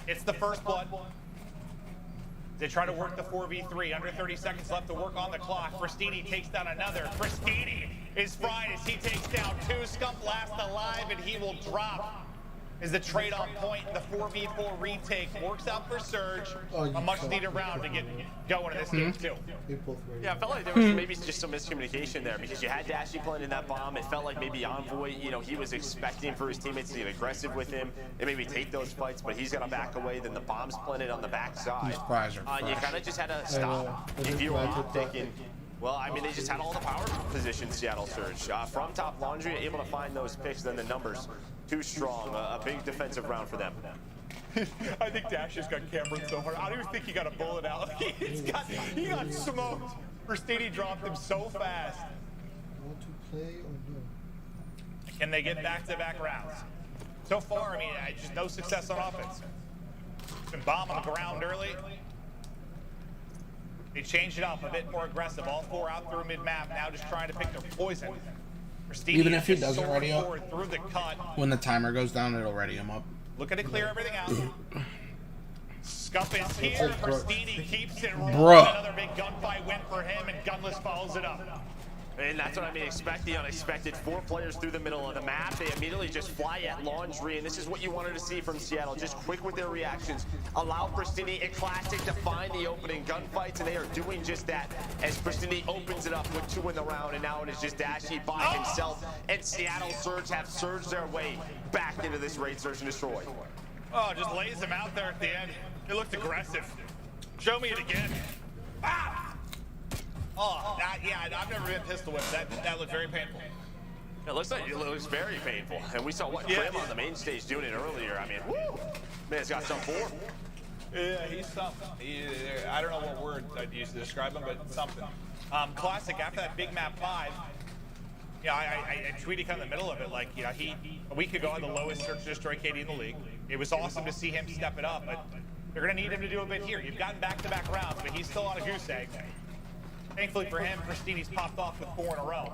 It's the first blood. They try to work the 4v3. Under 30 seconds left to work on the clock. Pristini takes down another. Pristini is fried as he takes down 2. Scump last alive, and he will drop. Is the trade on point. The 4v4 retake works out for Surge. A much needed round to get going in this game too. Yeah, I felt like there was maybe just some miscommunication there because you had Dashy planting that bomb. It felt like maybe Envoy, you know, he was expecting for his teammates to get aggressive with him and maybe take those fights, but he's going to back away. Then the bomb's planted on the backside. You kind of just had to stop if you were Optic and, well, I mean, they just had all the power positions, Seattle Surge. From top Laundry, able to find those picks, then the numbers too strong. A big defensive round for them. I think Dash just got cambered so hard. I don't even think he got a bullet out. he got smoked. Pristini dropped him so fast. Want to play or no? Can they get back-to-back rounds? So far, I mean, just no success on offense. Been bombing the ground early. They changed it up, a bit more aggressive. All 4 out through mid-map, now just trying to pick their poison. Pristini Even if he just doesn't soaring ready up, forward through the cut. when the timer goes down, it'll ready him up. Looking to clear everything out. Scump is here. Pristini keeps it rolling. Bruh. Another big gunfight win for him, and Gunless follows it up. And that's what I mean, expect the unexpected. 4 players through the middle of the map. They immediately just fly at Laundry, and this is what you wanted to see from Seattle. Just quick with their reactions. Allow Pristini and Classic to find the opening gunfights, and they are doing just that as Pristini opens it up with 2 in the round, and now it is just Dashy by himself. And Seattle Surge have surged their way back into this raid, Search and Destroy. Oh, just lays him out there at the end. It looked aggressive. Show me it again. Ah! Oh, yeah, I've never been pistol whipped. That looked very painful. It looks very painful. And we saw what Krim on the main stage doing it earlier. I mean, woo! Man's got some form. Yeah, he's something. I don't know what word I'd use to describe him, but something. Classic, after that big map 5, yeah, I tweeted kind of in the middle of it, like, you know, a week ago had the lowest search and destroy KD in the league. It was awesome to see him step it up, but they're going to need him to do a bit here. You've gotten back-to-back rounds, but he's still on a goose egg. Thankfully for him, Pristini's popped off with 4 in a row.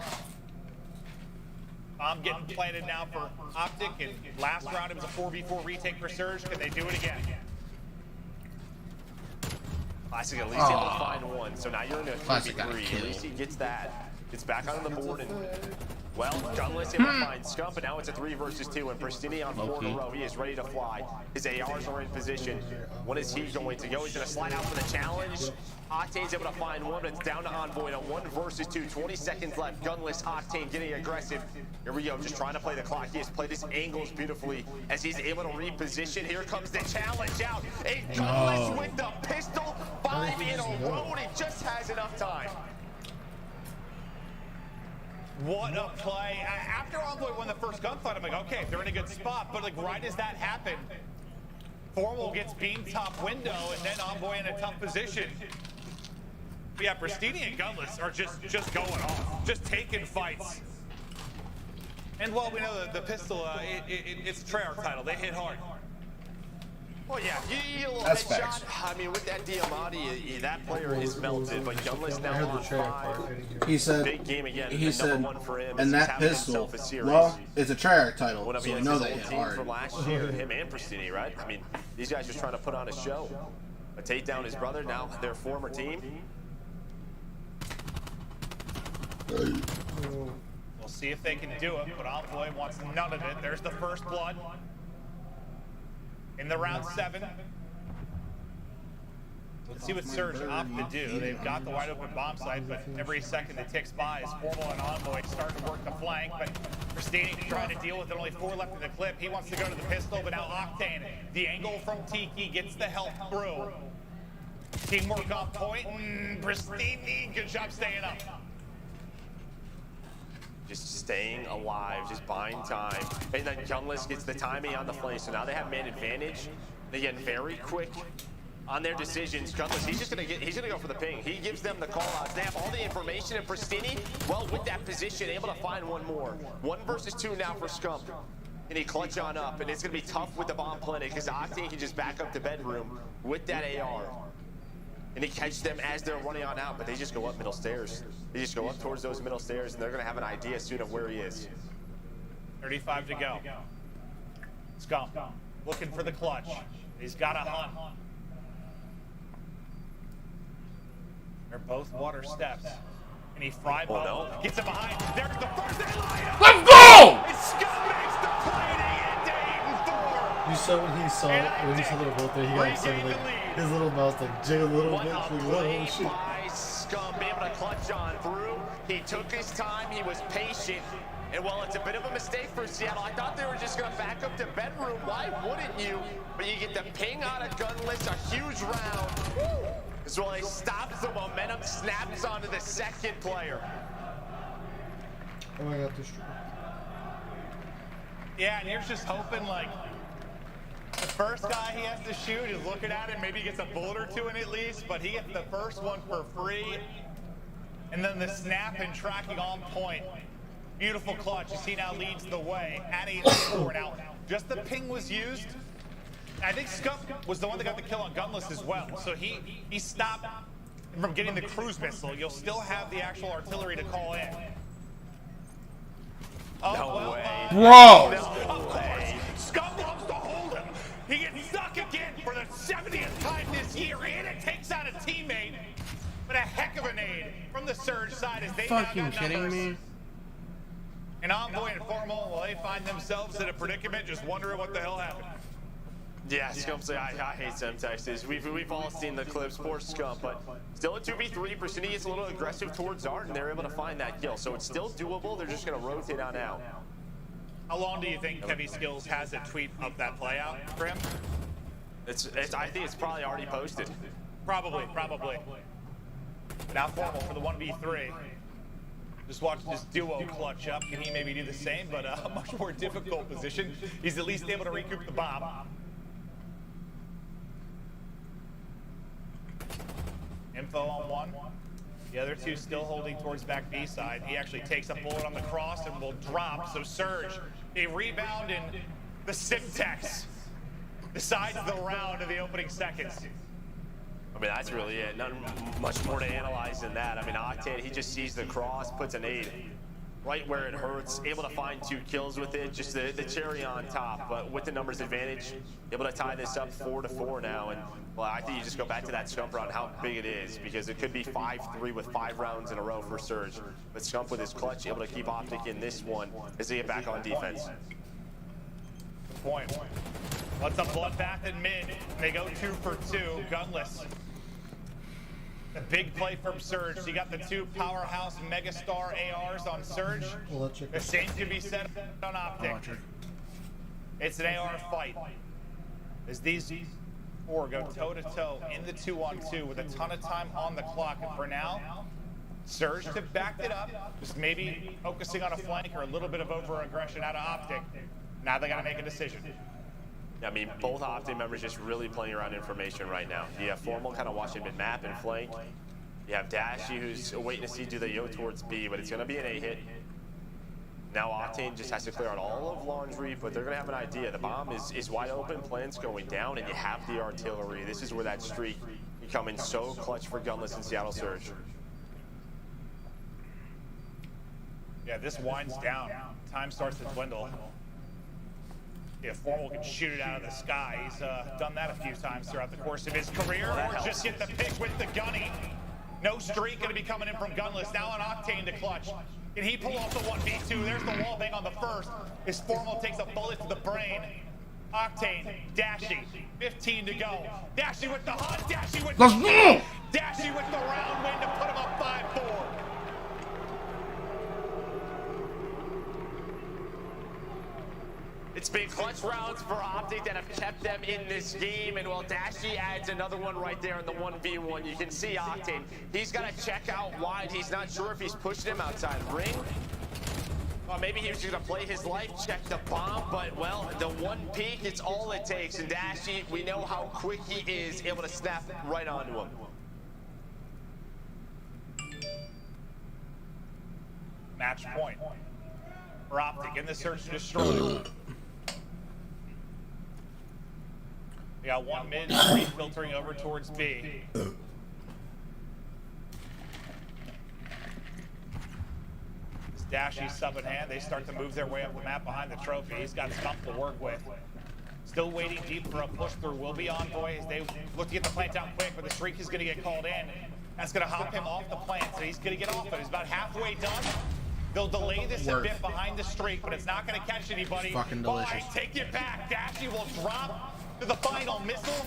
I'm getting planted now for Optic, and last round it was a 4v4 retake for Surge. Can they do it again? Classic at least able to find 1, so now you're in a 3v3. At least he gets that. Gets back on the board, and, well, Gunless able to find Scump, and now it's a 3 versus 2, and Pristini on 4 in a row. He is ready to fly. His ARs are in position. When is he going to go? He's going to slide out for the challenge. Octane's able to find 1, but it's down to Envoy in a 1 versus 2. 20 seconds left. Gunless, Octane getting aggressive. Here we go, just trying to play the clock. He has played his angles beautifully as he's able to reposition. Here comes the challenge out. And Gunless with the pistol, 5 in a row, and he just has enough time. What a play. After Envoy won the first gunfight, I'm like, okay, they're in a good spot. But like right as that happened, Formal gets beamed top window, and then Envoy in a tough position. But yeah, Pristini and Gunless are just going off, just taking fights. And while we know the pistol, it's a Treyarch title. They hit hard. Well, yeah, you That's headshot. I mean, with that Diamante, that player is melted, but Gunless now on 5. He said, big game again. he said, #1 for him and as he's that having pistol, himself a series. well, it's a Treyarch title, One of so we his know old they hit team hard. from last year, him and Pristini, right? I mean, these guys just trying to put on a show. A take down his brother, now their former team. We'll see if they can do it, but Envoy wants none of it. There's the first blood in the round 7. Let's see what Surge opt to do. They've got the wide open bomb site, but every second that ticks by is Formal and Envoy starting to work the flank, but Christine trying to deal with it. Only 4 left in the clip. He wants to go to the pistol, but now Octane, the angle from Tiki, gets the help through. Teamwork on point. Christine, good job staying up. Just staying alive, just buying time. And then Gunless gets the timing on the play, so now they have man advantage. They get very quick on their decisions. Gunless, he's gonna go for the ping. He gives them the call outs. They have all the information, and Pristini, well, with that position, able to find one more. 1 versus 2 now for Scump. And he clutch on up, and it's gonna be tough with the bomb clinic, because Octane can just back up the bedroom with that AR. And he catches them as they're running on out, but they just go up middle stairs. They just go up towards those middle stairs, and they're gonna have an idea soon of where he is. 35 to go. Scump looking for the clutch. He's got a hunt. They're both water steps. And he fry ball, gets it behind. There's the first line. Let's go! Scump makes the play to get to 8-4. You saw when he saw the revolt there, he got excited, like his little mouth like jiggled a little bit. Like, oh shit. By Scump, able to clutch on through. He took his time, he was patient. And while it's a bit of a mistake for Seattle, I thought they were just gonna back up to bedroom. Why wouldn't you? But you get the ping out of Gunless, a huge round. As well, he stops the momentum, snaps onto the second player. Oh my god, this. Yeah, and you're just hoping like the first guy he has to shoot is looking at it, maybe he gets a bullet or 2 in at least, but he gets the first one for free. And then the snap and tracking on point. Beautiful clutch. You see now leads the way at 8-4. Now, just the ping was used. I think Scump was the one that got the kill on Gunless as well. So he stopped from getting the cruise missile. You'll still have the actual artillery to call in. Oh, No way. Bro! Of course, Scump loves to hold him. He gets stuck again for the 70th time this year, and it takes out a teammate. But a heck of a nade from the Surge side as they Fucking kidding me? And Envoy and Formal, well, they find themselves in a predicament, just wondering what the hell happened. Yeah, Scump, I hate Semtexes. We've all seen the clips for Scump, but still a 2v3. Pristini gets a little aggressive towards Art, and they're able to find that kill. So it's still doable. They're just going to rotate on out. How long do you think Heavy Skills has a tweet of that play out for him? I think it's probably already posted. Probably. Now Formal for the 1v3. Just watch this duo clutch up. Can he maybe do the same, but a much more difficult position. He's at least able to recoup the bomb. Info on one. The other two still holding towards back B side. He actually takes a bullet on the cross and will drop. So Surge, a rebound, and the Simtex decides the round in the opening seconds. I mean, that's really it. Not much more to analyze than that. I mean, Octane, he just sees the cross, puts an 8 right where it hurts, able to find 2 kills with it, just the cherry on top. But with the numbers advantage, able to tie this up 4-4 now. And, well, I think you just go back to that Scump round, how big it is, because it could be 5-3 with 5 rounds in a row for Surge. But Scump with his clutch, able to keep Optic in this one as they get back on defense. Good point. What's a bloodbath in mid? They go 2 for 2, gunless. The big play from Surge. You got the 2 powerhouse megastar ARs on Surge. The same could be said on Optic. It's an AR fight. As these 4 go toe-to-toe in the 2-on-2 with a ton of time on the clock. And for now, Surge have backed it up. Just maybe focusing on a flank or a little bit of over-aggression out of Optic. Now they got to make a decision. I mean, both Optic members just really playing around information right now. You have Formal kind of watching mid-map and flank. You have Dashy, who's waiting to see do they go towards B, but it's going to be an A hit. Now Octane just has to clear out all of Laundry, but they're going to have an idea. The bomb is wide open, plan's going down, and you have the artillery. This is where that streak can come in so clutch for Gunless and Seattle Surge. Yeah, this winds down. Time starts to dwindle. Yeah, Formal can shoot it out of the sky. He's done that a few times throughout the course of his career, or just get the pick with the gunny. No streak going to be coming in from Gunless. Now on Octane to clutch. Can he pull off the 1v2? There's the wall bang on the first. His Formal takes a bullet to the brain. Octane, Dashy, 15 to go. Dashy with the hot, Dashy with Let's the go! Dashy with the round win to put him up 5-4. It's been clutch rounds for Optic that have kept them in this game, and while Dashy adds another one right there in the 1v1, you can see Octane. He's got to check out wide. He's not sure if he's pushing him outside ring. Or maybe he was just gonna play his life, check the bomb, but well, the one peek, it's all it takes. And Dashy, we know how quick he is, able to snap right onto him. Match point for Optic in the search to destroy. We got one mid, three filtering over towards B. Dashy sub in hand, they start to move their way up the map behind the trophy. He's got Scump to work with. Still waiting deep for a push through. Will be Envoy as they look to get the plant down quick, but the streak is going to get called in. That's going to hop him off the plant, so he's going to get off it. He's about halfway done. They'll delay this a bit behind the streak, but it's not going to catch anybody. Fucking delicious. All right, take it back. Dashy will drop to the final missile.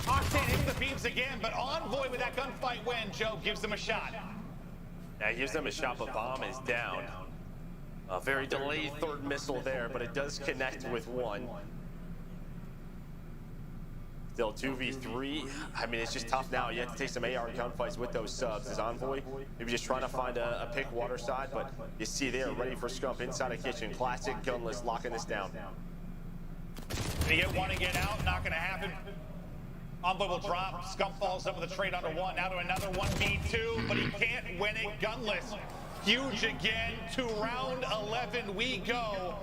Octane hits the beams again, but Envoy with that gunfight win, Joe gives them a shot. Yeah, he gives them a shot, but bomb is down. A very delayed third missile there, but it does connect with one. Still 2v3. I mean, it's just tough now. You have to take some AR gunfights with those subs. As Envoy, maybe just trying to find a pick water side, but you see there, ready for Scump inside a kitchen. Classic gunless, locking this down. They get one and get out, not gonna happen. Envoy will drop, Scump falls up with a trade under one, now to another 1v2, but he can't win it gunless. Huge again, to round 11 we go.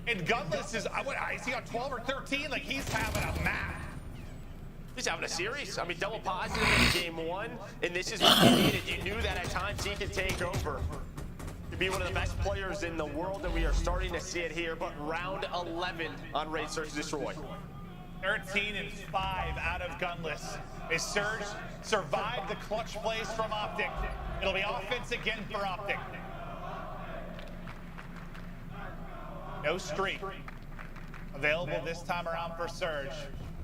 And gunless is, is he on 12 or 13? Like, he's having a map. He's having a series. I mean, double positive in game one, and this is what you needed. You knew that at times he could take over. To be one of the best players in the world, and we are starting to see it here, but round 11 on Raid Search and Destroy. 13 and 5 out of gunless. As Surge survived the clutch plays from Optic. It'll be offense again for Optic. No streak available this time around for Surge.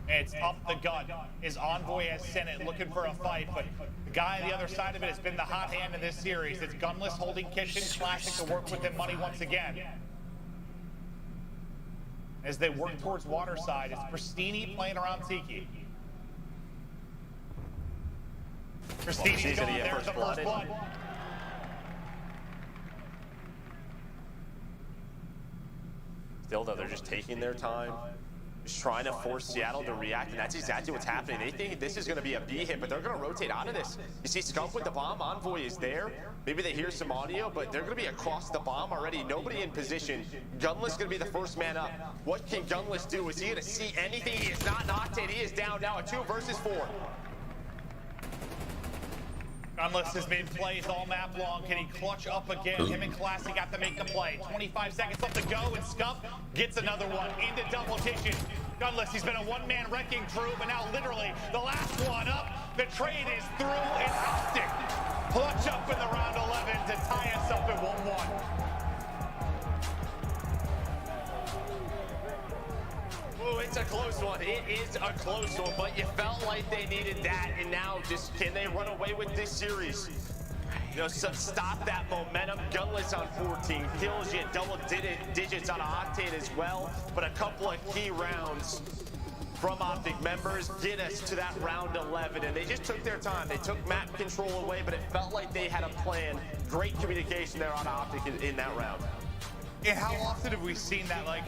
And it's up the gut. His Envoy has sent it looking for a fight, but the guy on the other side of it has been the hot hand in this series. It's gunless holding kitchen, Classic to work with him money once again. As they work towards Waterside, it's Pristini playing around Tiki. Pristini's going there, the first blood. Still, though, they're just taking their time, just trying to force Seattle to react, and that's exactly what's happening. They think this is going to be a B hit, but they're going to rotate out of this. You see Scump with the bomb, Envoy is there. Maybe they hear some audio, but they're going to be across the bomb already. Nobody in position. Gunless going to be the first man up. What can Gunless do? Is he going to see anything? He is not Octane. He is down now at 2 versus 4. Gunless has made plays all map long. Can he clutch up again? Him and Classic got to make the play. 25 seconds left to go, and Scump gets another one into double digits. Gunless, he's been a one-man wrecking crew, but now literally the last one up. The trade is through, and Optic clutch up in the round 11 to tie us up at 1-1. Oh, it's a close one. It is a close one, but you felt like they needed that, and now just can they run away with this series? You know, stop that momentum. Gunless on 14 kills, you double digits on Octane as well, but a couple of key rounds from Optic members get us to that round 11, and they just took their time. They took map control away, but it felt like they had a plan. Great communication there on Optic in that round. And how often have we seen that, like,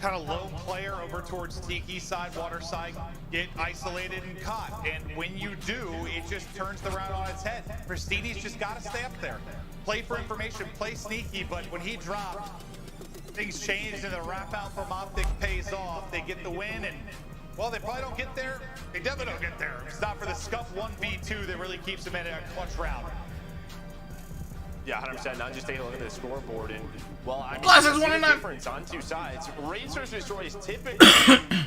kind of low player over towards Tiki side, water side, get isolated and caught? And when you do, it just turns the round on its head. Pristini's just got to stay up there. Play for information, play sneaky, but when he dropped, things changed and the wrap out from Optic pays off. They get the win, and well, they probably don't get there. They definitely don't get there. It's not for the Scump 1v2 that really keeps them in a clutch round. Yeah, 100%. Now just take a look at the scoreboard, and well, I mean, Glasses, the 1-9. difference on two sides. Raid Search and Destroy is typically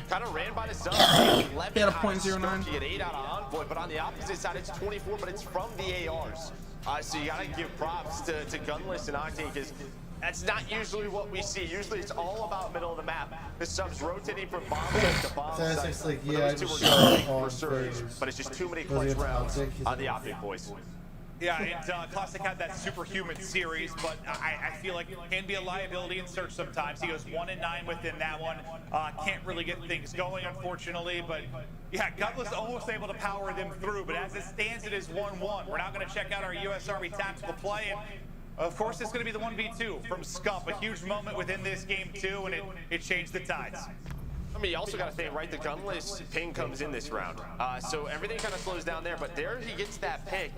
kind of ran by the subs. He had a .09. You get 8 out of Envoy, but on the opposite side, it's 24, but it's from the ARs. So you gotta give props to Gunless and Octane, because that's not usually what we see. Usually it's all about middle of the map. The subs rotating from bomb site to bomb So site. it's like, But yeah, those two just are show going on for surge, phase. but it's just too many Goes clutch into rounds Optic, he's on the like, Optic boys. Yeah, and Classic had that superhuman series, but I feel like it can be a liability in Surge sometimes. He goes 1-9 within that one. Can't really get things going, unfortunately, but yeah, Gutless almost able to power them through, but as it stands, it is 1-1. We're now going to check out our US Army tactical play, and of course, it's going to be the 1v2 from Scump. A huge moment within this game, too, and it changed the tides. I mean, you also got to think, right, the gunless ping comes in this round. So everything kind of slows down there, but there he gets that pick.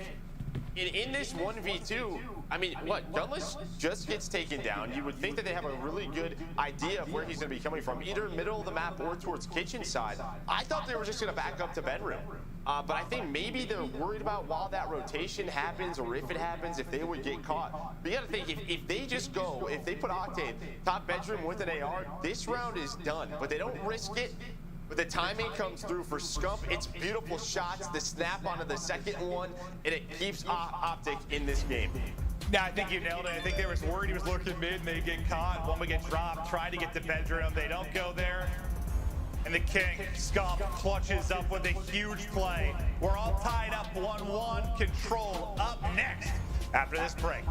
In this 1v2, I mean, what, Gunless just gets taken down. You would think that they have a really good idea of where he's going to be coming from, either middle of the map or towards kitchen side. I thought they were just going to back up to bedroom. But I think maybe they're worried about while that rotation happens, or if it happens, if they would get caught. But you got to think, if they just go, if they put Octane top bedroom with an AR, this round is done. But they don't risk it. But the timing comes through for Scump. It's beautiful shots, the snap onto the second one, and it keeps Optic in this game. Yeah, I think you nailed it. I think they was worried he was lurking mid and they get caught. One would get dropped, tried to get to bedroom. They don't go there. And the King, Scump, clutches up with a huge play. We're all tied up 1-1. Control up next after this break.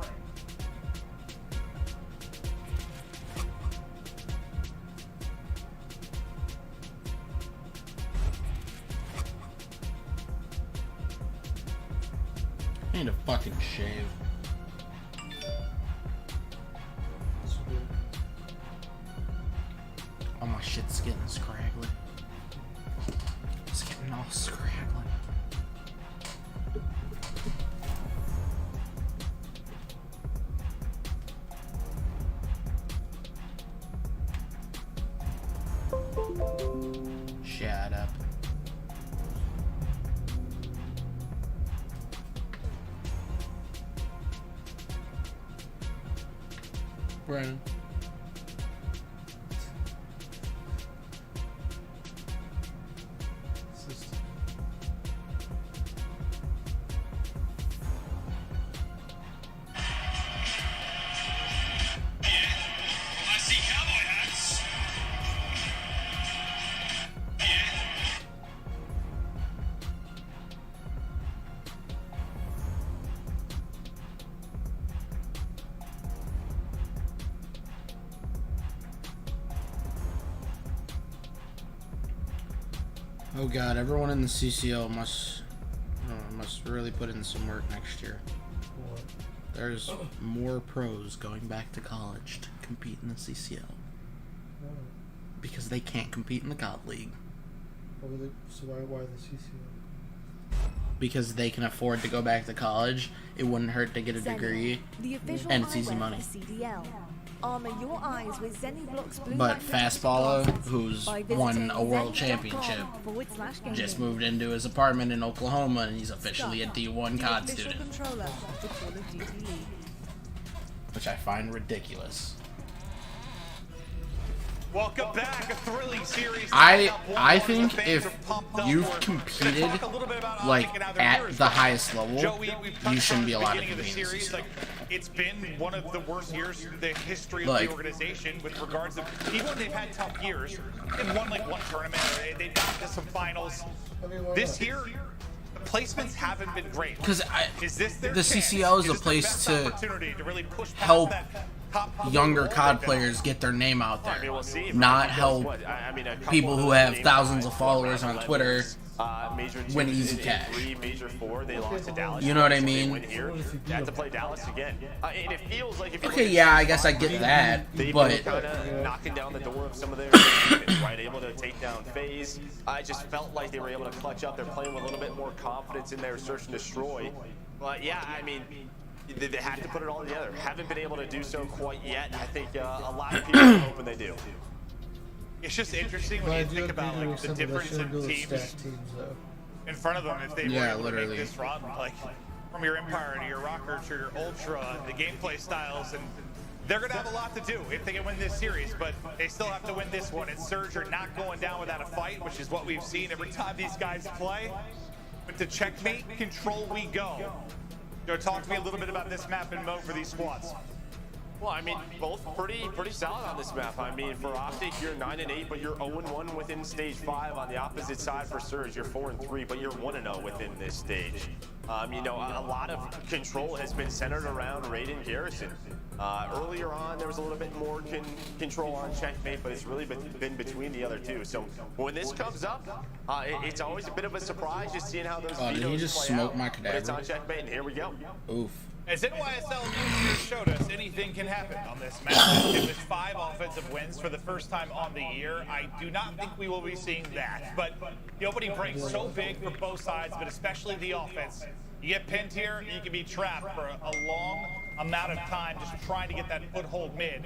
I need a fucking shave. Oh, my shit's getting scraggly. It's getting all scraggly. Shut up. Brandon. I see cowboy hats. Oh god, everyone in the CCL must really put in some work next year. What? There's more pros going back to college to compete in the CCL. Because they can't compete in the COD League. So why the CCL? Because they can afford to go back to college. It wouldn't hurt to get a degree. And it's easy money. CDL. Armor your eyes with ZennyBlock's blue But light Fastballer, glasses who's by won visiting a world zenny.com championship, /gaming. just moved into his apartment in Oklahoma and he's officially a D1 The COD official student. controller of the Call of Duty League. Which I find ridiculous. Welcome back, a thrilling series. I think if you've competed like at the highest level, you shouldn't be allowed to compete in the CCL. Like, it's been one of the worst years in the history of Like- the organization with regards to, even when they've had tough years, they've won like one tournament, or they've gotten to some finals. This year, the placements haven't been great. Because Is this their the chance? CCL is a this their place best to opportunity to really push past help that top younger level COD they've been players get their name out I there, mean, we'll see if not he does help what- I mean, a couple people who of have game thousands five, of followers four on round Twitter lemons, major win twos easy in cash. 3, major 4. They lost to Dallas. You know what I so they mean? win here. They have to play Dallas again. And it feels like if you Okay, look at yeah, I the guess I get team, that, they've but been kind of knocking down the door of some of their teammates, right? Able to take down FaZe. I just felt like they were able to clutch up. They're playing with a little bit more confidence in their search and destroy. But yeah, I mean, they have to put it all together. Haven't been able to do so quite yet. I think a lot of people are hoping they do. It's just interesting But when I you do think agree about to like the accept that they difference should in go with teams stacked teams though. in front of them if they Yeah, were able to literally. make this run, like from your Empire to your Rocker to your Ultra, the gameplay styles, and they're gonna have a lot to do if they can win this series, but they still have to win this one. And Surge are not going down without a fight, which is what we've seen every time these guys play. But to checkmate, control we go. Talk to me a little bit about this map and mode for these squads. Well, I mean, both pretty solid on this map. I mean, for Optic, you're 9-8, but you're 0-1 within stage 5. On the opposite side for Surge, you're 4-3, but you're 1-0 within this stage. You know, a lot of control has been centered around Raiden Garrison. Earlier on, there was a little bit more control on Checkmate, but it's really been between the other two. So when this comes up, it's always a bit of a surprise just seeing how those did he vetoes just play smoke out. my But cadaver? it's on Checkmate, and here we go. Oof. As NYSL News showed us, anything can happen on this map. It was 5 offensive wins for the first time on the year. I do not think we will be seeing that. But the opening break's so big for both sides, but especially the offense. You get pinned here, you can be trapped for a long amount of time just trying to get that foothold mid.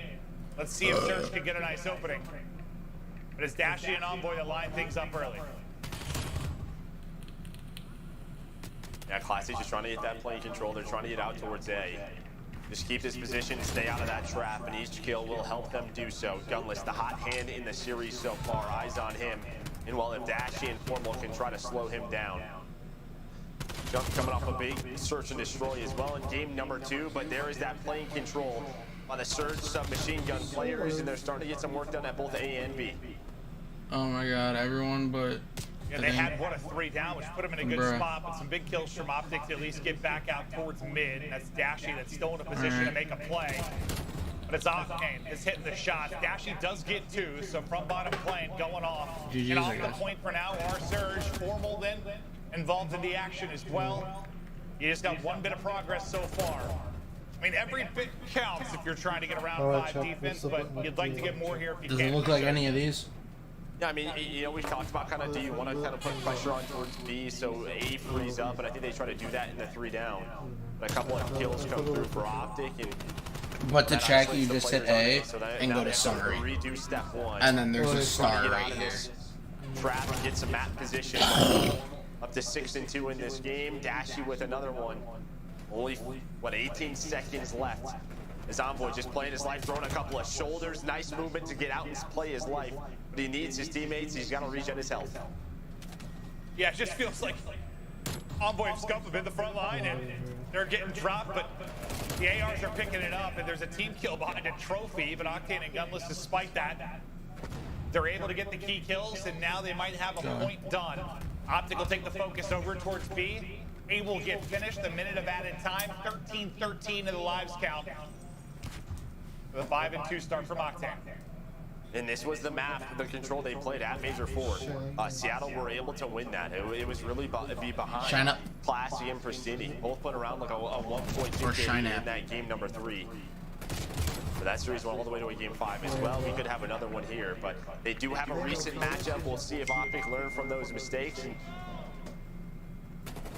Let's see if Surge can get a nice opening. But it's Dashy and Envoy that line things up early. Yeah, Classic just trying to get that plane control. They're trying to get out towards A. Just keep this position, stay out of that trap, and each kill will help them do so. Gunless, the hot hand in the series so far. Eyes on him. And while if Dashy and Formal can try to slow him down. Jump coming off a big search and destroy as well in game number 2, but there is that plane control by the Surge submachine gun players, and they're starting to get some work done at both A and B. Oh my god, everyone but... Yeah, they had 1 of 3 down, which put them in a good spot, but some big kills from Optic to at least get back out towards mid. And that's Dashy that's still in a position to make a play. But it's Octane that's hitting the shot. Dashy does get 2, so from bottom plane going off. GG's, and off I the guess. point for now are Surge, Formal then involved in the action as well. You just got 1 bit of progress so far. I mean, every bit counts if you're trying to get around 5 defense, but you'd like to get more here if you can. Does it look like any of these? Yeah, I mean, you know, we've talked about kind of, do you want to kind of put pressure on towards B so A frees up, and I think they try to do that in the 3 down. But a couple of kills come through for Optic, and But to that check, isolates you the just hit players on A so that and now go they to have summary. Redo step 1. And then there's a Trying to star get right out of here. this trap and get some map position. Up to 6-2 in this game. Dashy with another one. Only, what, 18 seconds left. As Envoy just playing his life, throwing a couple of shoulders. Nice movement to get out and play his life. But he needs his teammates. He's got to regen his health. Yeah, it just feels like Envoy and Scump have been the front line, and they're getting dropped, but the ARs are picking it up, and there's a team kill behind a trophy, but Octane and Gunless, despite that, they're able to get the key kills, and now they might have a point done. Optic will take the focus over towards B. A will get finished, a minute of added time, 13-13 in the lives count. The 5-2 start from Octane. And this was the map, the control they played at Major 4. Seattle were able to win that. It was really be behind Shine up. Classy and Pristini. Both put around like a 1.2 Or shine in up. that game number 3. So that series went all the way to a game 5 as well. We could have another one here, but they do have a recent matchup. We'll see if Optic learn from those mistakes. And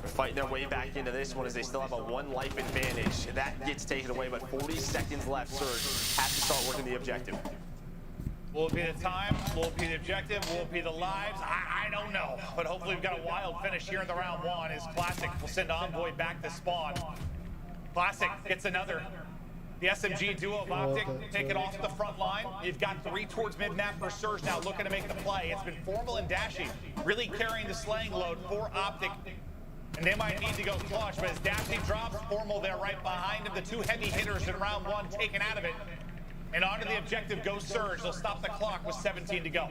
they're fighting their way back into this one as they still have a 1 life advantage. That gets taken away, but 40 seconds left. Surge has to start working the objective. Will it be the time? Will it be the objective? Will it be the lives? I don't know. But hopefully we've got a wild finish here in the round 1 as Classic will send Envoy back to spawn. Classic gets another. The SMG duo of Optic take it off the front line. You've got 3 towards mid-map for Surge now looking to make the play. It's been Formal and Dashy really carrying the slaying load for Optic. And they might need to go clutch, but as Dashy drops, Formal there right behind him. The 2 heavy hitters in round 1 taken out of it. And onto the objective goes Surge. They'll stop the clock with 17 to go.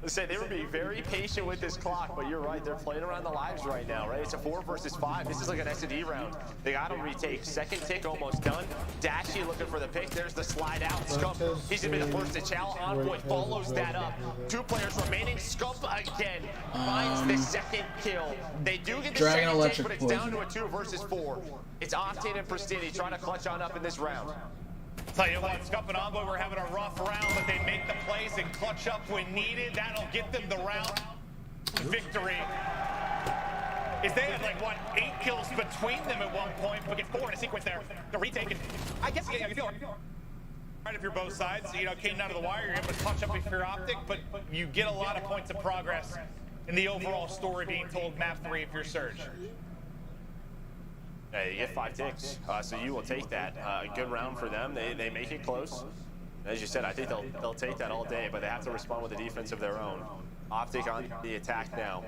Let's say they were being very patient with this clock, but you're right, they're playing around the lives right now, right? It's a 4 versus 5. This is like an S&D round. They got to retake. Second tick almost done. Dashy looking for the pick. There's the slide out. Scump, he's going to be the first to challenge. Envoy follows that up. 2 players remaining. Scump again finds the second kill. They do get the Dragon second Electric tick, but it's down poison. to a 2 versus 4. It's Octane and Pristini trying to clutch on up in this round. Tell you what, Scump and Envoy were having a rough round, but they make the plays and clutch up when needed. That'll get them the round victory. Is they had like, what, 8 kills between them at one point, but get 4 in a sequence there. The retake, and I guess you feel right if you're both sides. You know, it came down to the wire, you're able to clutch up if you're Optic, but you get a lot of points of progress in the overall story being told map 3 if you're Surge. Yeah, you get 5 ticks, so you will take that. A good round for them. They make it close. As you said, I think they'll take that all day, but they have to respond with a defense of their own. Optic on the attack now.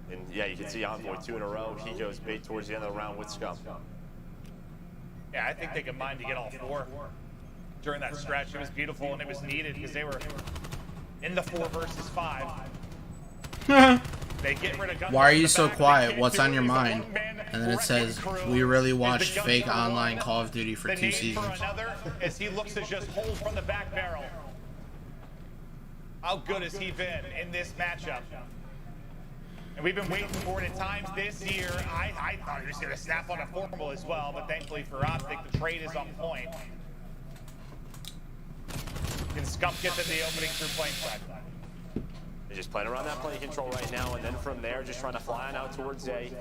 And yeah, you can see Envoy 2 in a row. He goes big towards the end of the round with Scump. Yeah, I think they combined to get all 4. during that stretch. It was beautiful and it was needed because they were in the 4 versus 5. They get rid of Gunless. Why are you so quiet? What's on your mind? And then it says, we really watched fake online Call of Duty for 2 seasons. As he looks to just hold from the back barrel. How good has he been in this matchup? And we've been waiting for it at times this year. I thought he was going to snap on a formal as well, but thankfully for Optic, the trade is on point. Can Scump get to the opening through plane side? They're just playing around that plane control right now, and then from there, just trying to fly on out towards A.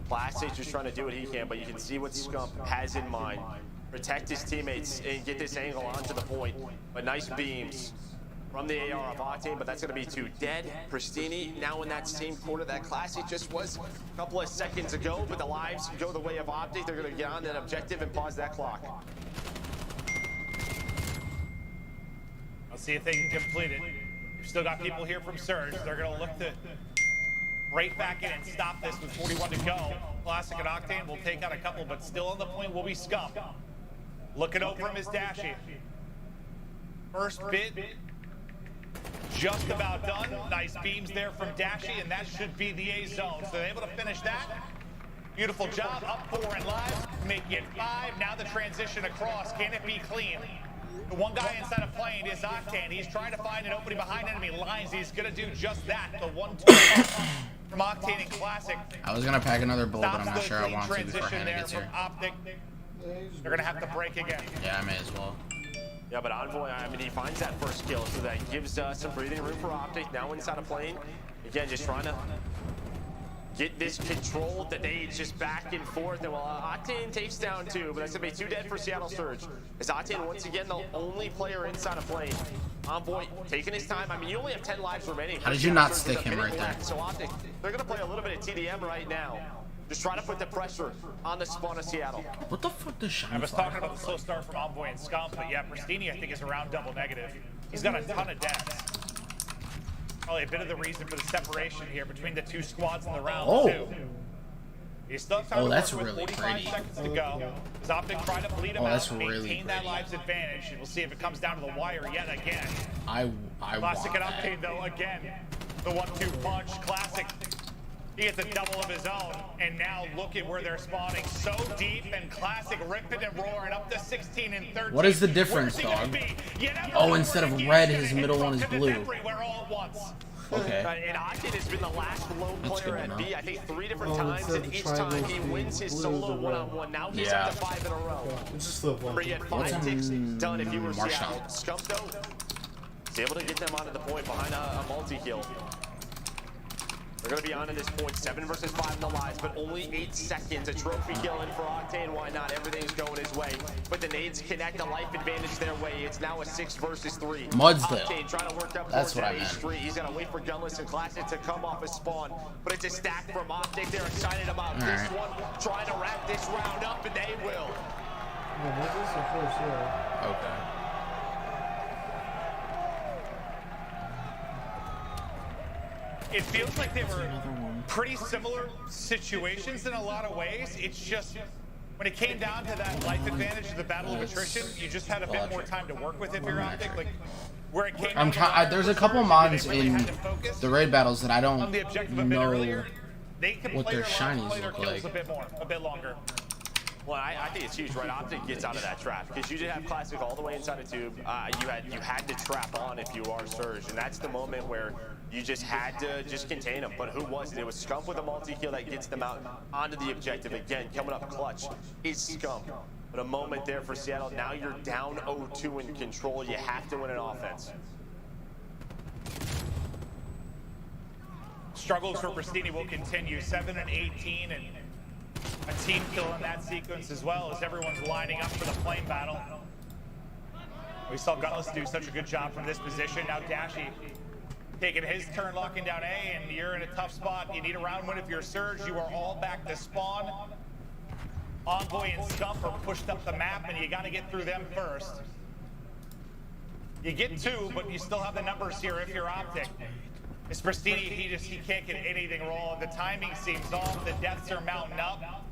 Classic just trying to do what he can, but you can see what Scump has in mind. Protect his teammates and get this angle onto the point. But nice beams from the AR of Octane, but that's going to be too dead. Pristini now in that same quarter that Classic just was a couple of seconds ago, but the lives go the way of Optic. They're going to get on that objective and pause that clock. Let's see if they can complete it. We've still got people here from Surge. They're going to look to break back in and stop this with 41 to go. Classic and Octane will take out a couple, but still on the point will be Scump. Looking over him is Dashy. First bit just about done. Nice beams there from Dashy, and that should be the A zone. So they're able to finish that. Beautiful job. Up 4 and live. Make it 5. Now the transition across. Can it be clean? The one guy inside of plane is Octane. He's trying to find an opening behind enemy lines. He's going to do just that. The 1-2 from Octane and Classic. I was going to pack another bullet, but I'm not sure I want to before Hannah gets here. Optic. They're going to have to break again. Yeah, I may as well. Yeah, but Envoy, I mean, he finds that first kill, so that gives some breathing room for Optic. Now inside a plane. Again, just trying to get this control. The nades just back and forth. And well, Octane takes down 2, but that's going to be 2 dead for Seattle Surge. As Octane, once again, the only player inside a plane. Envoy taking his time. I mean, you only have 10 lives remaining. How did you not stick him right there? So Optic, they're going to play a little bit of TDM right now. Just try to put the pressure on the spawn of Seattle. What the fuck does Shine? I was talking about the slow start from Envoy and Scump, but yeah, Pristini I think is around double negative. He's got a ton of deaths. Probably a bit of the reason for the separation here between the 2 squads in the round too. You still have time to that's work with really 45 pretty. seconds to go. As Optic try to bleed him out, that's maintain really that pretty. lives advantage, and we'll see if it comes down to the wire yet again. I Classic and want Octane though, again, the 1-2 punch. Classic, he gets a double of his own, and now look at where they're spawning so deep, and Classic ripping and roaring up to 16 and 13. What is the difference, dog? Oh, instead of red, his middle one is blue. Okay. And Octane has been the last lone player at B, I think 3 different times, and each time he wins his solo one-on-one. Now he's up to 5 in a row. Remember, he had 5 ticks done if you were Seattle. Scump, though, is able to get them onto the point behind a multi-kill. They're going to be on at this point, 7 versus 5 in the lives, but only 8 seconds. A trophy kill in for Octane, why not? Everything's going his way. But the nades connect the life advantage their way. It's now a 6 versus 3. Mudsdale. Octane trying to work up That's towards what I A meant. Street. He's got to wait for Gunless and Classic to come off his spawn. But it's a stack from Optic. They're excited about this one. Trying to wrap this round up, and they will. Okay. It feels like they were pretty similar situations in a lot of ways. It's just when it came down to that life advantage of the battle of attrition, you just had a bit more time to work with if you're Optic. Like where it came There's a couple mods in the raid battles that I don't on the objective a bit know earlier. They can what play their their shinies play their look kills like. a bit longer. Well, I think it's huge, right? Optic gets out of that trap because you did have Classic all the way inside a tube. You had to trap on if you are Surge, and that's the moment where you just had to just contain them. But who was it? It was Scump with a multi-kill that gets them out onto the objective. Again, coming up clutch is Scump. But a moment there for Seattle. Now you're down 0-2 in control. You have to win an offense. Struggles for Pristini will continue. 7 and 18, and a team kill in that sequence as well as everyone's lining up for the flame battle. We saw Gunless do such a good job from this position. Now Dashy taking his turn, locking down A, and you're in a tough spot. You need a round win if you're Surge. You are all back to spawn. Envoy and Scump are pushed up the map, and you got to get through them first. You get 2, but you still have the numbers here if you're Optic. It's Pristini, he can't get anything wrong. The timing seems off. The deaths are mounting up.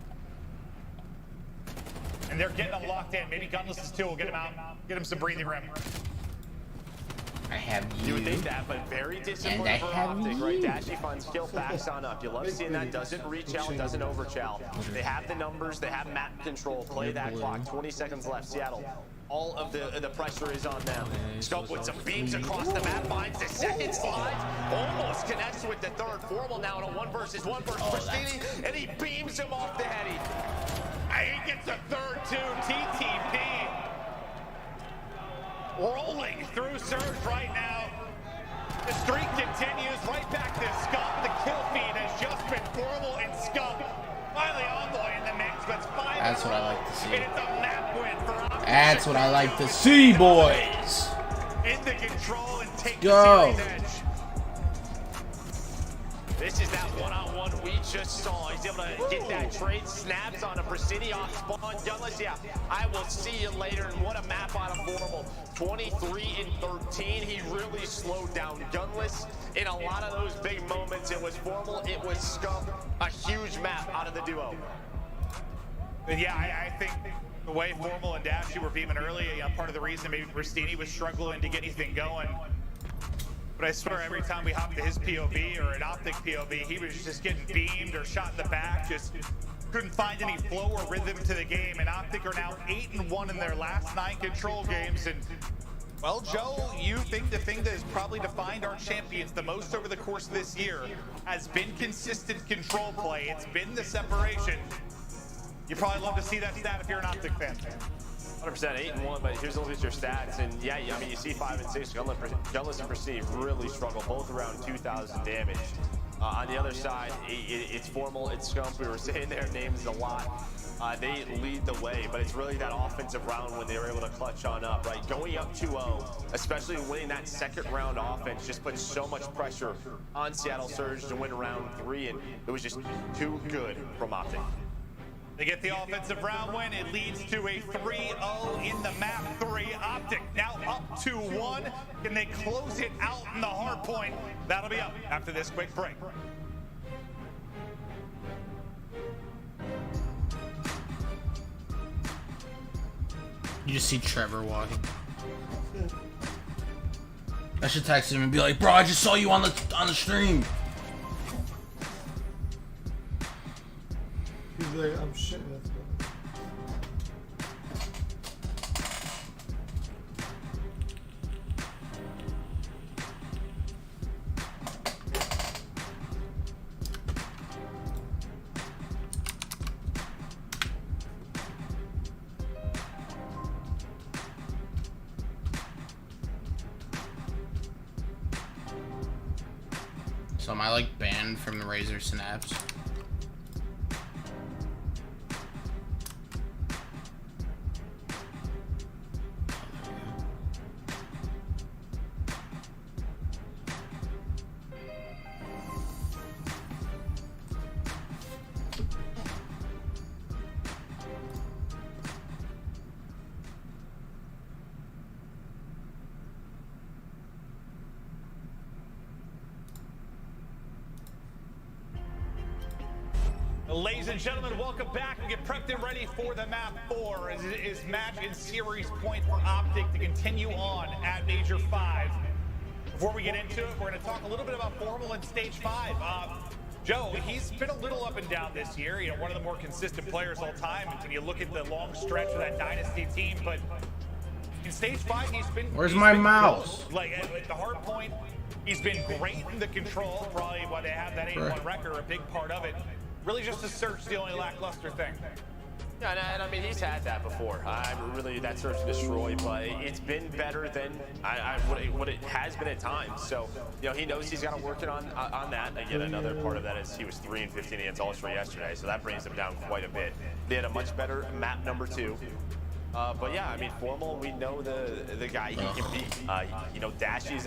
And they're getting them locked in. Maybe Gunless's too will get him out, get him some breathing room. I have You would think that, but very disciplined for Optic, right? Dashy finds kill, backs on up. You love seeing that. Doesn't reach out, doesn't overchow. They have the numbers, they have map control. Play that clock. 20 seconds left. Seattle. All of the pressure is on them. Scope with some beams across the map, finds the second slide, almost connects with the third. Formal now in a 1 versus 1 versus Pristini, and he beams him off the heady. He gets a third too. TTP rolling through Surge right now. The streak continues right back to Scump. The kill feed has just been Formal and Scump. Finally Envoy in the mix, but it's 5. That's what I like to see. And it's a map win for Optic. That's what I like to see, boys. Into control and take Go. the series edge. This is that one-on-one we just saw. He's able to get that trade. Snaps on a Pristini off spawn. Gunless, yeah, I will see you later. And what a map on a Formal. 23 and 13. He really slowed down Gunless. In a lot of those big moments, it was Formal, it was Scump. A huge map out of the duo. And yeah, I think the way Formal and Dashy were beaming early, part of the reason maybe Pristini was struggling to get anything going. But I swear every time we hopped to his POV or an Optic POV, he was just getting beamed or shot in the back, just couldn't find any flow or rhythm to the game. And Optic are now 8-1 in their last 9 control games. And well, Joe, you think the thing that has probably defined our champions the most over the course of this year has been consistent control play. It's been the separation. You probably love to see that stat if you're an Optic fan. 100% 8-1, but here's a look at your stats. And yeah, I mean, you see 5 and 6. Gunless and Pristini really struggle, both around 2,000 damage. On the other side, it's Formal, it's Scump. We were saying their names a lot. They lead the way, but it's really that offensive round when they were able to clutch on up, right? Going up 2-0, especially winning that second round offense, just put so much pressure on Seattle Surge to win round 3, and it was just too good from Optic. They get the offensive round win. It leads to a 3-0 in the map 3. Optic now up 2-1. Can they close it out in the hard point? That'll be up after this quick break. You just see Trevor walking. I should text him and be like, bro, I just saw you on the stream. He's like, I'm shit. Let's go. So am I like banned from the Razor Snaps? Ladies and gentlemen, welcome back. We get prepped and ready for the map 4 as it is match and series point for Optic to continue on at Major 5. Before we get into it, we're going to talk a little bit about Formal in Stage 5. Joe, he's been a little up and down this year. You know, one of the more consistent players all time when you look at the long stretch of that Dynasty team. But in Stage 5, he's been... Where's my mouse? Good. Like, at the hard point, he's been great in the control. Probably why they have that 8-1 record, a big part of it. Really just a search, the only lackluster thing. Yeah, and I mean, he's had that before. Really, that search and destroy, but it's been better than what it has been at times. So, you know, he knows he's got to work on that. Again, another part of that is he was 3 and 15 against Ultra yesterday, so that brings him down quite a bit. They had a much better map number 2. But yeah, I mean, Formal, we know the guy he can beat. You know, Dashy's